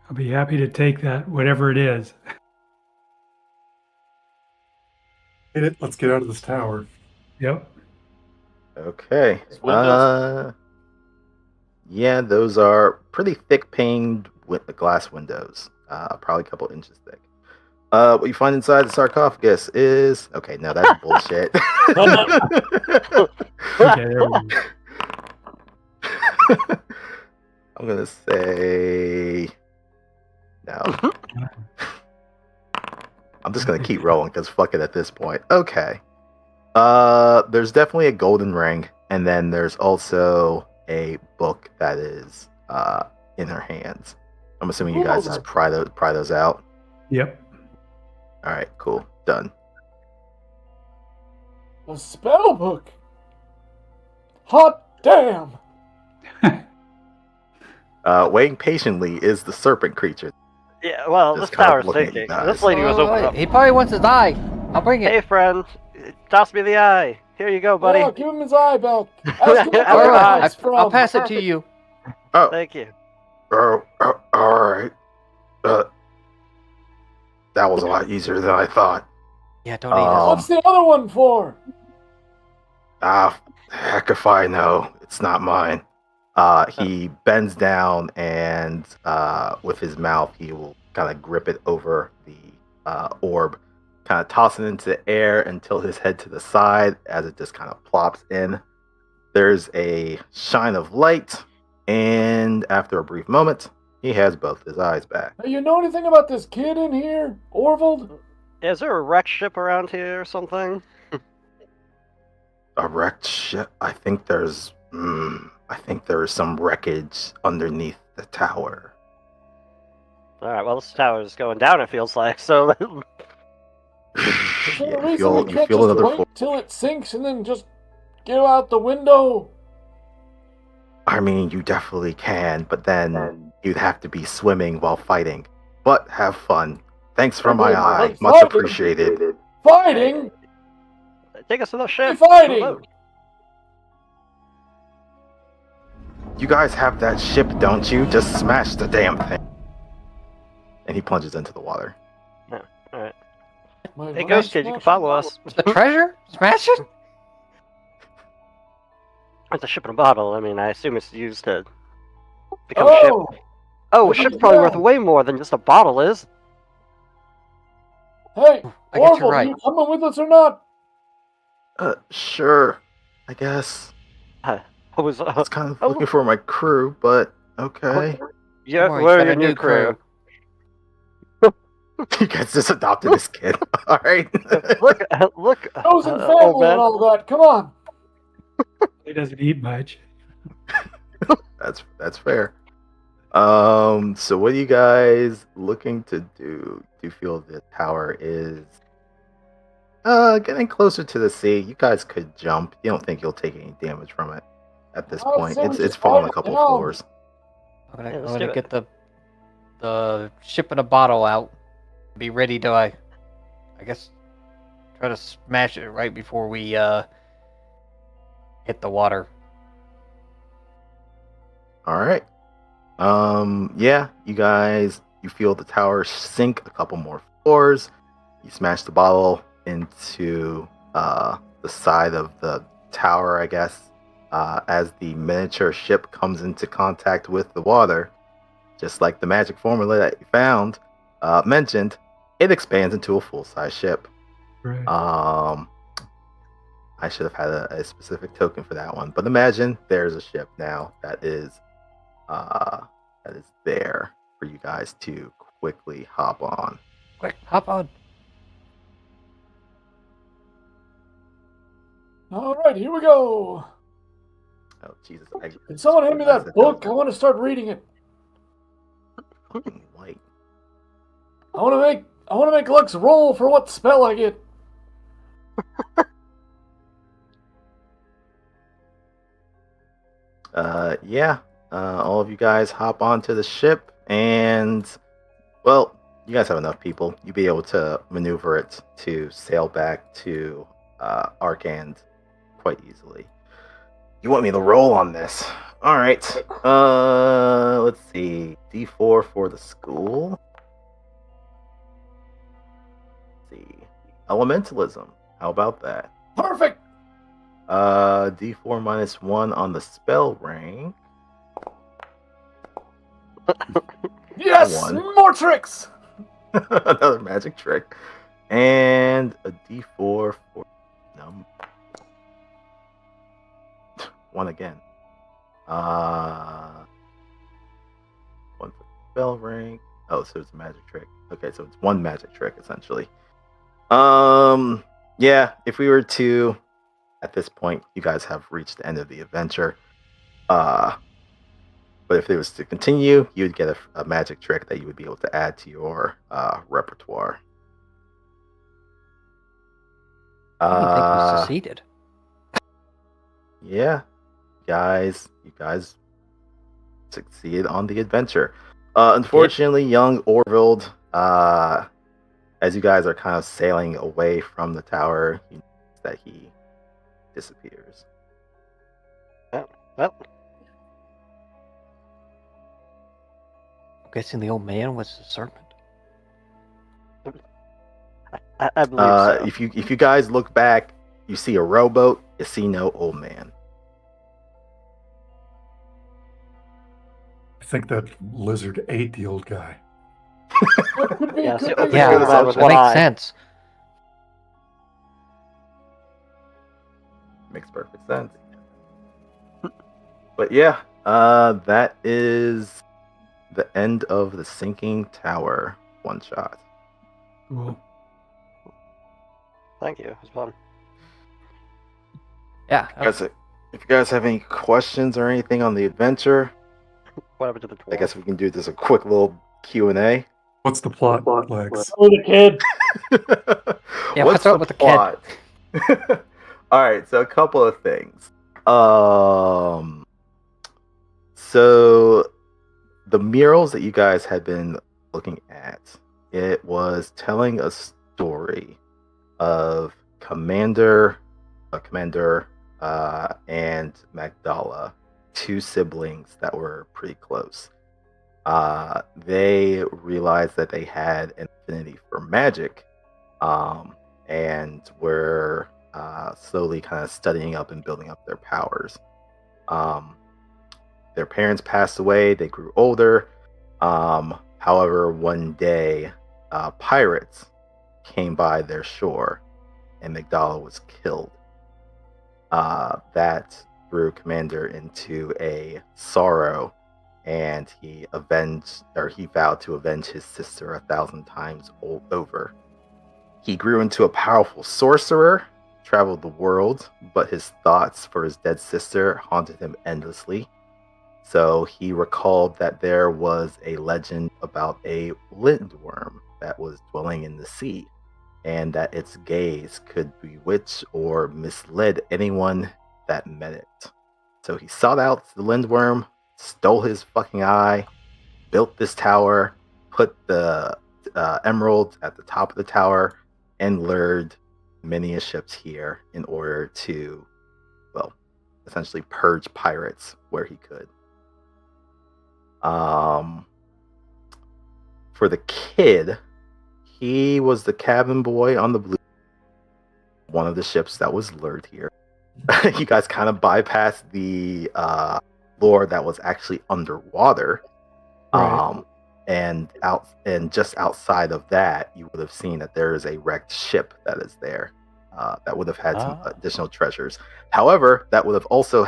I'll be happy to take that, whatever it is. Hit it. Let's get out of this tower. Yep. Okay. Windows? Yeah, those are pretty thick paned glass windows. Probably a couple inches thick. What you find inside the sarcophagus is okay. No, that's bullshit. Okay, there we go. I'm gonna say no. I'm just gonna keep rolling because fuck it at this point. Okay. There's definitely a golden ring, and then there's also a book that is in her hands. I'm assuming you guys just pry those out. Yep. All right, cool, done. A spell book. Hot damn. Waiting patiently is the serpent creature. Yeah, well, Just this kind of tower's looking at you sinking. guys. This lady was open up. He probably wants his eye. I'll bring it. Hey, friend. Toss me the eye. Here you go, buddy. Yeah, give him his eye back. Ask him where All it right, comes from. I'll pass it to you. Oh, Thank you. all right. That was a lot easier than I thought. Yeah, don't eat it. What's the other one for? Heck if I know. It's not mine. He bends down and with his mouth, he will kind of grip it over the orb, kind of toss it into the air and tilt his head to the side as it just kind of plops in. There's a shine of light, and after a brief moment, he has both his eyes back. Hey, you know anything about this kid in here, Orvald? Is there a wrecked ship around here or something? A wrecked ship? I think there's some wreckage underneath the tower. Alright, well, this tower's going down, it feels like, so... Is there a You reason feel we can't another just wait force. till it sinks and then just get out the window? I mean, you definitely can, but then you'd have to be swimming while fighting. But have fun. Thanks for my eye. Much Fighting? appreciated. Fighting? Take us to the ship! Fighting! Reload. You guys have that ship, don't you? Just smash the damn thing. And he plunges into the water. Alright. Wait, Hey, what? Ghost Kid, you can follow us. The treasure? Smash it? It's a ship in a bottle. I mean, I assume it's used to become a ship. Oh! Oh, a what ship's is probably that? worth way more than just a bottle is. Hey, I guess you're Orvald, are right. you coming with us or not? Sure. I guess. I was, I was kind of looking for my crew, but okay. yeah, Don't worry, where he's are got your a new new crew? You guys just adopted this kid. Alright. Look, Chosen old family man. and all that. Come on. He doesn't eat much. That's fair. So what are you guys looking to do? Do you feel the tower is getting closer to the sea? You guys could jump. You don't think you'll take any damage from it at this I'd point. say we It's just fallen fight a it couple down. floors. I'm Yeah, let's gonna do it. get the ship in a bottle out. Be ready to I guess try to smash it right before we hit the water. Alright. Yeah, you guys, you feel the tower sink a couple more floors. You smash the bottle into the side of the tower, I guess. As the miniature ship comes into contact with the water, just like the magic formula that you found mentioned, it expands into a full-size ship. Right. I should have had a specific token for that one, but imagine there's a ship now that is there for you guys to quickly hop on. Quick, hop on. All right, here we go. Oh Jesus! Can someone hand me that book? I want to start reading it. Fucking white. I want to make Lux roll for what spell I get. Yeah. All of you guys hop onto the ship, and well, you guys have enough people. You'll be able to maneuver it to sail back to Arkand quite easily. You want me to roll on this? All right. Let's see. D4 for the school. Let's see. Elementalism. How about that? Perfect. D4 minus 1 on the spell rank. Yes, One. more tricks. Another magic trick. And a D4 for num. One again. One for spell rank. Oh, so it's a magic trick. Okay, so it's one magic trick essentially. Yeah, if we were to, at this point, you guys have reached the end of the adventure. But if it was to continue, you would get a magic trick that you would be able to add to your repertoire. I don't think we succeeded. Yeah, you guys succeeded on the adventure. Unfortunately, young Orville, as you guys are kind of sailing away from the tower, you notice that he disappears. Well, I'm guessing the old man was the serpent. I believe so. If you guys look back, you see a rowboat. You see no old man. I think that lizard ate the old guy. Could be, Yeah, could so- be. Yeah, good man with that one makes eye. sense. Makes perfect sense. But yeah, that is the end of the Sinking Tower one shot. Cool. Thank you. It was fun. Yeah. If you guys have any questions or anything on the adventure, What happened to the dwarf? I guess we can do this a quick little Q&A. What's the plot, Lex? Oh, the kid. Yeah, what's up with the kid? kid? All right, so a couple of things. So the murals that you guys had been looking at, it was telling a story of Commander and Magdala, two siblings that were pretty close. They realized that they had an affinity for magic, and were slowly kind of studying up and building up their powers. Their parents passed away. They grew older. However, one day, pirates came by their shore, and Magdala was killed. That threw Commander into a sorrow, and he vowed to avenge his sister 1,000 times over. He grew into a powerful sorcerer, traveled the world, but his thoughts for his dead sister haunted him endlessly. So he recalled that there was a legend about a lindworm that was dwelling in the sea, and that its gaze could bewitch or mislead anyone that met it. So he sought out the lindworm, stole his fucking eye, built this tower, put the emerald at the top of the tower, and lured many ships here in order to, well, essentially purge pirates where he could. For the kid, he was the cabin boy on the Blue, one of the ships that was lured here. You guys kind of bypassed the lore that was actually underwater. Right. And just outside of that, you would have seen that there is a wrecked ship that is there that would have had some additional treasures. However, that would have also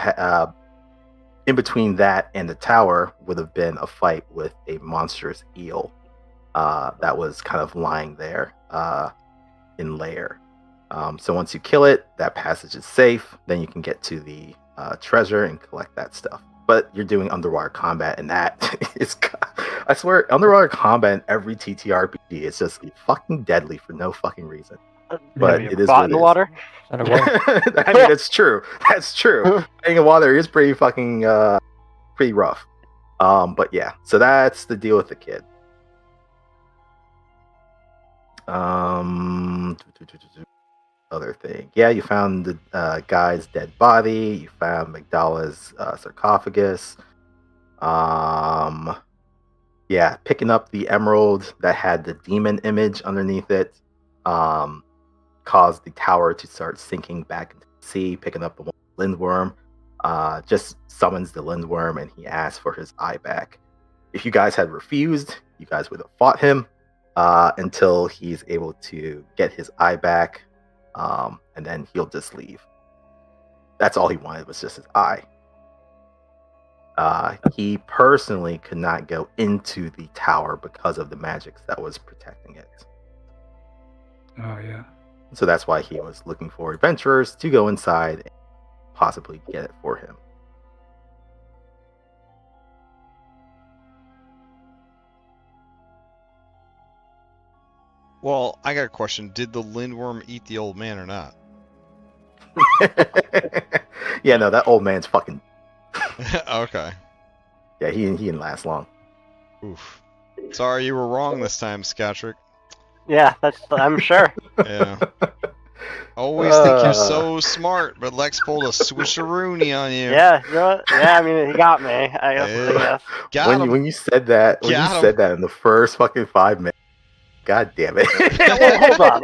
in between that and the tower would have been a fight with a monstrous eel that was kind of lying there in lair. So once you kill it, that passage is safe. Then you can get to the treasure and collect that stuff. But you're doing underwater combat, and that is, I swear, underwater combat in every TTRPG is just fucking deadly for no fucking reason. But Have you it is fought what in it the is. water? Is that a way? I mean, it's true. That's true. Fighting in water is pretty fucking pretty rough. But yeah, so that's the deal with the kid. Other thing, yeah, you found the guy's dead body. You found Magdala's sarcophagus. Yeah, picking up the emerald that had the demon image underneath it. caused the tower to start sinking back into the sea, picking up the lindworm. Just summons the lindworm, and he asks for his eye back. If you guys had refused, you guys would have fought him until he's able to get his eye back, and then he'll just leave. That's all he wanted, was just his eye. He personally could not go into the tower because of the magic that was protecting it. Oh yeah. So that's why he was looking for adventurers to go inside and possibly get it for him. Well, I got a question. Did the lindworm eat the old man or not? Yeah, no, that old man's fucking... Okay. Yeah, he didn't last long. Oof. Sorry you were wrong this time, Scatrick. Yeah, I'm sure. Yeah. Always think you're so smart, but Lex pulled a switcheroony on you. Yeah, you know what? Yeah, I mean, he got me. I guess. Got him. When you said that, said that in the first fucking 5 minutes, god damn it. Well, hold on.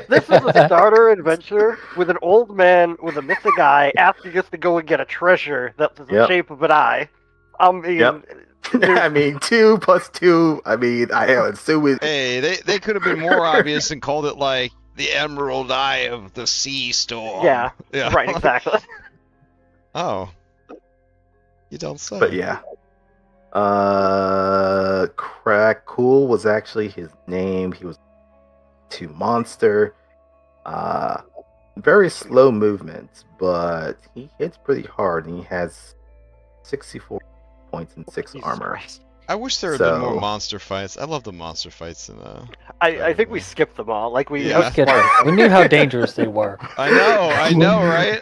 This is a starter adventure with an old man with a missing eye asking us to go and get a treasure that's in the shape of an eye. I mean, I mean, 2 + 2. I mean, I assume it. Hey, they could have been more obvious and called it like the Emerald Eye of the Sea Storm. Yeah. Right, exactly. Oh. You don't say. But yeah. Cool was actually his name. He was 2 monster. Very slow movements, but he hits pretty hard, and he has 64 points and 6 Jesus armor. Christ. I wish there had been more monster fights. I love the monster fights in I think we skipped them all. Like we we knew how dangerous they were. I know, right?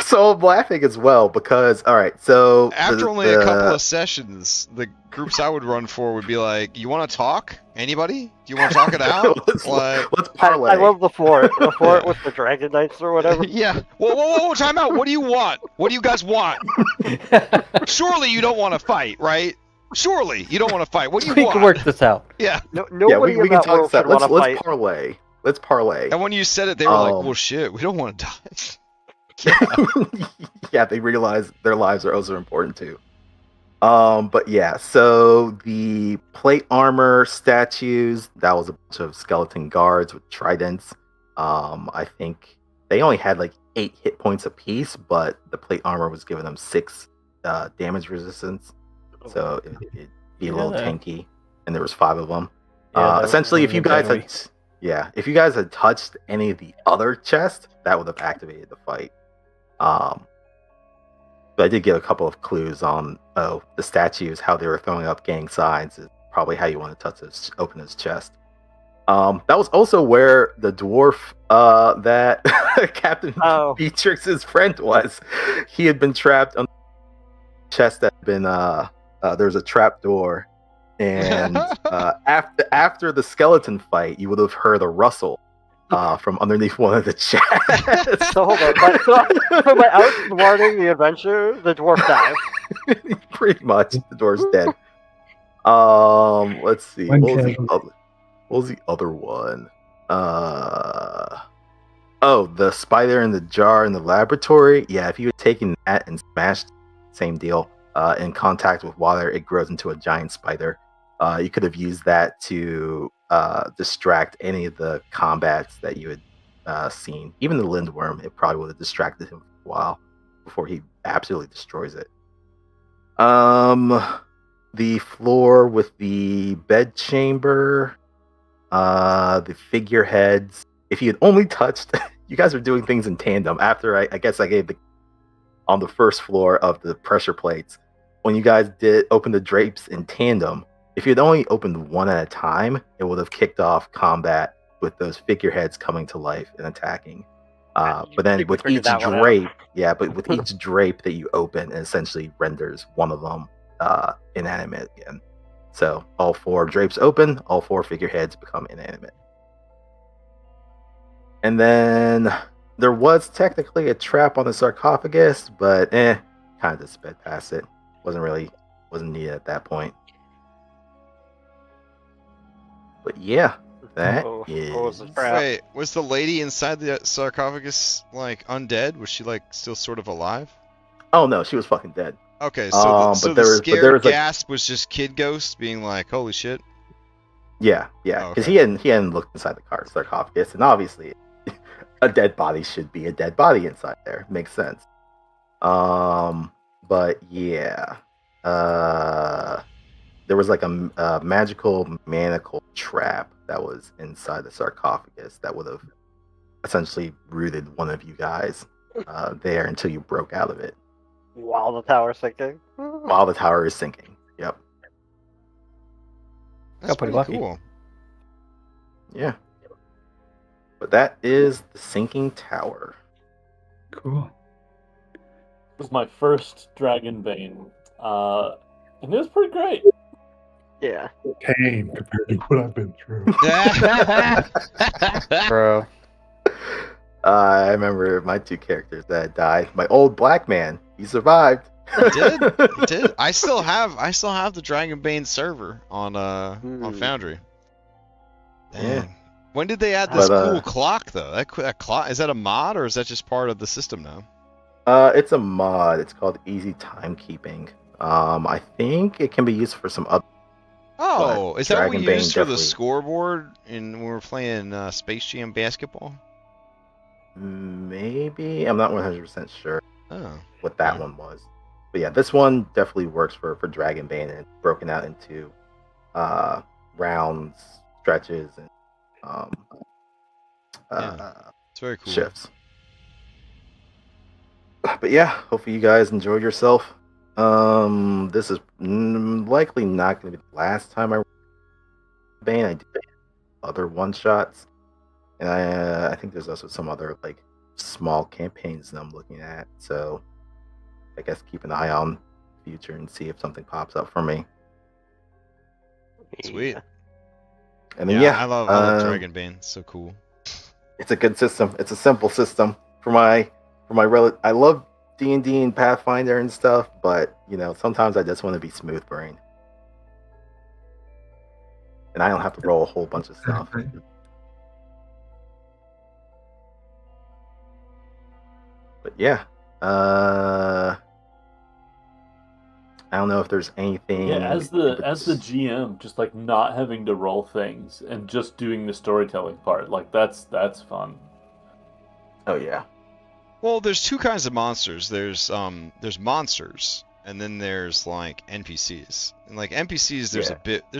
So I'm laughing as well because, all right, so after only a couple of sessions, the groups I would run for would be like, "You want to talk? Anybody? Do you want to talk it out?" let's parlay. I love the fort. The fort with the dragon knights or whatever. Yeah. Whoa! Time out. What do you want? What do you guys want? Surely you don't want to fight, right? Surely you don't want to fight. What do you We want? can work this out. Yeah. Nobody we in can that talk world that. should want to fight. Let's parlay. And when you said it, they were like, "Well, shit, we don't want to die." Yeah, they realize their lives are also important too. But yeah, so the plate armor statues, that was a bunch of skeleton guards with tridents. I think they only had like 8 hit points apiece, but the plate armor was giving them 6 damage resistance. So it'd be a little tanky, and there was 5 of them. Essentially, if you guys had touched any of the other chests, that would have activated the fight. But I did get a couple of clues on the statues, how they were throwing up gang signs is probably how you want to open his chest. That was also where the dwarf that Captain Beatrix's friend was. He had been trapped on the chest that had been there was a trap door, and after the skeleton fight, you would have heard a rustle from underneath one of the chests. So hold on. So by outsmarting the adventure, the dwarf dies. Pretty much, the dwarf's dead. Let's see. What was the other one? The spider in the jar in the laboratory. Yeah, if you had taken that and smashed, same deal. In contact with water, it grows into a giant spider. You could have used that to distract any of the combats that you had seen. Even the lindworm, it probably would have distracted him for a while before he absolutely destroys it. The floor with the bed chamber, the figureheads. If you had only touched, you guys are doing things in tandem. After I guess I gave on the first floor of the pressure plates, when you guys did open the drapes in tandem, if you had only opened one at a time, it would have kicked off combat with those figureheads coming to life and attacking. But then with each drape, with each drape that you open, it essentially renders one of them inanimate again. So all 4 drapes open, all 4 figureheads become inanimate. And then there was technically a trap on the sarcophagus, but kind of just sped past it. Wasn't needed at that point. But yeah, That Oh, is. what was the trap? Wait, was the lady inside the sarcophagus like undead? Was she like still sort of alive? Oh no, she was fucking dead. Okay, so but the there scared was like, gasp was just Kid Ghost being like, "Holy shit!" yeah, Oh, because okay. he hadn't looked inside the sarcophagus, and obviously, a dead body should be a dead body inside there. Makes sense. But yeah, there was like a magical manacle trap that was inside the sarcophagus that would have essentially rooted one of you guys there until you broke out of it While the tower's sinking. while the tower is sinking. Yep. That's pretty pretty lucky. cool. Yeah. But that is the sinking tower. Cool. This was my first Dragonbane, and it was pretty great. Yeah. Tame compared to what I've been through. Bro. I remember my two characters that died. My old black man, he survived. It did. I still have the Dragonbane server on Foundry. Dang. Yeah. When did they add this But, cool clock though? That clock, is that a mod or is that just part of the system now? It's a mod. It's called Easy Timekeeping. I think it can be used for some other. Oh, is that what we Dragonbane used for the definitely- scoreboard when we were playing Space Jam basketball? Maybe I'm not 100% sure Oh. what that one was. But yeah, this one definitely works for Dragonbane, and it's broken out into rounds, stretches, and It's very cool. shifts. But yeah, hopefully you guys enjoyed yourself. This is likely not going to be the last time I Bane. I did other one shots, and I think there's also some other like small campaigns that I'm looking at. So I guess keep an eye on the future and see if something pops up for me. Sweet. And then yeah, I love Dragonbane. It's so cool. it's a good system. It's a simple system for my I love D&D and Pathfinder and stuff, but you know, sometimes I just want to be smooth brain. And I don't have to roll a whole bunch of stuff. But yeah. I don't know if there's anything. Yeah, as the GM, just like not having to roll things and just doing the storytelling part, like that's fun. Oh yeah. Well, there's two kinds of monsters. There's monsters, and then there's like NPCs. And like NPCs, there's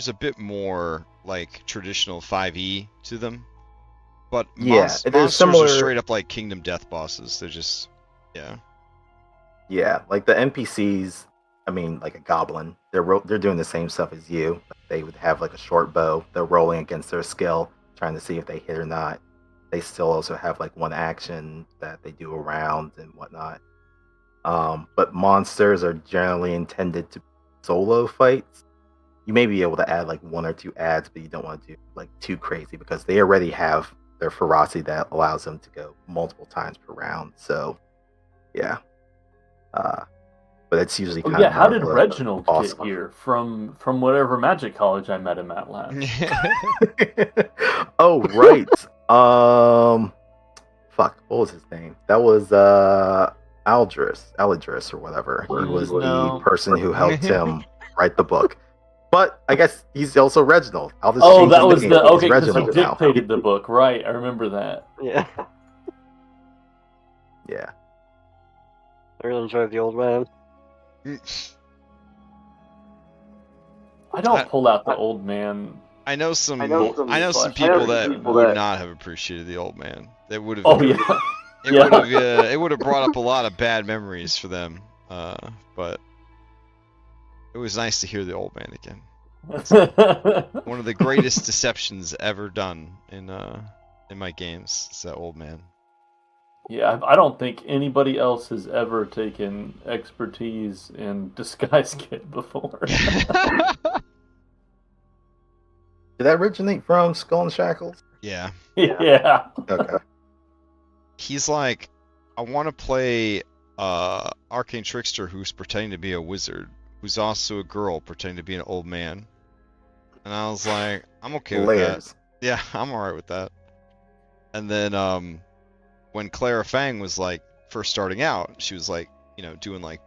a bit more like traditional 5e to them. But monsters are straight up like Kingdom Death bosses. They're just Yeah, like the NPCs. I mean, like a goblin. They're doing the same stuff as you. They would have like a short bow. They're rolling against their skill, trying to see if they hit or not. They still also have like one action that they do around and whatnot. But monsters are generally intended to be solo fights. You may be able to add like one or two adds, but you don't want to do like too crazy because they already have their ferocity that allows them to go multiple times per round. So, yeah. But it's usually kind of how did Reginald get here from whatever magic college I met him at last? Oh right. Fuck, what was his name? That was Aldris or whatever. He was the person who helped him write the book. But I guess he's also Reginald. I'll just change that his was name. the He's because he Reginald now. dictated the book, right? I remember that. Yeah. Yeah. I really enjoyed the old man. I don't pull out the old man. I know some people that would not have appreciated the old man. They would have. Oh yeah. It would have brought up a lot of bad memories for them. But it was nice to hear the old man again. One of the greatest deceptions ever done in my games is that old man. Yeah, I don't think anybody else has ever taken expertise in Disguise Kit before. Did that originate from Skull and Shackles? Yeah. Yeah. Okay. He's like, I want to play Arcane Trickster who's pretending to be a wizard, who's also a girl pretending to be an old man. And I was like, I'm okay with that. Yeah, I'm alright with that. And then when Clara Fang was like first starting out, she was like, you know, doing like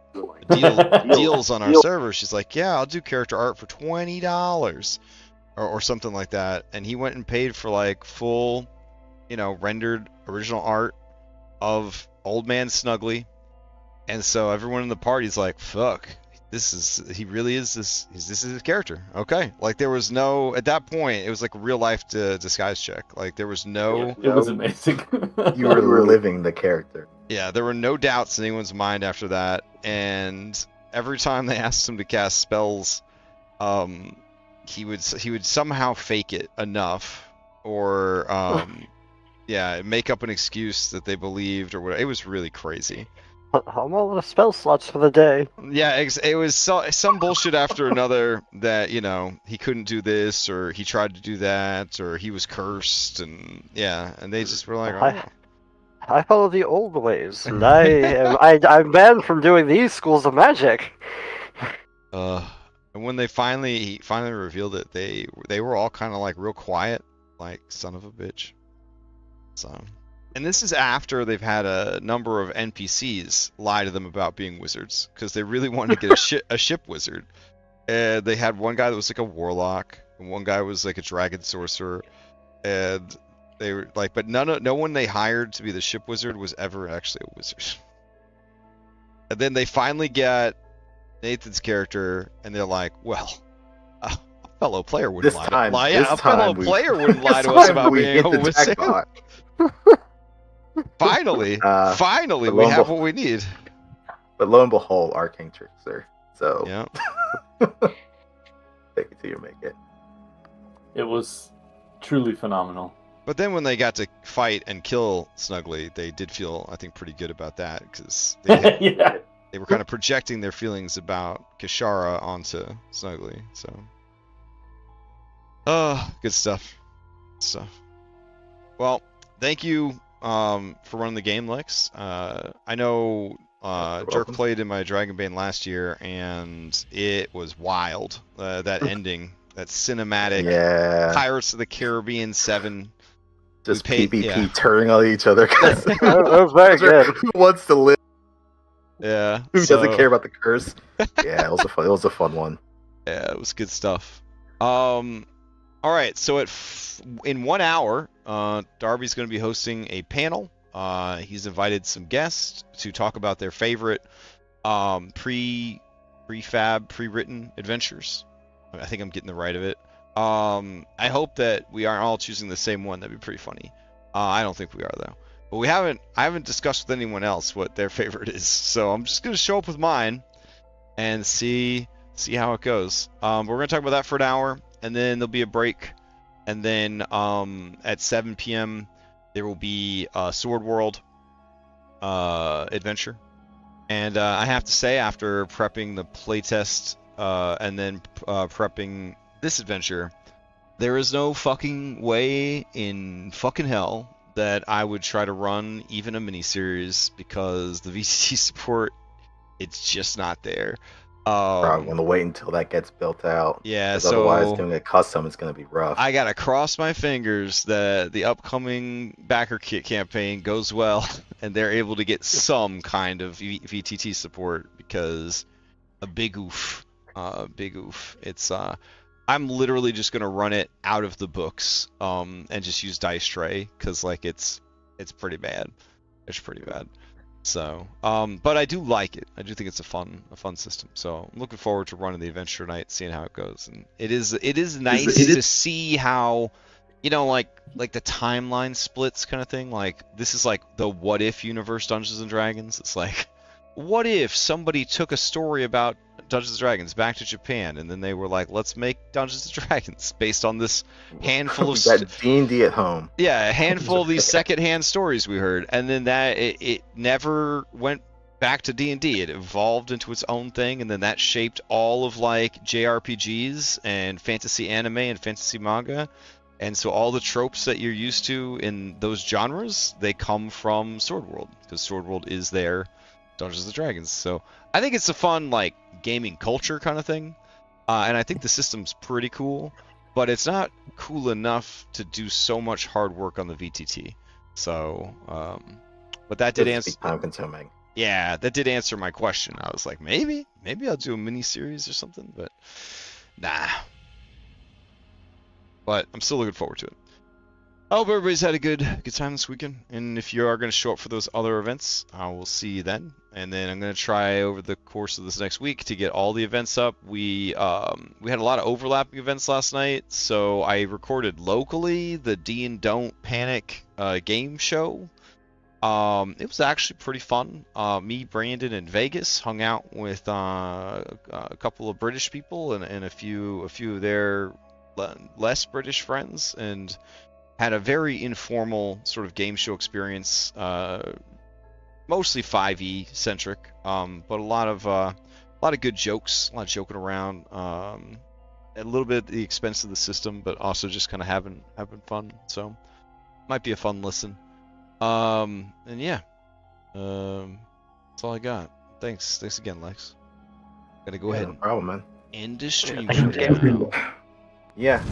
deals on our server. She's like, yeah, I'll do character art for $20 or something like that. And he went and paid for like full, you know, rendered original art of Old Man Snuggly. And so everyone in the party's like, fuck, he really is this is his character. Okay. Like there was no, at that point, it was like a real life disguise check. Like there was no. It was amazing. You were living the character. Yeah, there were no doubts in anyone's mind after that. And every time they asked him to cast spells, he would somehow fake it enough, or yeah, make up an excuse that they believed or whatever. It was really crazy. I'm all out of spell slots for the day. Yeah, it was some bullshit after another that, you know, he couldn't do this, or he tried to do that, or he was cursed, and yeah, and they just were like, oh. I follow the old ways, and I'm banned from doing these schools of magic. And when he finally revealed it, they were all kind of like real quiet, like son of a bitch. So. And this is after they've had a number of NPCs lie to them about being wizards, because they really wanted to get a ship wizard. And they had one guy that was like a warlock, and one guy was like a dragon sorcerer, and they were like, but no one they hired to be the ship wizard was ever actually a wizard. And then they finally get Nathan's character, and they're like, well, a fellow player wouldn't lie to us. Yeah, a fellow player wouldn't lie to us about being a wizard. Finally, we have what we need. But lo and behold, Arcane Trickster. So yeah, take it till you make it. It was truly phenomenal. But then when they got to fight and kill Snuggly, they did feel, I think, pretty good about that, because they were kind of projecting their feelings about Kishara onto Snuggly. So, good stuff. Well, thank you. For running the game, Lex. I know Dirk played in my Dragonbane last year, and it was wild. That ending, that cinematic Pirates of the Caribbean 7. Just PvP turning on each other. That was very good. Who wants to live? Yeah. Who doesn't care about the curse? Yeah, it was a fun one. Yeah, it was good stuff. All right, so in 1 hour, Darby's going to be hosting a panel. He's invited some guests to talk about their favorite pre-written adventures. I think I'm getting the right of it. I hope that we aren't all choosing the same one. That'd be pretty funny. I don't think we are, though. But I haven't discussed with anyone else what their favorite is. So I'm just going to show up with mine and see how it goes. We're going to talk about that for an hour, and then there'll be a break. And then at 7 p.m. there will be a Sword World adventure. And I have to say, after prepping the playtest and then prepping this adventure, there is no fucking way in fucking hell that I would try to run even a miniseries, because the VCT support, it's just not there. Probably going to wait until that gets built out. Yeah, so otherwise doing a custom is going to be rough. I gotta cross my fingers that the upcoming backer kit campaign goes well, and they're able to get some kind of VTT support, because a big oof. It's I'm literally just gonna run it out of the books, and just use dice tray, because like it's pretty bad. It's pretty bad. So, but I do like it. I do think it's a fun system. So I'm looking forward to running the adventure tonight, seeing how it goes. And it is nice to see how, you know, like the timeline splits kind of thing. Like this is like the what if universe Dungeons and Dragons. It's like, what if somebody took a story about Dungeons and Dragons back to Japan, and then they were like, let's make Dungeons and Dragons based on this handful of that D&D at home. Yeah, a handful of these secondhand stories we heard, and then that it never went back to D&D. It evolved into its own thing, and then that shaped all of like JRPGs and fantasy anime and fantasy manga. And so all the tropes that you're used to in those genres, they come from Sword World, because Sword World is their Dungeons and Dragons. So I think it's a fun like gaming culture kind of thing, and I think the system's pretty cool. but it's not cool enough to do so much hard work on the VTT. So, but that did answer. Time consuming. Yeah, that did answer my question. I was like, maybe I'll do a mini series or something, but nah. But I'm still looking forward to it. I hope everybody's had a good time this weekend. And if you are going to show up for those other events, I will see you then. And then I'm going to try over the course of this next week to get all the events up. We had a lot of overlapping events last night, so I recorded locally the D and Don't Panic game show. It was actually pretty fun. Me, Brandon, and Vegas hung out with a couple of British people and a few of their less British friends, and had a very informal sort of game show experience, mostly 5e centric, but a lot of good jokes, a lot of joking around, a little bit at the expense of the system, but also just kind of having fun. So might be a fun listen. And yeah, that's all I got. Thanks again, Lex. Gotta go ahead. No problem, man. End the stream. Thank you. Yeah.